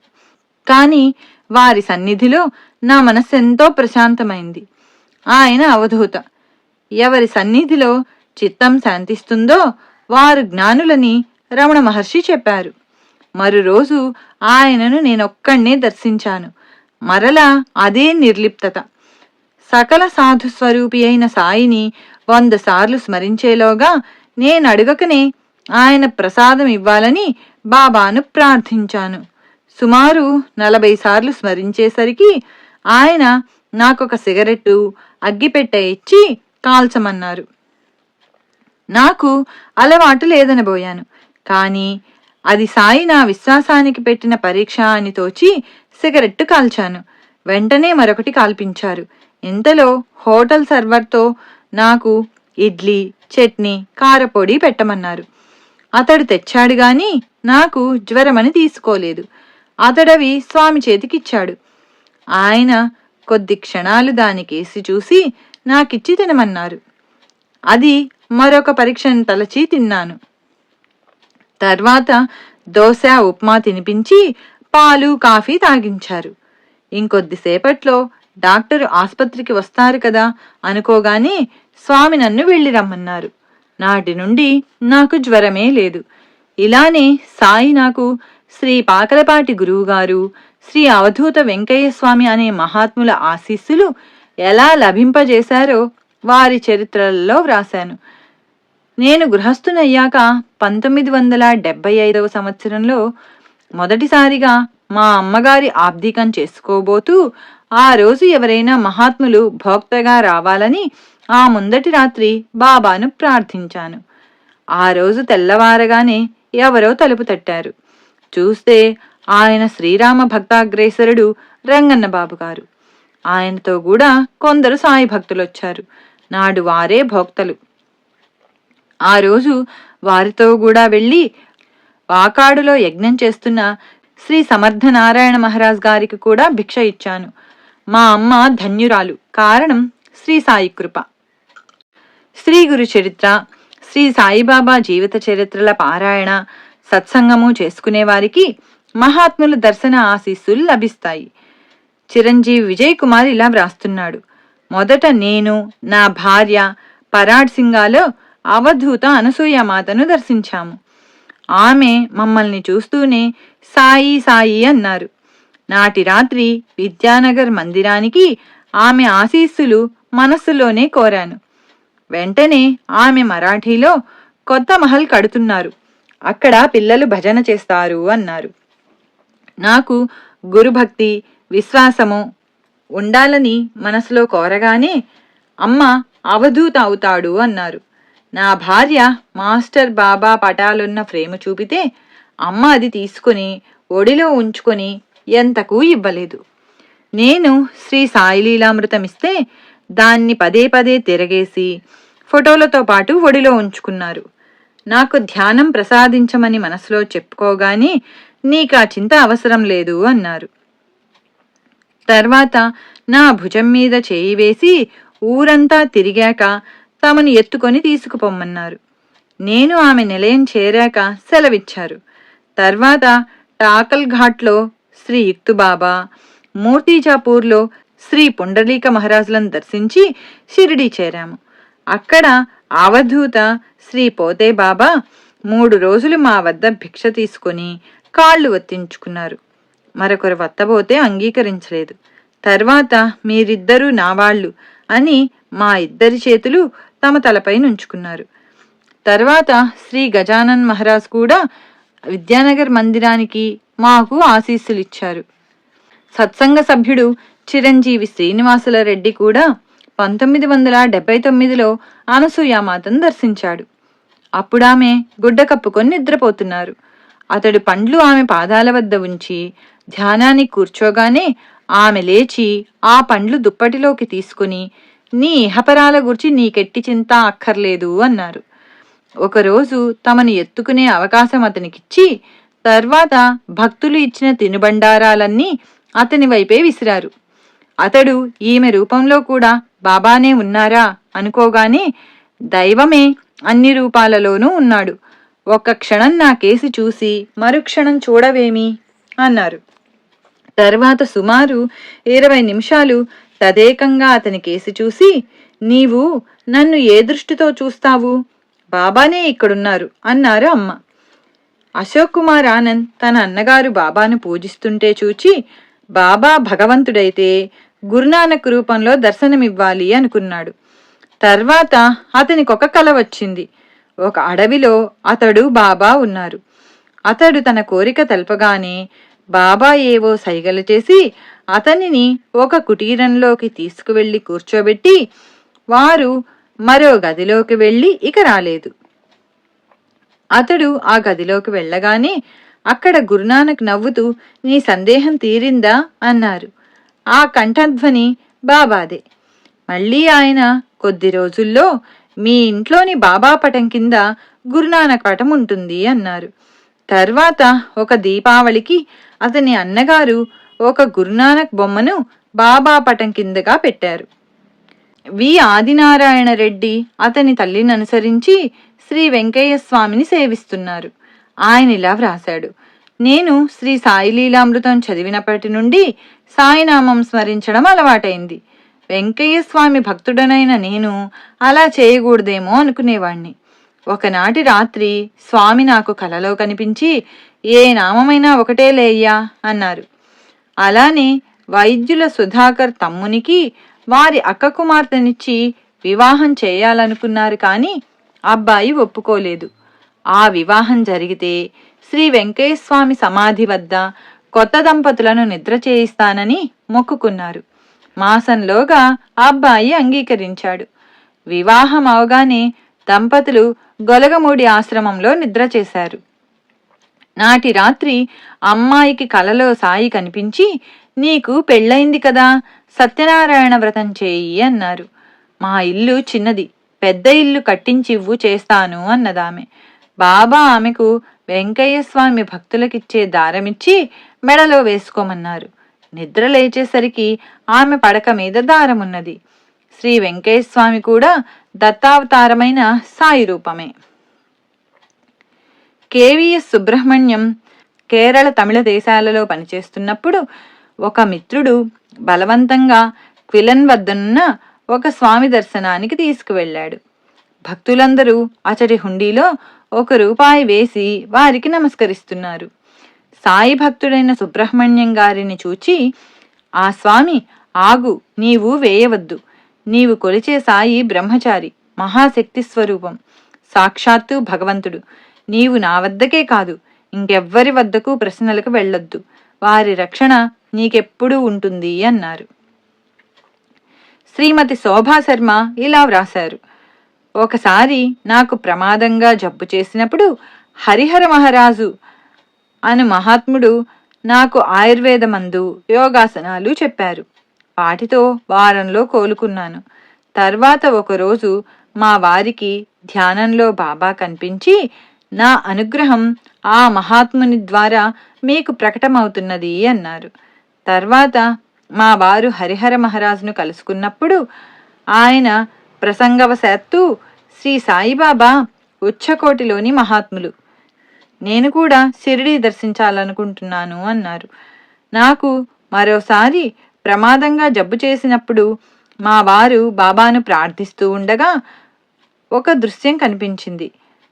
Speaker 1: కాని వారి సన్నిధిలో నా మనస్సెంతో ప్రశాంతమైంది. ఆయన అవధూత. ఎవరి సన్నిధిలో చిత్తం శాంతిస్తుందో వారు జ్ఞానులని రమణ మహర్షి చెప్పారు. మరురోజు ఆయనను నేనొక్కడే దర్శించాను. మరలా అదే నిర్లిప్తత. సకల సాధు స్వరూపి అయిన సాయిని 100 సార్లు స్మరించేలోగా నేనడగకనే ఆయన ప్రసాదం ఇవ్వాలని బాబాను ప్రార్థించాను. సుమారు 40 సార్లు స్మరించేసరికి ఆయన నాకొక సిగరెట్టు, అగ్గిపెట్టె ఇచ్చి కాల్చమన్నారు. నాకు అలవాటు లేదనబోయాను. కాని అది సాయి నా విశ్వాసానికి పెట్టిన పరీక్ష అని తోచి సిగరెట్టు కాల్చాను. వెంటనే మరొకటి కాల్పించారు. ఇంతలో హోటల్ సర్వర్తో నాకు ఇడ్లీ, చట్నీ, కారపొడి పెట్టమన్నారు. అతడు తెచ్చాడు గాని నాకు జ్వరమని తీసుకోలేదు. అతడవి స్వామి చేతికిచ్చాడు. ఆయన కొద్ది క్షణాలు దానికేసి చూసి నాకిచ్చి తినమన్నారు. అది మరొక పరీక్షను తలచి తిన్నాను. తర్వాత దోశ, ఉప్మా తినిపించి పాలు, కాఫీ తాగించారు. ఇంకొద్దిసేపట్లో డాక్టరు ఆసుపత్రికి వస్తారు కదా అనుకోగానే స్వామి నన్ను వెళ్ళి రమ్మన్నారు. నాటి నుండి నాకు జ్వరమే లేదు. ఇలానే సాయి నాకు శ్రీ పాకలపాటి గురువుగారు, శ్రీ అవధూత వెంకయ్య స్వామి అనే మహాత్ముల ఆశీస్సులు ఎలా లభింపజేశారో వారి చరిత్రలలో వ్రాశాను. నేను గృహస్థునయ్యాక 1975వ సంవత్సరంలో మొదటిసారిగా మా అమ్మగారి ఆబ్దికం చేసుకోబోతూ ఆ రోజు ఎవరైనా మహాత్ములు భోక్తగా రావాలని ఆ ముందటి రాత్రి బాబాను ప్రార్థించాను. ఆ రోజు తెల్లవారగానే ఎవరో తలుపు తట్టారు. చూస్తే ఆయన శ్రీరామ భక్తాగ్రేసరుడు రంగన్న బాబు గారు. ఆయనతో కూడా కొందరు సాయి భక్తులొచ్చారు. నాడు వారే భోక్తలు. ఆ రోజు వారితో కూడా వెళ్ళి వాకాడులో యజ్ఞం చేస్తున్న శ్రీ సమర్థనారాయణ మహారాజ్ గారికి కూడా భిక్ష ఇచ్చాను. మా అమ్మ ధన్యురాలు. కారణం శ్రీ సాయి కృప. శ్రీ గురు చరిత్ర, శ్రీ సాయిబాబా జీవిత చరిత్రల పారాయణ, సత్సంగము చేసుకునేవారికి మహాత్ముల దర్శన ఆశీస్సులు లభిస్తాయి. చిరంజీవి విజయ్ కుమార్ ఇలా వ్రాస్తున్నాడు. మొదట నేను, నా భార్య పరాడ్ సింగాలో అవధూత అనసూయమాతను దర్శించాము. ఆమె మమ్మల్ని చూస్తూనే సాయి సాయి అన్నారు. నాటి రాత్రి విద్యానగర్ మందిరానికి ఆమె ఆశీస్సులు మనస్సులోనే కోరాను. వెంటనే ఆమె మరాఠీలో కొత్త మహల్ కడుతున్నారు, అక్కడ పిల్లలు భజన చేస్తారు అన్నారు. నాకు గురుభక్తి విశ్వాసము ఉండాలని మనసులో కోరగానే అమ్మ అవధూత అవుతాడు అన్నారు. నా భార్య మాస్టర్ బాబా పటాలున్న ఫ్రేము చూపితే అమ్మ అది తీసుకుని ఒడిలో ఉంచుకొని ఎంతకు ఇవ్వలేదు. నేను శ్రీ సాయిలీలామృతమిస్తే దాన్ని పదే పదే తిరగేసి ఫోటోలతో పాటు ఒడిలో ఉంచుకున్నారు. నాకు ధ్యానం ప్రసాదించమని మనసులో చెప్పుకోగానే నీకా చింత అవసరం లేదు అన్నారు. తర్వాత నా భుజం మీద చేయి వేసి ఊరంతా తిరిగాక తమను ఎత్తుకొని తీసుకుపోమ్మన్నారు. నేను ఆమె నిలయం చేరాక సెలవిచ్చారు. తర్వాత టాకల్ ఘాట్లో శ్రీ యుక్తుబాబా, మూర్తిజాపూర్లో శ్రీ పుండలీక మహారాజులను దర్శించి షిరిడీ చేరాము. అక్కడ అవధూత శ్రీ పోతే బాబా 3 రోజులు మా వద్ద భిక్ష తీసుకుని కాళ్ళు ఒత్తించుకున్నారు. మరొకరు వత్తబోతే అంగీకరించలేదు. తర్వాత మీరిద్దరూ నా వాళ్ళు అని మా ఇద్దరి చేతులు తమ తలపై నుంచుకున్నారు. తర్వాత శ్రీ గజానన్ మహారాజ్ కూడా విద్యానగర్ మందిరానికి మాకు ఆశీస్సులిచ్చారు. సత్సంగ సభ్యుడు చిరంజీవి శ్రీనివాసుల రెడ్డి కూడా 1979లో అనసూయామాతను దర్శించాడు. అప్పుడామె గుడ్డ కప్పుకొని నిద్రపోతున్నారు. అతడు పండ్లు ఆమె పాదాల వద్ద ఉంచి ధ్యానానికి కూర్చోగానే ఆమె లేచి ఆ పండ్లు దుప్పటిలోకి తీసుకుని నీ ఇహపరాల గురించి నీకెట్టి చింత అక్కర్లేదు అన్నారు. ఒకరోజు తమను ఎత్తుకునే అవకాశం అతనికిచ్చి తర్వాత భక్తులు ఇచ్చిన తినుబండారాలన్నీ అతని వైపే విసిరారు. అతడు ఈమె రూపంలో కూడా బాబానే ఉన్నారా అనుకోగానే దైవమే అన్ని రూపాలలోనూ ఉన్నాడు. ఒక్క క్షణం నా కేసి చూసి మరుక్షణం చూడవేమి అన్నారు. తర్వాత సుమారు 20 నిమిషాలు తదేకంగా అతని కేసి చూసి నీవు నన్ను ఏ దృష్టితో చూస్తావు, బాబానే ఇక్కడున్నారు అన్నారు అమ్మ. అశోక్ కుమార్ ఆనంద్ తన అన్నగారు బాబాను పూజిస్తుంటే చూచి బాబా భగవంతుడైతే గురునానక్ రూపంలో దర్శనమివ్వాలి అనుకున్నాడు. తర్వాత అతనికొక కల వచ్చింది. ఒక అడవిలో అతడు బాబా ఉన్నారు. అతడు తన కోరిక తెలపగానే బాబా ఏవో సైగలు చేసి అతనిని ఒక కుటీరంలోకి తీసుకువెళ్లి కూర్చోబెట్టి వారు మరో గదిలోకి వెళ్లి ఇక రాలేదు. అతడు ఆ గదిలోకి వెళ్ళగానే అక్కడ గురునానక్ నవ్వుతూ నీ సందేహం తీరిందా అన్నారు. ఆ కంఠధ్వని బాబాదే. మళ్ళీ ఆయన కొద్ది రోజుల్లో మీ ఇంట్లోని బాబా పటం కింద గురునానక్ పటం ఉంటుంది అన్నారు. తర్వాత ఒక దీపావళికి అతని అన్నగారు ఒక గురునానక్ బొమ్మను బాబా పటం కిందగా పెట్టారు. వి ఆదినారాయణ రెడ్డి అతని తల్లిని అనుసరించి శ్రీ వెంకయ్య స్వామిని సేవిస్తున్నారు. ఆయన ఇలా వ్రాశాడు. నేను శ్రీ సాయిలీలామృతం చదివినప్పటి నుండి సాయినామం స్మరించడం అలవాటైంది. వెంకయ్య స్వామి భక్తుడనైన నేను అలా చేయకూడదేమో అనుకునేవాణ్ణి. ఒకనాటి రాత్రి స్వామి నాకు కలలో కనిపించి ఏ నామమైనా ఒకటే లేయ్యా అన్నారు. అలానే వైద్యుల సుధాకర్ తమ్మునికి వారి అక్క కుమార్తెనిచ్చి వివాహం చేయాలనుకున్నారు. కానీ అబ్బాయి ఒప్పుకోలేదు. ఆ వివాహం జరిగితే శ్రీ వెంకయ్యస్వామి సమాధి వద్ద కొత్త దంపతులను నిద్ర చేయిస్తానని మొక్కుకున్నారు. మాసంలోగా అబ్బాయి అంగీకరించాడు. వివాహం అవగానే దంపతులు గొలగమూడి ఆశ్రమంలో నిద్ర చేశారు. నాటి రాత్రి అమ్మాయికి కలలో సాయి కనిపించి నీకు పెళ్ళయింది కదా, సత్యనారాయణ వ్రతం చేయి అన్నారు. మా ఇల్లు చిన్నది, పెద్ద ఇల్లు కట్టించివ్వు చేస్తాను అన్నదామె. బాబా ఆమెకు వెంకయ్య స్వామి భక్తులకిచ్చే దారమిచ్చి మెడలో వేసుకోమన్నారు. నిద్ర లేచేసరికి ఆమె పడక మీద దారమున్నది. శ్రీ వెంకయ్య స్వామి కూడా దత్తావతారమైన సాయి రూపమే. కేవీఎస్ సుబ్రహ్మణ్యం కేరళ, తమిళ దేశాలలో పనిచేస్తున్నప్పుడు ఒక మిత్రుడు బలవంతంగా క్విలన్ వద్దనున్న ఒక స్వామి దర్శనానికి తీసుకువెళ్ళాడు. భక్తులందరూ అచటి హుండీలో ₹1 వేసి వారికి నమస్కరిస్తున్నారు. సాయి భక్తుడైన సుబ్రహ్మణ్యం గారిని చూచి, ఆ స్వామి, ఆగు, నీవు వేయవద్దు. నీవు కొలిచే సాయి బ్రహ్మచారి, మహాశక్తి స్వరూపం, సాక్షాత్తు భగవంతుడు. నీవు నా వద్దకే కాదు, ఇంకెవ్వరి వద్దకు ప్రశ్నలకు వెళ్ళొద్దు. వారి రక్షణ నీకెప్పుడూ ఉంటుంది అన్నారు. శ్రీమతి శోభాశర్మ ఇలా వ్రాశారు: ఒకసారి నాకు ప్రమాదంగా జబ్బు చేసినప్పుడు హరిహర మహారాజు అను మహాత్ముడు నాకు ఆయుర్వేద మందు, యోగాసనాలు చెప్పారు. వాటితో వారంలో కోలుకున్నాను. తర్వాత ఒకరోజు మా వారికి ధ్యానంలో బాబా కనిపించి, నా అనుగ్రహం ఆ మహాత్ముని ద్వారా మీకు ప్రకటమవుతున్నది అన్నారు. తర్వాత మా వారు హరిహర మహారాజును కలుసుకున్నప్పుడు ఆయన ప్రసంగవశాత్తు, శ్రీ సాయిబాబా ఉచ్చకోటిలోని మహాత్ములు, నేను కూడా షిరిడీ దర్శించాలనుకుంటున్నాను అన్నారు. నాకు మరోసారి ప్రమాదంగా జబ్బు చేసినప్పుడు మా వారు బాబాను ప్రార్థిస్తూ ఉండగా ఒక దృశ్యం కనిపించింది.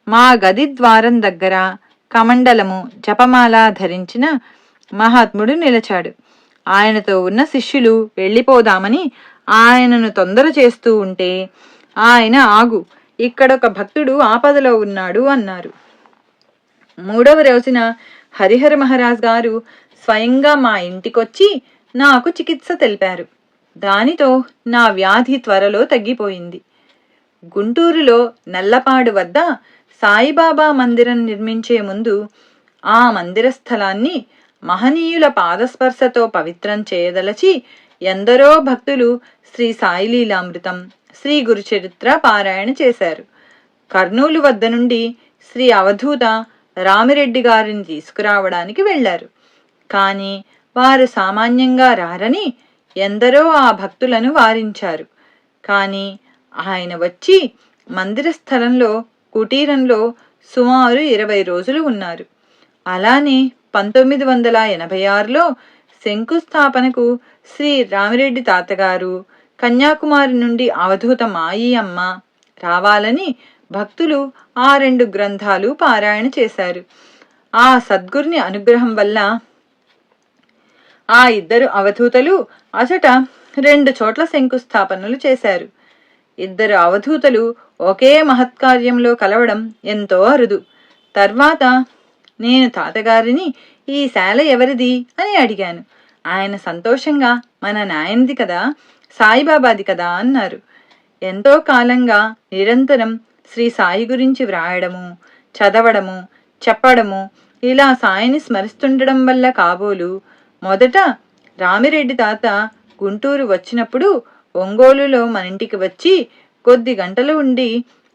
Speaker 1: మా గది ద్వారం దగ్గర కమండలము, జపమాల ధరించిన మహాత్ముడు నిలచాడు. ఆయనతో ఉన్న శిష్యులు వెళ్ళిపోదామని ఆయనను తొందర చేస్తూ ఉంటే ఆయన, ఆగు, ఇక్కడొక భక్తుడు ఆపదలో ఉన్నాడు అన్నారు. 3వ రోజున హరిహర మహారాజ్ గారు స్వయంగా మా ఇంటికొచ్చి నాకు చికిత్స తెలిపారు. దానితో నా వ్యాధి త్వరలో తగ్గిపోయింది. గుంటూరులో నల్లపాడు వద్ద సాయిబాబా మందిరం నిర్మించే ముందు ఆ మందిర స్థలాన్ని మహనీయుల పాదస్పర్శతో పవిత్రం చేయదలచి ఎందరో భక్తులు శ్రీ సాయిలీలామృతం, శ్రీ గురుచరిత్ర పారాయణ చేశారు. కర్నూలు వద్ద నుండి శ్రీ అవధూత రామిరెడ్డి గారిని తీసుకురావడానికి వెళ్లారు. కానీ వారు సామాన్యంగా రారని ఎందరో ఆ భక్తులను వారించారు. కానీ ఆయన వచ్చి మందిర స్థలంలో, కుటీరంలో సుమారు 20 రోజులు ఉన్నారు. అలానే 1986లో శంకుస్థాపనకు శ్రీ రామిరెడ్డి తాతగారు, కన్యాకుమారి నుండి అవధూత మాయి అమ్మ రావాలని భక్తులు ఆ 2 గ్రంథాలు పారాయణ చేశారు. ఆ సద్గురుని అనుగ్రహం వల్ల ఆ 2 అవధూతలు అచట 2 చోట్ల శంకుస్థాపనలు చేశారు. 2 అవధూతలు ఒకే మహత్కార్యంలో కలవడం ఎంతో అరుదు. తర్వాత నేను తాతగారిని, ఈ శాల ఎవరిది అని అడిగాను. ఆయన సంతోషంగా, మన నాయనది కదా, సాయిబాబాది కదా అన్నారు. ఎంతో కాలంగా నిరంతరం శ్రీ సాయి గురించి వ్రాయడము, చదవడము, చెప్పడము, ఇలా సాయిని స్మరిస్తుండడం వల్ల కాబోలు మొదట రామిరెడ్డి తాత గుంటూరు వచ్చినప్పుడు ఒంగోలులో మన ఇంటికి వచ్చి కొద్ది గంటలు ఉండి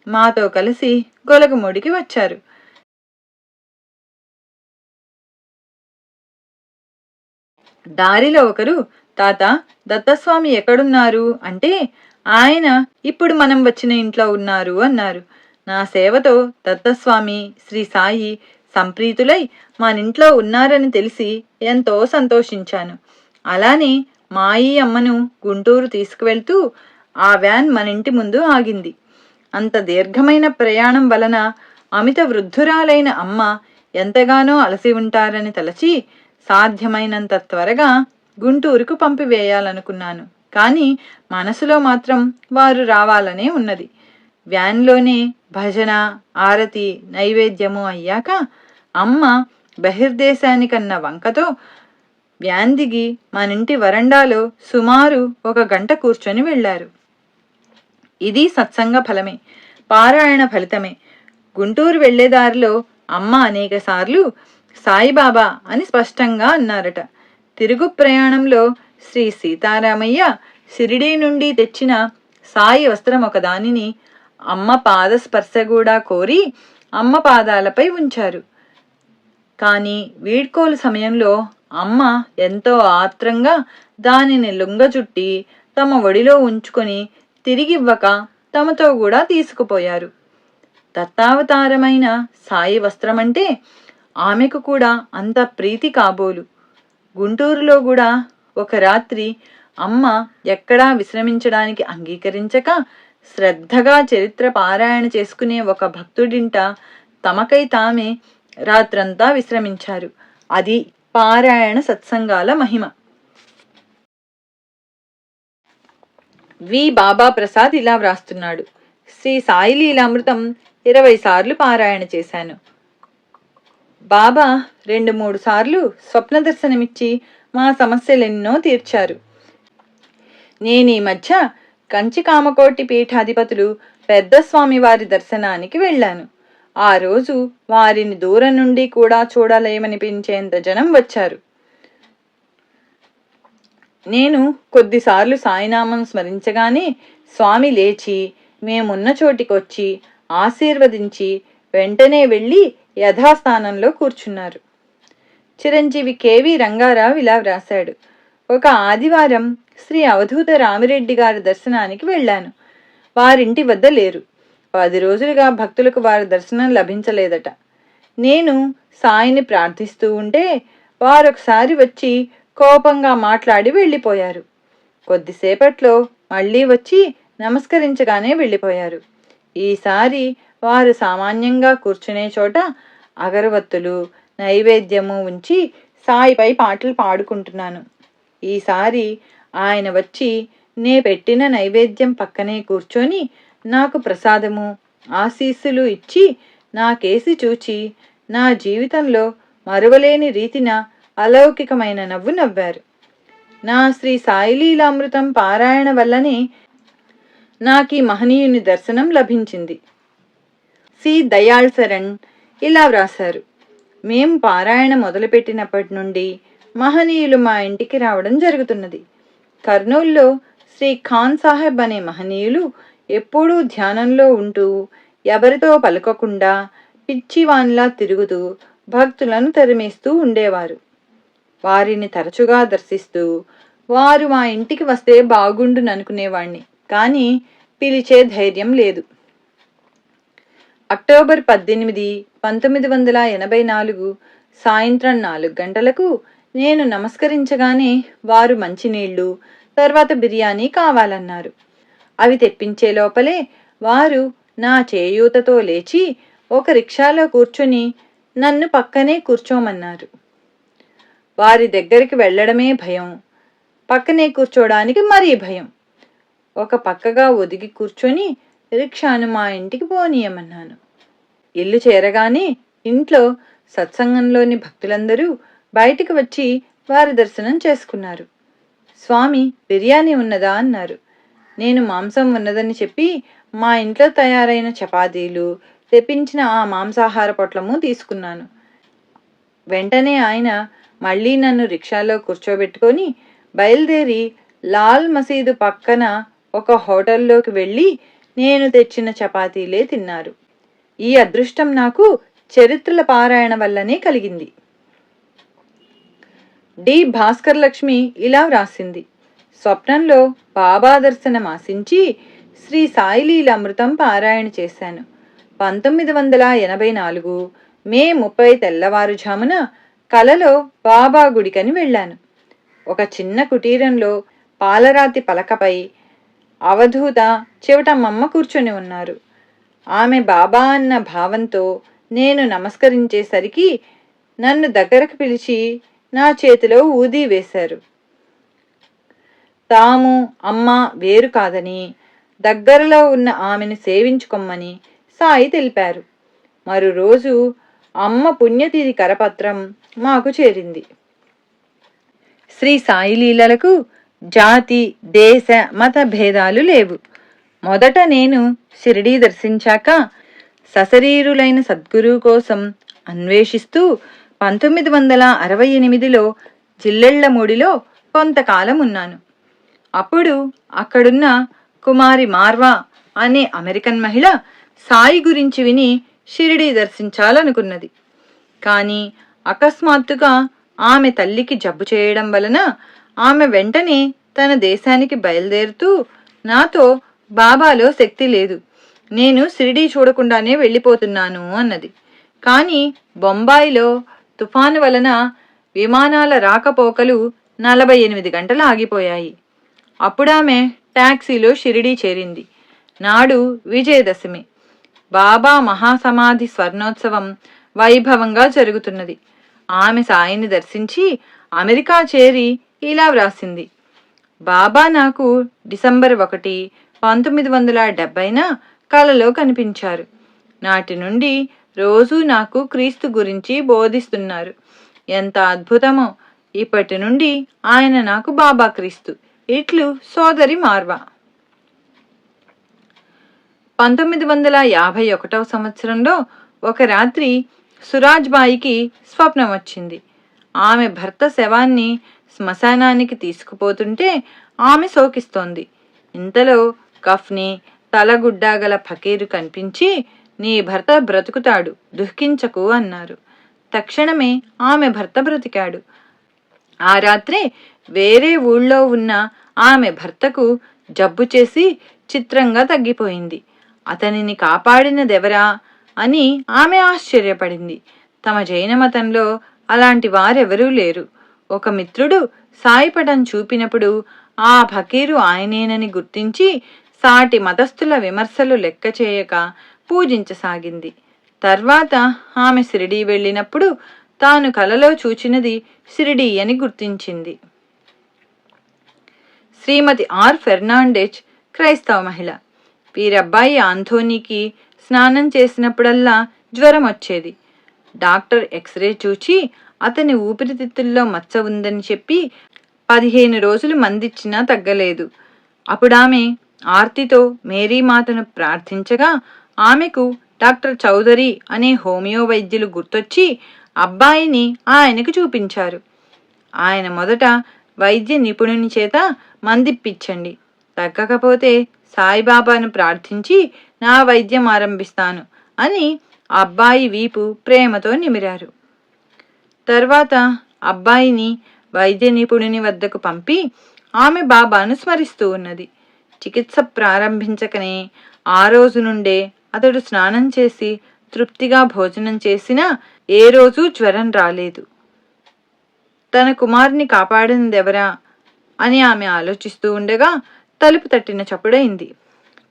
Speaker 1: మాతో కలిసి గొలగమూడికి వచ్చారు. దారిలో ఒకరు, తాత, దత్తస్వామి ఎక్కడున్నారు అంటే, ఆయన ఇప్పుడు మనం వచ్చిన ఇంట్లో ఉన్నారు అన్నారు. నా సేవతో దత్తస్వామి, శ్రీ సాయి సంప్రీతులై మనింట్లో ఉన్నారని తెలిసి ఎంతో సంతోషించాను. అలానే మాయి అమ్మను గుంటూరు తీసుకువెళ్తూ ఆ వ్యాన్ మన ఇంటి ముందు ఆగింది. అంత దీర్ఘమైన ప్రయాణం వలన అమిత వృద్ధురాలైన అమ్మ ఎంతగానో అలసి ఉంటారని తలచి సాధ్యమైనంత త్వరగా గుంటూరుకు పంపివేయాలనుకున్నాను. కానీ మనసులో మాత్రం వారు రావాలనే ఉన్నది. వ్యాన్లోనే భజన, ఆరతి, నైవేద్యము అయ్యాక అమ్మ బహిర్దేశానికన్న వంకతో వ్యాన్ దిగి మనింటి వరండాలో సుమారు 1 గంట కూర్చొని వెళ్లారు. ఇది సత్సంగ ఫలమే, పారాయణ ఫలితమే. గుంటూరు వెళ్లేదారిలో అమ్మ అనేక సార్లు సాయిబాబా అని స్పష్టంగా అన్నారట. తిరుగు ప్రయాణంలో శ్రీ సీతారామయ్య షిరిడీ నుండి తెచ్చిన సాయి వస్త్రం ఒకదానిని అమ్మ పాదస్పర్శ కూడా కోరి అమ్మ పాదాలపై ఉంచారు. కానీ వీడ్కోలు సమయంలో అమ్మ ఎంతో ఆత్రంగా దానిని లుంగచుట్టి తమ ఒడిలో ఉంచుకొని తిరిగివ్వక తమతో కూడా తీసుకుపోయారు. దత్తావతారమైన సాయి వస్త్రమంటే ఆమెకు కూడా అంత ప్రీతి కాబోలు. గుంటూరులో కూడా ఒక రాత్రి అమ్మ ఎక్కడా విశ్రమించడానికి అంగీకరించక శ్రద్ధగా చరిత్ర పారాయణ చేసుకునే ఒక భక్తుడింట తమకై తామే రాత్రంతా విశ్రమించారు. అది పారాయణ సత్సంగాల మహిమ. వి బాబా ప్రసాద్ ఇలా వ్రాస్తున్నాడు: శ్రీ సాయి లీలామృతం 20 సార్లు పారాయణ చేశాను. బాబా 2-3 సార్లు స్వప్న దర్శనమిచ్చి మా సమస్యలెన్నో తీర్చారు. నేనీ మధ్య కంచి కామకోటి పీఠాధిపతులు పెద్ద స్వామి వారి దర్శనానికి వెళ్ళాను. ఆ రోజు వారిని దూరం నుండి కూడా చూడలేమనిపించేంత జనం వచ్చారు. నేను కొద్దిసార్లు సాయినామం స్మరించగానే స్వామి లేచి మేమున్న చోటికొచ్చి ఆశీర్వదించి వెంటనే వెళ్ళి యథాస్థానంలో కూర్చున్నారు. చిరంజీవి కెవి రంగారావు ఇలా వ్రాశాడు: ఒక ఆదివారం శ్రీ అవధూత రామిరెడ్డి గారి దర్శనానికి వెళ్ళాను. వారింటి వద్ద లేరు. 10 రోజులుగా భక్తులకు వారి దర్శనం లభించలేదట. నేను సాయిని ప్రార్థిస్తూ ఉంటే వారొకసారి వచ్చి కోపంగా మాట్లాడి వెళ్ళిపోయారు. కొద్దిసేపట్లో మళ్ళీ వచ్చి నమస్కరించగానే వెళ్ళిపోయారు. ఈసారి వారు సామాన్యంగా కూర్చునే చోట అగరవత్తులు నైవేద్యము ఉంచి సాయిపై పాటలు పాడుకుంటున్నాను. ఈసారి ఆయన వచ్చి నే పెట్టిన నైవేద్యం పక్కనే కూర్చొని నాకు ప్రసాదము ఆశీస్సులు ఇచ్చి నాకేసి చూచి నా జీవితంలో మరువలేని రీతిన అలౌకికమైన నవ్వు నవ్వారు. నా శ్రీ సాయిలీలామృతం పారాయణ వల్లనే నాకీ మహనీయుని దర్శనం లభించింది. సి దయాళ్ శరణ్ ఇలా వ్రాశారు: మేము పారాయణ మొదలుపెట్టినప్పటి నుండి మహనీయులు మా ఇంటికి రావడం జరుగుతున్నది. కర్నూల్లో శ్రీ ఖాన్ సాహెబ్ అనే మహనీయులు ఎప్పుడూ ధ్యానంలో ఉంటూ ఎవరితో పలకకుండా పిచ్చివాన్లా తిరుగుతూ భక్తులను తరిమేస్తూ ఉండేవారు. వారిని తరచుగా దర్శిస్తూ వారు మా ఇంటికి వస్తే బాగుండుననుకునేవాణ్ణి, కానీ పిలిచే ధైర్యం లేదు. అక్టోబర్ 18, 1984 సాయంత్రం 4 గంటలకు నేను నమస్కరించగానే వారు మంచినీళ్లు, తర్వాత బిర్యానీ కావాలన్నారు. అవి తెప్పించే లోపలే వారు నా చేయూతతో లేచి ఒక రిక్షాలో కూర్చుని నన్ను పక్కనే కూర్చోమన్నారు. వారి దగ్గరికి వెళ్ళడమే భయం, పక్కనే కూర్చోడానికి మరీ భయం. ఒక పక్కగా ఒదిగి కూర్చొని రిక్షాను మా ఇంటికి పోనీయమన్నాను. ఇల్లు చేరగానే ఇంట్లో సత్సంగంలోని భక్తులందరూ బయటికి వచ్చి వారి దర్శనం చేసుకున్నారు. స్వామి బిర్యానీ ఉన్నదా అన్నారు. నేను మాంసం ఉన్నదని చెప్పి మా ఇంట్లో తయారైన చపాతీలు తెప్పించిన ఆ మాంసాహార పొట్లము తీసుకున్నాను. వెంటనే ఆయన మళ్ళీ నన్ను రిక్షాలో కూర్చోబెట్టుకొని బయలుదేరి లాల్ మసీదు పక్కన ఒక హోటల్లోకి వెళ్ళి నేను తెచ్చిన చపాతీలే తిన్నారు. ఈ అదృష్టం నాకు చరిత్రల పారాయణ వల్లనే కలిగింది. డి భాస్కర్ లక్ష్మి ఇలా వ్రాసింది: స్వప్నంలో బాబా దర్శనం ఆశించి శ్రీ సాయిలీలామృతం పారాయణ చేశాను. 1984 మే 30 తెల్లవారుజామున కలలో బాబా గుడికని వెళ్ళాను. ఒక చిన్న కుటీరంలో పాలరాతి పలకపై అవధూత చెవిటమ్మమ్మ కూర్చొని ఉన్నారు. ఆమె బాబా అన్న భావంతో నేను నమస్కరించేసరికి నన్ను దగ్గరకు పిలిచి నా చేతిలో ఊదీ వేశారు. తాము అమ్మ వేరు కాదని, దగ్గరలో ఉన్న ఆమెను సేవించుకొమ్మని సాయి తెలిపారు. మరో రోజు అమ్మ పుణ్యతిథి కరపత్రం మాకు చేరింది. శ్రీ సాయి లీలలకు జాతి దేశ మత భేదాలు లేవు. మొదట నేను షిరిడీ దర్శించాక సశరీరులైన సద్గురువు కోసం అన్వేషిస్తూ 1968లో జిల్లెళ్లమూడిలో కొంతకాలం ఉన్నాను. అప్పుడు అక్కడున్న కుమారి మార్వా అనే అమెరికన్ మహిళ సాయి గురించి విని షిరిడీ దర్శించాలనుకున్నది. కానీ అకస్మాత్తుగా ఆమె తల్లికి జబ్బు చేయడం వలన ఆమె వెంటనే తన దేశానికి బయలుదేరుతూ, నాతో బాబాలో శక్తి లేదు, నేను షిరిడీ చూడకుండానే వెళ్ళిపోతున్నాను అన్నది. కానీ బొంబాయిలో తుఫాను వలన విమానాల రాకపోకలు 48 గంటలు ఆగిపోయాయి. అప్పుడామె టాక్సీలో షిరిడీ చేరింది. నాడు విజయదశమి. బాబా మహాసమాధి స్వర్ణోత్సవం వైభవంగా జరుగుతున్నది. ఆమె సాయిని దర్శించి అమెరికా చేరి ఇలా వ్రాసింది: బాబా నాకు డిసెంబర్ 1, 1970న కలలో కనిపించారు. నాటి నుండి రోజూ నాకు క్రీస్తు గురించి బోధిస్తున్నారు. ఎంత అద్భుతమో! ఇప్పటి నుండి ఆయన నాకు బాబా క్రీస్తు. ఇట్లు సోదరి మార్వా. 1951వ సంవత్సరంలో ఒక రాత్రి సురాజ్బాయికి స్వప్నం వచ్చింది. ఆమె భర్త శవాన్ని శ్మశానానికి తీసుకుపోతుంటే ఆమె శోకిస్తోంది. ఇంతలో కఫ్ని తలగుడ్డా గల ఫకీరు కనిపించి, నీ భర్త బ్రతుకుతాడు, దుఃఖించకు అన్నారు. తక్షణమే ఆమె భర్త బ్రతికాడు. ఆ రాత్రే వేరే ఊళ్ళో ఉన్న ఆమె భర్తకు జబ్బు చేసి చిత్రంగా తగ్గిపోయింది. అతనిని కాపాడినదెవరా అని ఆమె ఆశ్చర్యపడింది. తమ జైన మతంలో అలాంటి వారెవరూ లేరు. ఒక మిత్రుడు సాయిపటం చూపినప్పుడు ఆ ఫకీరు ఆయనేనని గుర్తించి సాటి మతస్థుల విమర్శలు లెక్క చేయక పూజించసాగింది. తర్వాత ఆమె షిరిడీ వెళ్ళినప్పుడు తాను కలలో చూచినది షిరిడీ అని గుర్తించింది. శ్రీమతి ఆర్ ఫెర్నాండెజ్ క్రైస్తవ మహిళ. వీరబ్బాయి ఆంథోనీకి స్నానం చేసినప్పుడల్లా జ్వరం వచ్చేది. డాక్టర్ ఎక్స్రే చూచి అతని ఊపిరితిత్తుల్లో మచ్చ ఉందని చెప్పి 15 రోజులు మందిచ్చినా తగ్గలేదు. అప్పుడామె ఆర్తితో మేరీమాతను ప్రార్థించగా ఆమెకు డాక్టర్ చౌదరి అనే హోమియో వైద్యులు గుర్తొచ్చి అబ్బాయిని ఆయనకు చూపించారు. ఆయన మొదట వైద్య నిపుణుని చేత మందిప్పించండి, తగ్గకపోతే సాయిబాబాను ప్రార్థించి నా వైద్యం ఆరంభిస్తాను అని అబ్బాయి వీపు ప్రేమతో నిమిరారు. తర్వాత అబ్బాయిని వైద్య నిపుణుని వద్దకు పంపి ఆమె బాబాను స్మరిస్తూ ఉన్నది. చికిత్స ప్రారంభించకనే ఆ రోజు నుండే అతడు స్నానం చేసి తృప్తిగా భోజనం చేసినా ఏ రోజూ జ్వరం రాలేదు. తన కుమారుని కాపాడినదెవరా అని ఆమె ఆలోచిస్తూ ఉండగా తలుపు తట్టిన చప్పుడైంది.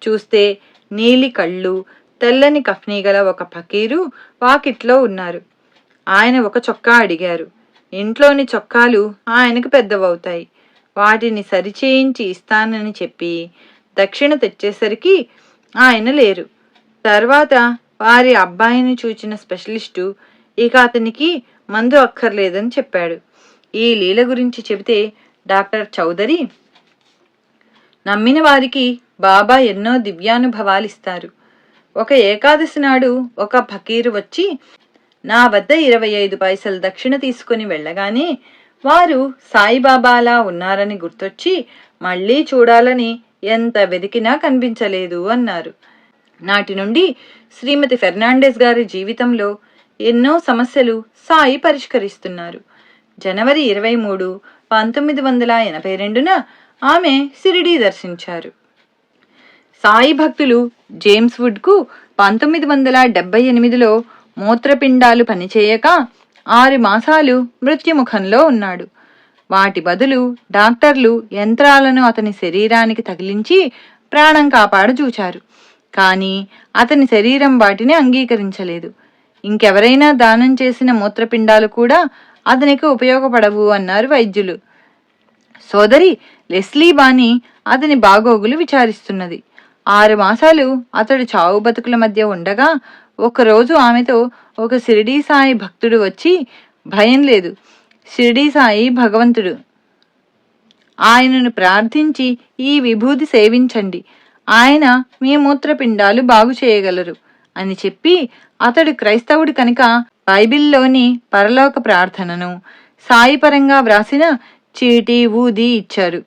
Speaker 1: చూస్తే నీలి కళ్ళు, తెల్లని కఫ్నీ గల ఒక ఫకీరు వాకిట్లో ఉన్నారు. ఆయన ఒక చొక్కా అడిగారు. ఇంట్లోని చొక్కాలు ఆయనకు పెద్దవవుతాయి, వాటిని సరిచేయించి ఇస్తానని చెప్పి దక్షిణ తెచ్చేసరికి ఆయన లేరు. తర్వాత వారి అబ్బాయిని చూచిన స్పెషలిస్టు ఇక అతనికి మందు అక్కర్లేదని చెప్పాడు. ఈ లీల గురించి చెబితే డాక్టర్ చౌదరి, నమ్మిన వారికి బాబా ఎన్నో దివ్యానుభవాలిస్తారు. ఒక ఏకాదశి నాడు ఒక ఫకీరు వచ్చి నా వద్ద 25 పైసలు దక్షిణ తీసుకుని వెళ్ళగానే వారు సాయిబాబాలా ఉన్నారని గుర్తొచ్చి మళ్ళీ చూడాలని ఎంత వెతికినా కనిపించలేదు అన్నారు. నాటి నుండి శ్రీమతి ఫెర్నాండెజ్ గారి జీవితంలో ఎన్నో సమస్యలు సాయి పరిష్కరిస్తున్నారు. జనవరి 23, 1982న ఆమె షిరిడీ దర్శించారు. సాయి భక్తులు జేమ్స్ వుడ్కు 1978లో మూత్రపిండాలు పనిచేయక 6 మాసాలు మృత్యుముఖంలో ఉన్నాడు. వాటి బదులు డాక్టర్లు యంత్రాలను అతని శరీరానికి తగిలించి ప్రాణం కాపాడజూచారు. కానీ అతని శరీరం వాటిని అంగీకరించలేదు. ఇంకెవరైనా దానం చేసిన మూత్రపిండాలు కూడా అతనికి ఉపయోగపడవు అన్నారు వైద్యులు. సోదరి లెస్లీ బానీ అతని బాగోగులు విచారిస్తున్నది. 6 మాసాలు అతడు చావు బతుకుల మధ్య ఉండగా ఒకరోజు ఆమెతో ఒక షిరిడీ సాయి భక్తుడు వచ్చి, భయం లేదు, షిరిడీ సాయి భగవంతుడు, ఆయనను ప్రార్థించి ఈ విభూతి సేవించండి, ఆయన మీ మూత్రపిండాలు బాగు చేయగలరు అని చెప్పి అతడు క్రైస్తవుడు కనుక బైబిల్లోని పరలోక ప్రార్థనను సాయిపరంగా వ్రాసిన చీటీ ఊది ఇచ్చారు.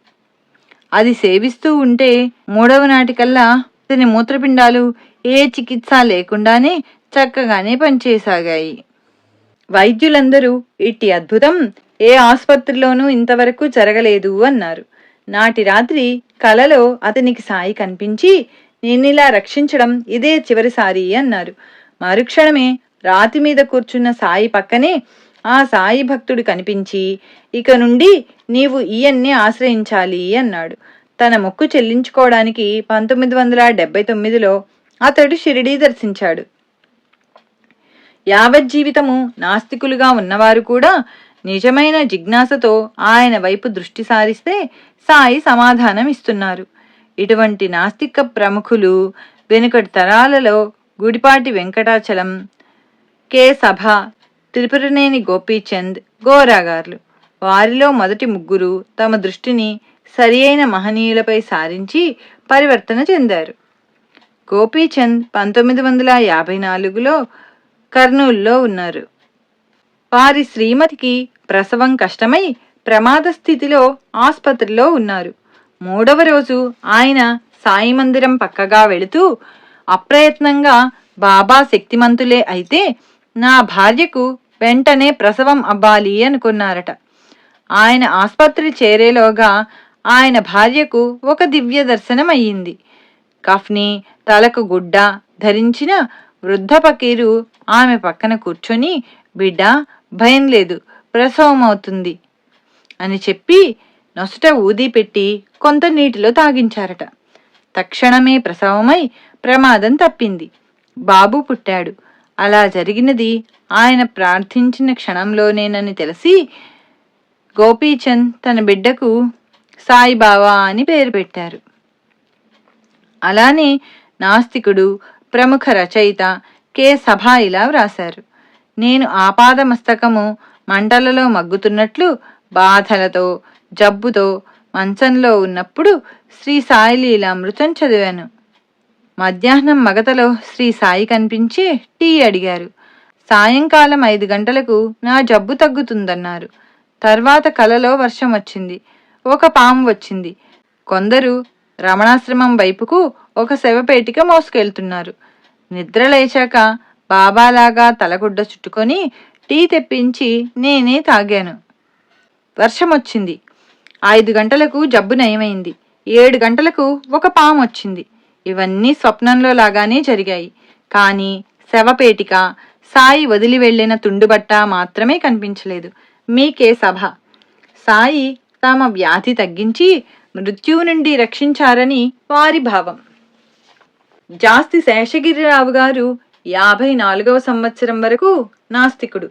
Speaker 1: అది సేవిస్తూ ఉంటే 3వ నాటికల్లా అతని మూత్రపిండాలు ఏ చికిత్స లేకుండానే చక్కగానే పనిచేయసాగాయి. వైద్యులందరూ ఇట్టి అద్భుతం ఏ ఆసుపత్రిలోనూ ఇంతవరకు జరగలేదు అన్నారు. నాటి రాత్రి కలలో అతనికి సాయి కనిపించి, నేనిలా రక్షించడం ఇదే చివరిసారి అన్నారు. మరుక్షణమే రాతి మీద కూర్చున్న సాయి పక్కనే ఆ సాయి భక్తుడు కనిపించి, ఇక నుండి నీవు ఈయన్నే ఆశ్రయించాలి అన్నాడు. తన మొక్కు చెల్లించుకోవడానికి 1979లో అతడు షిరిడీ దర్శించాడు. యావజ్జీవితము నాస్తికులుగా ఉన్నవారు కూడా నిజమైన జిజ్ఞాసతో ఆయన వైపు దృష్టి సారిస్తే సాయి సమాధానం ఇస్తున్నారు. ఇటువంటి నాస్తిక ప్రముఖులు వెనుకటి తరాలలో గుడిపాటి వెంకటాచలం, కె సభ, త్రిపురనేని గోపీచంద్, గోరాగార్లు. వారిలో మొదటి ముగ్గురు తమ దృష్టిని సరి అయిన మహనీయులపై సారించి పరివర్తన చెందారు. గోపీచంద్ 1954లో కర్నూలులో ఉన్నారు. వారి శ్రీమతికి ప్రసవం కష్టమై ప్రమాద స్థితిలో ఆసుపత్రిలో ఉన్నారు. 3వ రోజు ఆయన సాయి మందిరం పక్కగా వెళుతూ అప్రయత్నంగా, బాబా శక్తిమంతులే అయితే నా భార్యకు వెంటనే ప్రసవం అవ్వాలి అనుకున్నారట. ఆయన ఆసుపత్రి చేరేలోగా ఆయన భార్యకు ఒక దివ్య దర్శనం అయ్యింది. కఫ్ని, తలకు గుడ్డ ధరించిన వృద్ధ పకీరు ఆమె పక్కన కూర్చొని, బిడ్డ భయం లేదు, ప్రసవం అవుతుంది అని చెప్పి నొసట ఊది పెట్టి కొంత నీటిలో తాగించారట. తక్షణమే ప్రసవమై ప్రమాదం తప్పింది. బాబు పుట్టాడు. అలా జరిగినది ఆయన ప్రార్థించిన క్షణంలోనేనని తెలిసి గోపీచంద్ తన బిడ్డకు సాయిబాబా అని పేరు పెట్టారు. అలానే నాస్తికుడు, ప్రముఖ రచయిత కె సభ ఇలా వ్రాశారు: నేను ఆపాదమస్తకము మంటలలో మగ్గుతున్నట్లు బాధలతో, జబ్బుతో మంచంలో ఉన్నప్పుడు శ్రీ సాయిలీలామృతం చదివాను. మధ్యాహ్నం మగతలో శ్రీ సాయి కనిపించి టీ అడిగారు. సాయంకాలం 5 గంటలకు నా జబ్బు తగ్గుతుందన్నారు. తర్వాత కలలో వర్షం వచ్చింది. ఒక పాము వచ్చింది. కొందరు రమణాశ్రమం వైపుకు ఒక శవపేటిక మోసుకెళ్తున్నారు. నిద్ర లేచాక బాబాలాగా తలగుడ్డ చుట్టుకొని టీ తెప్పించి నేనే తాగాను. వర్షం వచ్చింది. 5 గంటలకు జబ్బు నయమైంది. 7 గంటలకు ఒక పాము వచ్చింది. ఇవన్నీ స్వప్నంలో లాగానే జరిగాయి. కానీ శవపేటిక, సాయి వదిలి వెళ్లిన తుండుబట్ట మాత్రమే కనిపించలేదు. మీకే సభ. సాయి తమ వ్యాధి తగ్గించి మృత్యువు నుండి రక్షించారని వారి భావం. జాస్తి శేషగిరిరావు గారు 54వ సంవత్సరం వరకు నాస్తికుడు.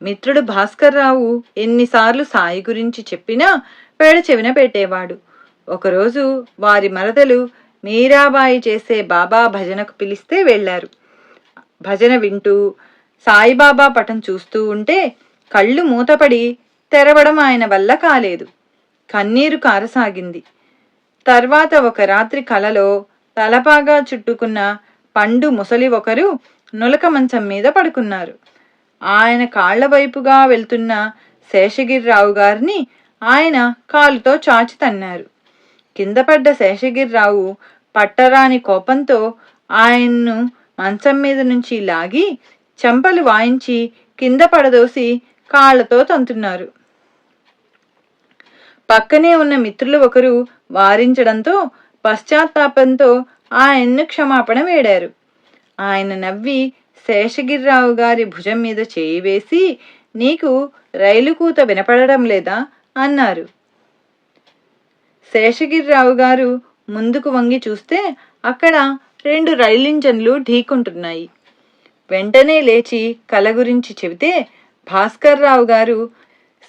Speaker 1: మిత్రుడు భాస్కర్రావు ఎన్నిసార్లు సాయి గురించి చెప్పినా పెడచెవిన పెట్టేవాడు. ఒకరోజు వారి మరదలు మీరాబాయి చేసే బాబా భజనకు పిలిస్తే వెళ్లారు. భజన వింటూ సాయిబాబా పటం చూస్తూ ఉంటే కళ్ళు మూతపడి తెరవడం ఆయన వల్ల కాలేదు. కన్నీరు కారసాగింది. తర్వాత ఒక రాత్రి కలలో తలపాగా చుట్టుకున్న పండు ముసలి ఒకరు నులక మంచం మీద పడుకున్నారు. ఆయన కాళ్ల వైపుగా వెళ్తున్న శేషగిరిరావు గారిని ఆయన కాలుతో చాచి తన్నారు. కింద పడ్డ శేషగిరిరావు పట్టరాని కోపంతో ఆయన్ను మంచం మీద నుంచి లాగి చెంపలు వాయించి కింద పడదోసి కాళ్లతో తంతున్నారు. పక్కనే ఉన్న మిత్రులు ఒకరు వారించడంతో పశ్చాత్తాపంతో ఆయన్ను క్షమాపణ వేడారు. ఆయన నవ్వి శేషగిరిరావు గారి భుజం మీద చేయి వేసి, నీకు రైలు కూత వినపడడం లేదా అన్నారు. శేషగిరిరావు గారు ముందుకు వంగి చూస్తే అక్కడ 2 రైలింజన్లు ఢీకుంటున్నాయి. వెంటనే లేచి కల గురించి చెబితే భాస్కర్రావు గారు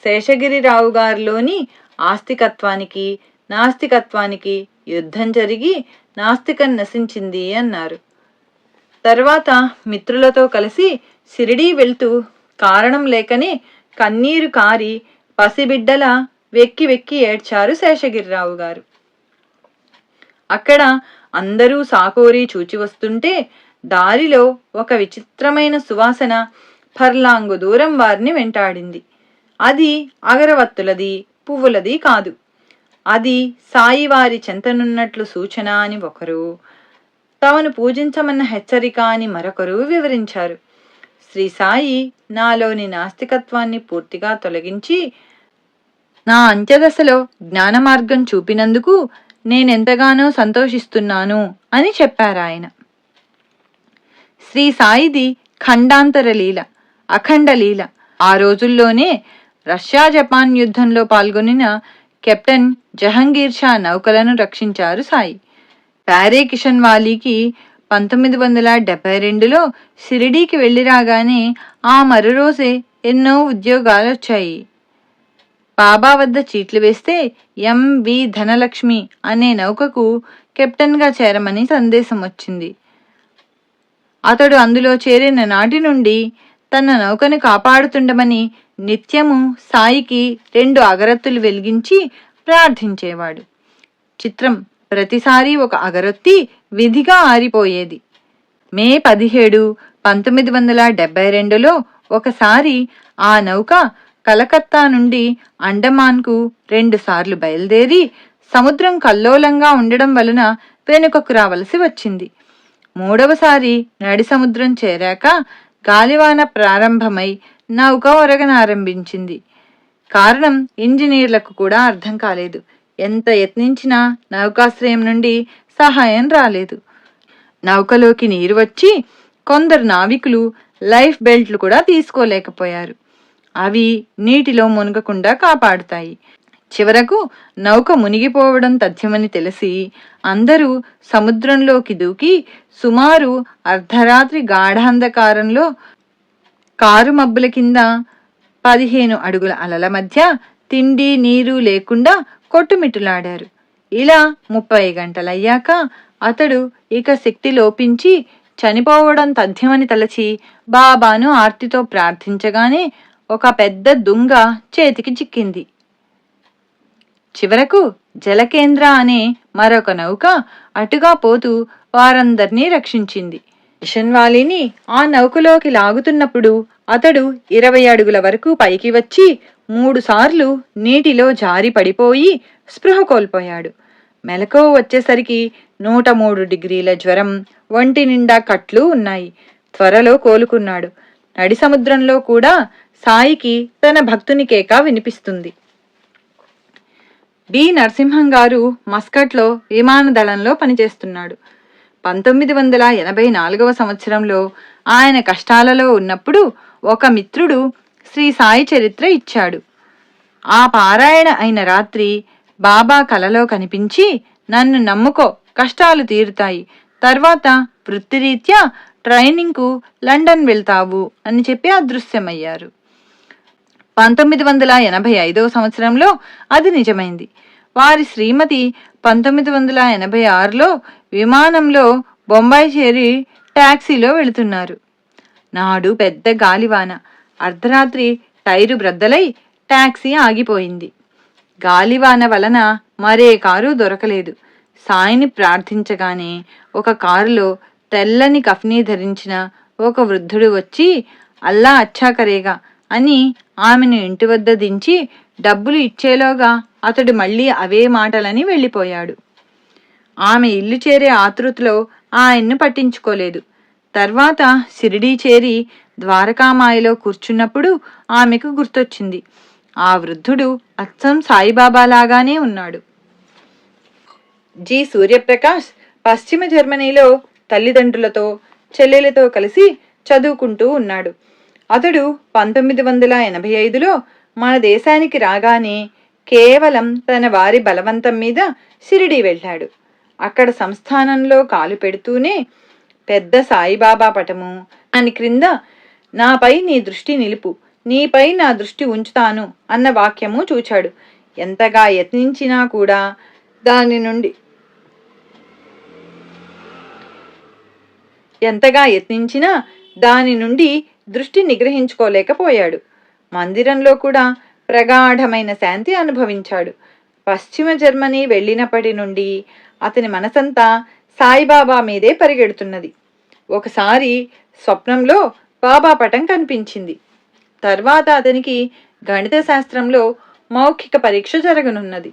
Speaker 1: శేషగిరిరావు గారిలోని ఆస్తికత్వానికి, నాస్తికత్వానికి యుద్ధం జరిగి నాస్తికం నశించింది అన్నారు. తర్వాత మిత్రులతో కలిసి షిరిడీ వెళ్తూ కారణం లేకనే కన్నీరు కారి పసిబిడ్డల వెక్కి వెక్కి ఏడ్చారు శేషగిరిరావు గారు. అక్కడ అందరూ సాకోరి చూచి వస్తుంటే దారిలో ఒక విచిత్రమైన సువాసన ఫర్లాంగు దూరం వారిని వెంటాడింది. అది అగరవత్తులది, పువ్వులది కాదు. అది సాయివారి చెంతనున్నట్లు సూచన అని ఒకరు, తమను పూజించమన్న హెచ్చరిక అని మరొకరు వివరించారు. శ్రీ సాయి నాలోని నాస్తికత్వాన్ని పూర్తిగా తొలగించి నా అంత్యదశలో జ్ఞాన మార్గం చూపినందుకు నేనెంతగానో సంతోషిస్తున్నాను అని చెప్పారాయన. శ్రీ సాయిది ఖండాంతర లీల, అఖండ లీల. ఆ రోజుల్లోనే రష్యా జపాన్ యుద్ధంలో పాల్గొనిన కెప్టెన్ జహంగీర్ షా నౌకలను రక్షించారు సాయి. ప్యారే కిషన్ వాలీకి 1972లో షిరిడీకి వెళ్లి రాగానే ఆ మరురోజే ఎన్నో ఉద్యోగాలొచ్చాయి. బాబా వద్ద చీట్లు వేస్తే ఎం.వి. ధనలక్ష్మి అనే నౌకకు కెప్టెన్గా చేరమని సందేశం వచ్చింది. అతడు అందులో చేరిన నాటి నుండి తన నౌకను కాపాడుతుండమని నిత్యము సాయికి 2 అగరత్తులు వెలిగించి ప్రార్థించేవాడు. చిత్రం, ప్రతిసారి ఒక అగరొత్తి విధిగా ఆరిపోయేది. మే 17, 1972లో ఒకసారి ఆ నౌక కలకత్తా నుండి అండమాన్కు 2 సార్లు బయలుదేరి సముద్రం కల్లోలంగా ఉండడం వలన వెనుకకు రావలసి వచ్చింది. 3వసారి నడి సముద్రం చేరాక గాలివాన ప్రారంభమై నౌక ఒరగనారంభించింది. కారణం ఇంజనీర్లకు కూడా అర్థం కాలేదు. ఎంత యత్నించినా నౌకాశ్రయం నుండి సహాయం రాలేదు. నౌకలోకి నీరు వచ్చి కొందరు నావికులు లైఫ్ బెల్ట్లు కూడా తీసుకోలేకపోయారు. అవి నీటిలో మునగకుండా కాపాడుతాయి. చివరకు నౌక మునిగిపోవడం తథ్యమని తెలిసి అందరూ సముద్రంలోకి దూకి సుమారు అర్ధరాత్రి గాఢాంధకారంలో కారు మబ్బుల కింద 15 అడుగుల అలల మధ్య తిండి నీరు లేకుండా కొట్టుమిట్టులాడారు. ఇలా 30 గంటలయ్యాక అతడు ఇక శక్తి లోపించి చనిపోవడం తథ్యమని తలచి బాబాను ఆర్తితో ప్రార్థించగానే ఒక పెద్ద దుంగ చేతికి చిక్కింది. చివరకు జలకేంద్ర అనే మరొక నౌక అటుగా పోతూ వారందర్నీ రక్షించింది. కిషన్వాలిని ఆ నౌకలోకి లాగుతున్నప్పుడు అతడు 20 అడుగుల వరకు పైకి వచ్చి 3 సార్లు నీటిలో జారి పడిపోయి స్పృహ కోల్పోయాడు. మెలకువ వచ్చేసరికి 103 డిగ్రీల జ్వరం, ఒంటి నిండా కట్లు ఉన్నాయి. త్వరలో కోలుకున్నాడు. నడి సముద్రంలో కూడా సాయికి తన భక్తుని కేక వినిపిస్తుంది. బి నరసింహం గారు మస్కట్లో విమానదళంలో పనిచేస్తున్నాడు. 1984వ సంవత్సరంలో ఆయన కష్టాలలో ఉన్నప్పుడు ఒక మిత్రుడు శ్రీ సాయి చరిత్ర ఇచ్చాడు. ఆ పారాయణ అయిన రాత్రి బాబా కలలో కనిపించి, నన్ను నమ్ముకో, కష్టాలు తీరుతాయి, తర్వాత వృత్తిరీత్యా ట్రైనింగ్కు లండన్ వెళ్తావు అని చెప్పి అదృశ్యమయ్యారు. 1985వ సంవత్సరంలో అది నిజమైంది. వారి శ్రీమతి 1986లో విమానంలో బొంబాయి చేరి టాక్సీలో వెళుతున్నారు. నాడు పెద్ద గాలివాన. అర్ధరాత్రి టైరు బ్రద్దలై టాక్సీ ఆగిపోయింది. గాలివాన వలన మరే కారు దొరకలేదు. సాయిని ప్రార్థించగానే ఒక కారులో తెల్లని కఫ్నీ ధరించిన ఒక వృద్ధుడు వచ్చి అల్లా అచ్చాకరేగా అని ఆమెను ఇంటి వద్ద దించి డబ్బులు ఇచ్చేలోగా అతడు మళ్ళీ అవే మాటలని వెళ్ళిపోయాడు. ఆమె ఇల్లు చేరే ఆతృతలో ఆయన్ను పట్టించుకోలేదు. తర్వాత షిరిడీ చేరి ద్వారకామాయిలో కూర్చున్నప్పుడు ఆమెకు గుర్తొచ్చింది. ఆ వృద్ధుడు అచ్చం సాయిబాబాలాగానే ఉన్నాడు. జి సూర్యప్రకాష్ పశ్చిమ జర్మనీలో తల్లిదండ్రులతో చెల్లెలతో కలిసి చదువుకుంటూ ఉన్నాడు. అతడు 1985లో మన దేశానికి రాగానే కేవలం తన వారి బలవంతం మీద షిరిడీ వెళ్ళాడు. అక్కడ సంస్థానంలో కాలు పెడుతూనే పెద్ద సాయిబాబా పటము, దాని క్రింద నాపై నీ దృష్టి నిలుపు, నీపై నా దృష్టి ఉంచుతాను అన్న వాక్యము చూచాడు. ఎంతగా యత్నించినా కూడా దాని నుండి దృష్టి నిగ్రహించుకోలేకపోయాడు. మందిరంలో కూడా ప్రగాఢమైన శాంతి అనుభవించాడు. పశ్చిమ జర్మనీ వెళ్ళినప్పటి నుండి అతని మనసంతా సాయిబాబా మీదే పరిగెడుతున్నది. ఒకసారి స్వప్నంలో బాబా పటం కనిపించింది. తర్వాత అతనికి గణిత శాస్త్రంలో మౌఖిక పరీక్ష జరగనున్నది.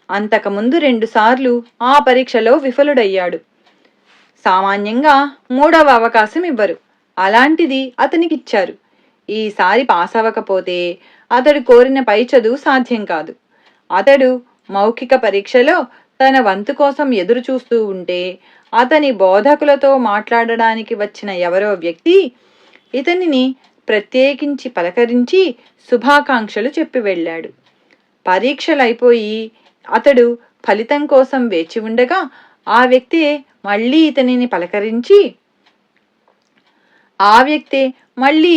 Speaker 1: అంతకుముందు 2 సార్లు ఆ పరీక్షలో విఫలుడయ్యాడు. సామాన్యంగా 3వ అవకాశం ఇవ్వరు. అలాంటిది అతనికిచ్చారు. ఈసారి పాస్ అవ్వకపోతే అతడు కోరిన పై చదువు సాధ్యం కాదు. అతడు మౌఖిక పరీక్షలో తన వంతు కోసం ఎదురు చూస్తూ ఉంటే అతని బోధకులతో మాట్లాడడానికి వచ్చిన ఎవరో వ్యక్తి ఇతనిని ప్రత్యేకించి పలకరించి శుభాకాంక్షలు చెప్పి వెళ్ళాడు. పరీక్షలైపోయి అతడు ఫలితం కోసం వేచి ఉండగా ఆ వ్యక్తే మళ్ళీ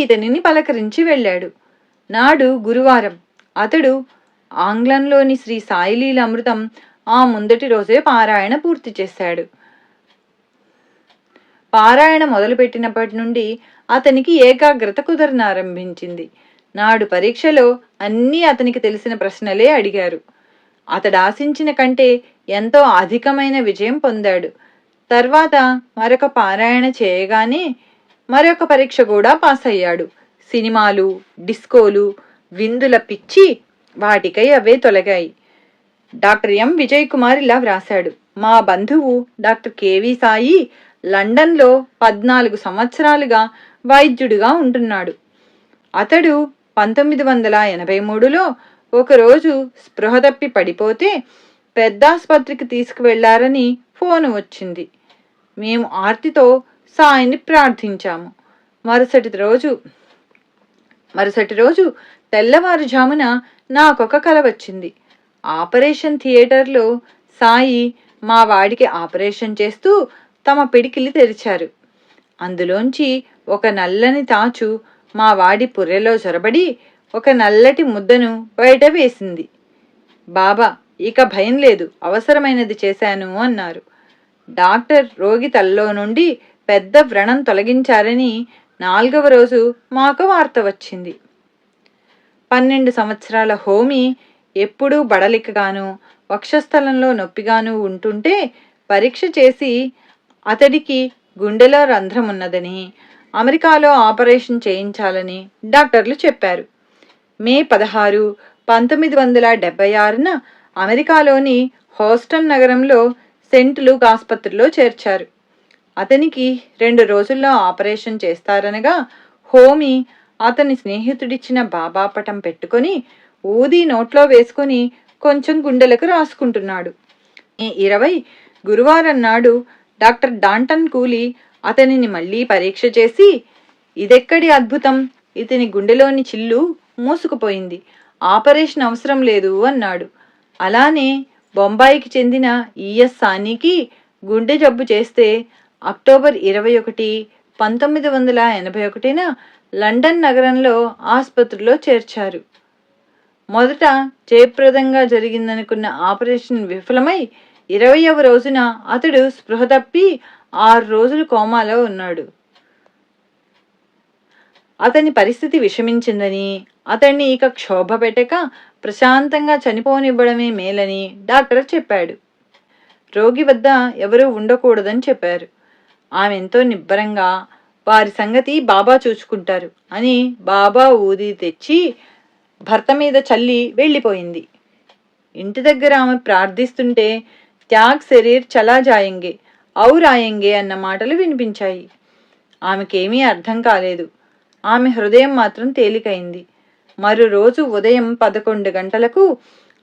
Speaker 1: ఇతనిని పలకరించి వెళ్ళాడు. నాడు గురువారం. అతడు ఆంగ్లంలోని శ్రీ సాయిలీల అమృతం ఆ ముందటి రోజే పారాయణ పూర్తి చేశాడు. పారాయణ మొదలుపెట్టినప్పటి నుండి అతనికి ఏకాగ్రత కుదరనారంభించింది. నాడు పరీక్షలో అన్నీ అతనికి తెలిసిన ప్రశ్నలే అడిగారు. అతడు ఆశించిన కంటే ఎంతో అధికమైన విజయం పొందాడు. తర్వాత మరొక పారాయణ చేయగానే మరొక పరీక్ష కూడా పాస్ అయ్యాడు. సినిమాలు, డిస్కోలు, విందుల పిచ్చి వాటికై అవే తొలగాయి. డాక్టర్ ఎం విజయ్ కుమార్ ఇలా వ్రాశాడు: మా బంధువు డాక్టర్ కెవి సాయి లండన్లో 14 సంవత్సరాలుగా వైద్యుడిగా ఉంటున్నాడు. అతడు 1983లో ఒకరోజు స్పృహ తప్పి పడిపోతే పెద్దాసుపత్రికి తీసుకువెళ్లారని ఫోను వచ్చింది. మేము ఆర్తితో సాయిని ప్రార్థించాము. మరుసటి రోజు తెల్లవారుజామున నాకొక కల వచ్చింది. ఆపరేషన్ థియేటర్లో సాయి మా వాడికి ఆపరేషన్ చేస్తూ తమ పిడికిలి తెరిచారు. అందులోంచి ఒక నల్లని తాచు మా వాడి పుర్రెలో జొరబడి ఒక నల్లటి ముద్దను బయట వేసింది. బాబా, ఇక భయం లేదు, అవసరమైనది చేశాను అన్నారు. డాక్టర్ రోగి తలలో నుండి పెద్ద వ్రణం తొలగించారని 4వ రోజు మాకు వార్త వచ్చింది. 12 సంవత్సరాల హోమీ ఎప్పుడూ బడలికగాను వక్షస్థలంలో నొప్పిగాను ఉంటుంటే పరీక్ష చేసి అతడికి గుండెలో రంధ్రమున్నదని, అమెరికాలో ఆపరేషన్ చేయించాలని డాక్టర్లు చెప్పారు. మే 16, 1976న అమెరికాలోని హోస్టన్ నగరంలో సెంట్ లూక్ ఆసుపత్రిలో చేర్చారు. అతనికి 2 రోజుల్లో ఆపరేషన్ చేస్తారనగా హోమీ అతని స్నేహితుడిచ్చిన బాబా పటం పెట్టుకొని ఊది నోట్లో వేసుకొని కొంచెం గుండెలకు రాసుకుంటున్నాడు. మే 20 గురువారం నాడు డాక్టర్ డాంటన్ కూలీ అతనిని మళ్లీ పరీక్ష చేసి, ఇదెక్కడి అద్భుతం, ఇతని గుండెలోని చిల్లు మూసుకుపోయింది, ఆపరేషన్ అవసరం లేదు అన్నాడు. అలానే బొంబాయికి చెందిన ఈఎస్ సానీకి గుండె జబ్బు చేస్తే అక్టోబర్ 21, 1981న లండన్ నగరంలో ఆసుపత్రిలో చేర్చారు. మొదట జయప్రదంగా జరిగిందనుకున్న ఆపరేషన్ విఫలమై 20వ రోజున అతడు స్పృహ తప్పి 6 రోజులు కోమాలో ఉన్నాడు. అతని పరిస్థితి విషమించిందని, అతన్ని ఇక క్షోభ పెట్టక ప్రశాంతంగా చనిపోనివ్వడమే మేలని డాక్టర్ చెప్పాడు. రోగి వద్ద ఎవరూ ఉండకూడదని చెప్పారు. ఆమె ఎంతో నిబ్బరంగా, వారి సంగతి బాబా చూసుకుంటారు అని బాబా ఊది తెచ్చి భర్త మీద చల్లి వెళ్ళిపోయింది. ఇంటి దగ్గర ఆమె ప్రార్థిస్తుంటే త్యాగ్ శరీర్ చలా జాయంగే ఔర్ ఆయంగే అన్న మాటలు వినిపించాయి. ఆమెకేమీ అర్థం కాలేదు. ఆమె హృదయం మాత్రం తేలికైంది. మరో రోజు ఉదయం 11 గంటలకు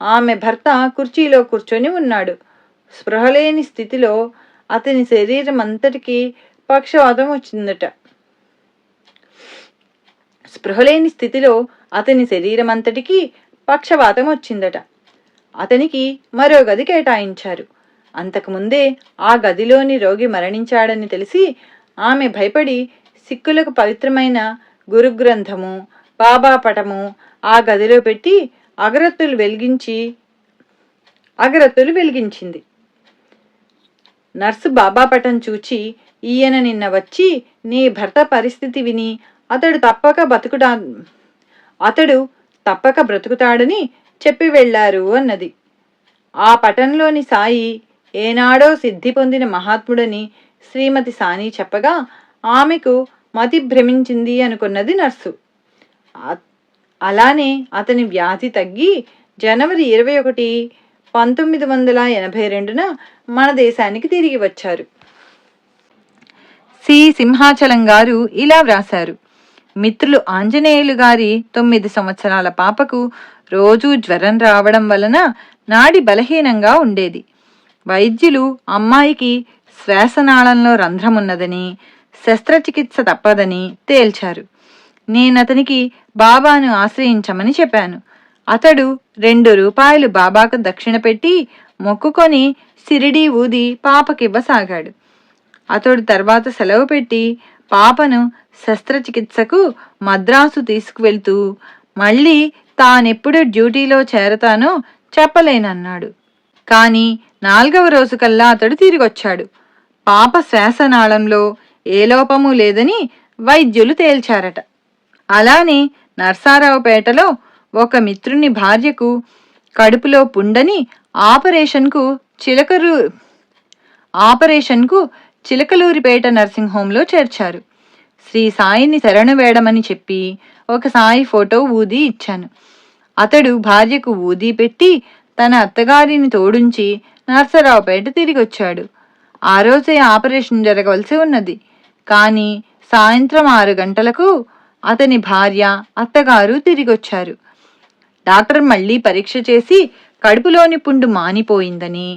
Speaker 1: ఆమె భర్త కుర్చీలో కూర్చొని ఉన్నాడు. స్పృహలేని స్థితిలో అతని శరీరం అంతటికీ పక్షవాతం వచ్చిందట. అతనికి మరో గది కేటాయించారు. అంతకుముందే ఆ గదిలోని రోగి మరణించాడని తెలిసి ఆమె భయపడి సిక్కులకు పవిత్రమైన గురుగ్రంథము, బాబా పటము ఆ గదిలో పెట్టి అగరత్తులు వెలిగించింది. నర్సు బాబా పటం చూచి, ఈయన నిన్న వచ్చి నీ భర్త పరిస్థితి విని అతడు తప్పక బ్రతుకుతాడని చెప్పి వెళ్లారు అన్నది. ఆ పటంలోని సాయి ఏనాడో సిద్ధి పొందిన మహాత్ముడని శ్రీమతి సాని చెప్పగా ఆమెకు మతి భ్రమించింది అనుకున్నది నర్సు. అలానే అతని వ్యాధి తగ్గి జనవరి 21, 1982న మన దేశానికి తిరిగి వచ్చారు. సి సింహాచలం గారు ఇలా వ్రాశారు: మిత్రులు ఆంజనేయులు గారి 9 సంవత్సరాల పాపకు రోజూ జ్వరం రావడం వలన నాడి బలహీనంగా ఉండేది. వైద్యులు అమ్మాయికి శ్వాసనాళంలో రంధ్రమున్నదని, శస్త్రచికిత్స తప్పదని తేల్చారు. నేనతనికి బాబాను ఆశ్రయించమని చెప్పాను. అతడు 2 రూపాయలు బాబాకు దక్షిణ పెట్టి మొక్కుకొని సిరిడి ఊది పాపకివ్వసాగాడు. అతడు తర్వాత సెలవు పెట్టి పాపను శస్త్రచికిత్సకు మద్రాసు తీసుకువెళ్తూ మళ్ళీ తానెప్పుడు డ్యూటీలో చేరతానో చెప్పలేనన్నాడు. కాని 4వ రోజుకల్లా అతడు తిరిగొచ్చాడు. పాప శ్వాసనాళంలో ఏ లోపము లేదని వైద్యులు తేల్చారట. అలానే నర్సారావుపేటలో ఒక మిత్రుని భార్యకు కడుపులో పుండని ఆపరేషన్కు చిలకలూరిపేట నర్సింగ్ హోంలో చేర్చారు. శ్రీ సాయిని శరణు వేడమని చెప్పి ఒక సాయి ఫోటో ఊది ఇచ్చాను. అతడు భార్యకు ఊది పెట్టి తన అత్తగారిని తోడుంచి నర్సరావుపేట తిరిగొచ్చాడు. ఆ రోజే ఆపరేషన్ జరగవలసి ఉన్నది. కానీ సాయంత్రం 6 గంటలకు అతని భార్య, అత్తగారు తిరిగొచ్చారు. డాక్టర్ మళ్లీ పరీక్ష చేసి కడుపులోని పుండు మానిపోయిందని,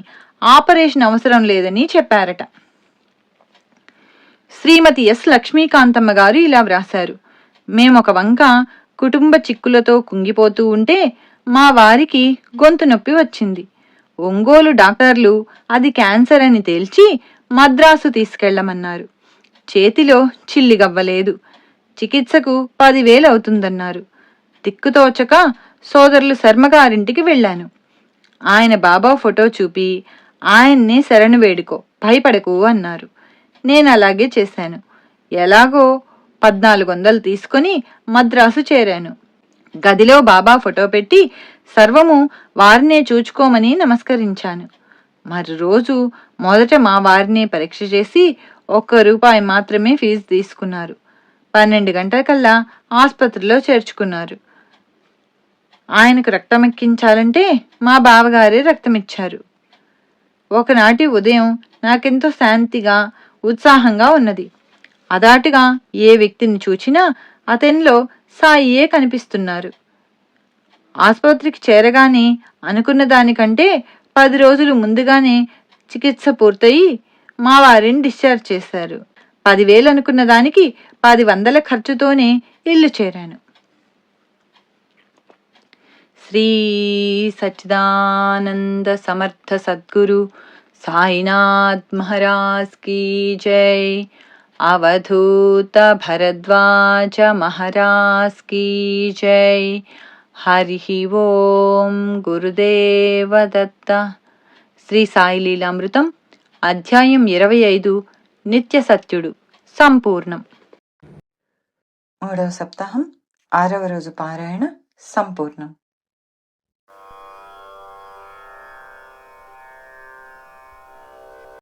Speaker 1: ఆపరేషన్ అవసరం లేదని చెప్పారట. శ్రీమతి ఎస్ లక్ష్మీకాంతమ్మ గారు ఇలా వ్రాశారు: మేమొక వంక కుటుంబ చిక్కులతో కుంగిపోతూ ఉంటే మా వారికి గొంతు నొప్పి వచ్చింది. ఒంగోలు డాక్టర్లు అది క్యాన్సర్ అని తేల్చి మద్రాసు తీసుకెళ్లమన్నారు. చేతిలో చిల్లిగవ్వలేదు. చికిత్సకు 10,000 అవుతుందన్నారు. దిక్కుతోచక సోదరులు శర్మగారింటికి వెళ్ళాను. ఆయన బాబా ఫోటో చూపి ఆయన్నే శరణు వేడుకో, భయపడకు అన్నారు. నేనలాగే చేశాను. ఎలాగో 1400 తీసుకుని మద్రాసు చేరాను. గదిలో బాబా ఫోటో పెట్టి సర్వము వారినే చూచుకోమని నమస్కరించాను. మరి రోజు మొదట మా వారినే పరీక్ష చేసి 1 రూపాయి మాత్రమే ఫీజు తీసుకున్నారు. 12 గంటలకల్లా ఆసుపత్రిలో చేర్చుకున్నారు. ఆయనకు రక్తమెక్కించాలంటే మా బావగారే రక్తమిచ్చారు. ఒకనాటి ఉదయం నాకెంతో శాంతిగా, ఉత్సాహంగా ఉన్నది. అదాటుగా ఏ వ్యక్తిని చూచినా అతనిలో సాయియే కనిపిస్తున్నారు. ఆసుపత్రికి చేరగానే అనుకున్న దానికంటే 10 రోజులు ముందుగానే చికిత్స పూర్తయి మా వారిని డిశ్చార్జ్ చేశారు. 10,000 అనుకున్న దానికి 10,000 ఖర్చుతోనే ఇల్లు చేరాను. శ్రీ సచ్చిదానంద సమర్థ సద్గురు సాయినాథ్ మహారాజ్ కీ జై. అవధూత భరద్వాజ మహారాజ్ కీ జై. హరి ఓం. గురుదేవ దత్త. శ్రీ సాయి లీలామృతం అధ్యాయం 25 నిత్య సత్యుడు సంపూర్ణం. 3వ సప్తాహం 6వ రోజు పారాయణ సంపూర్ణం.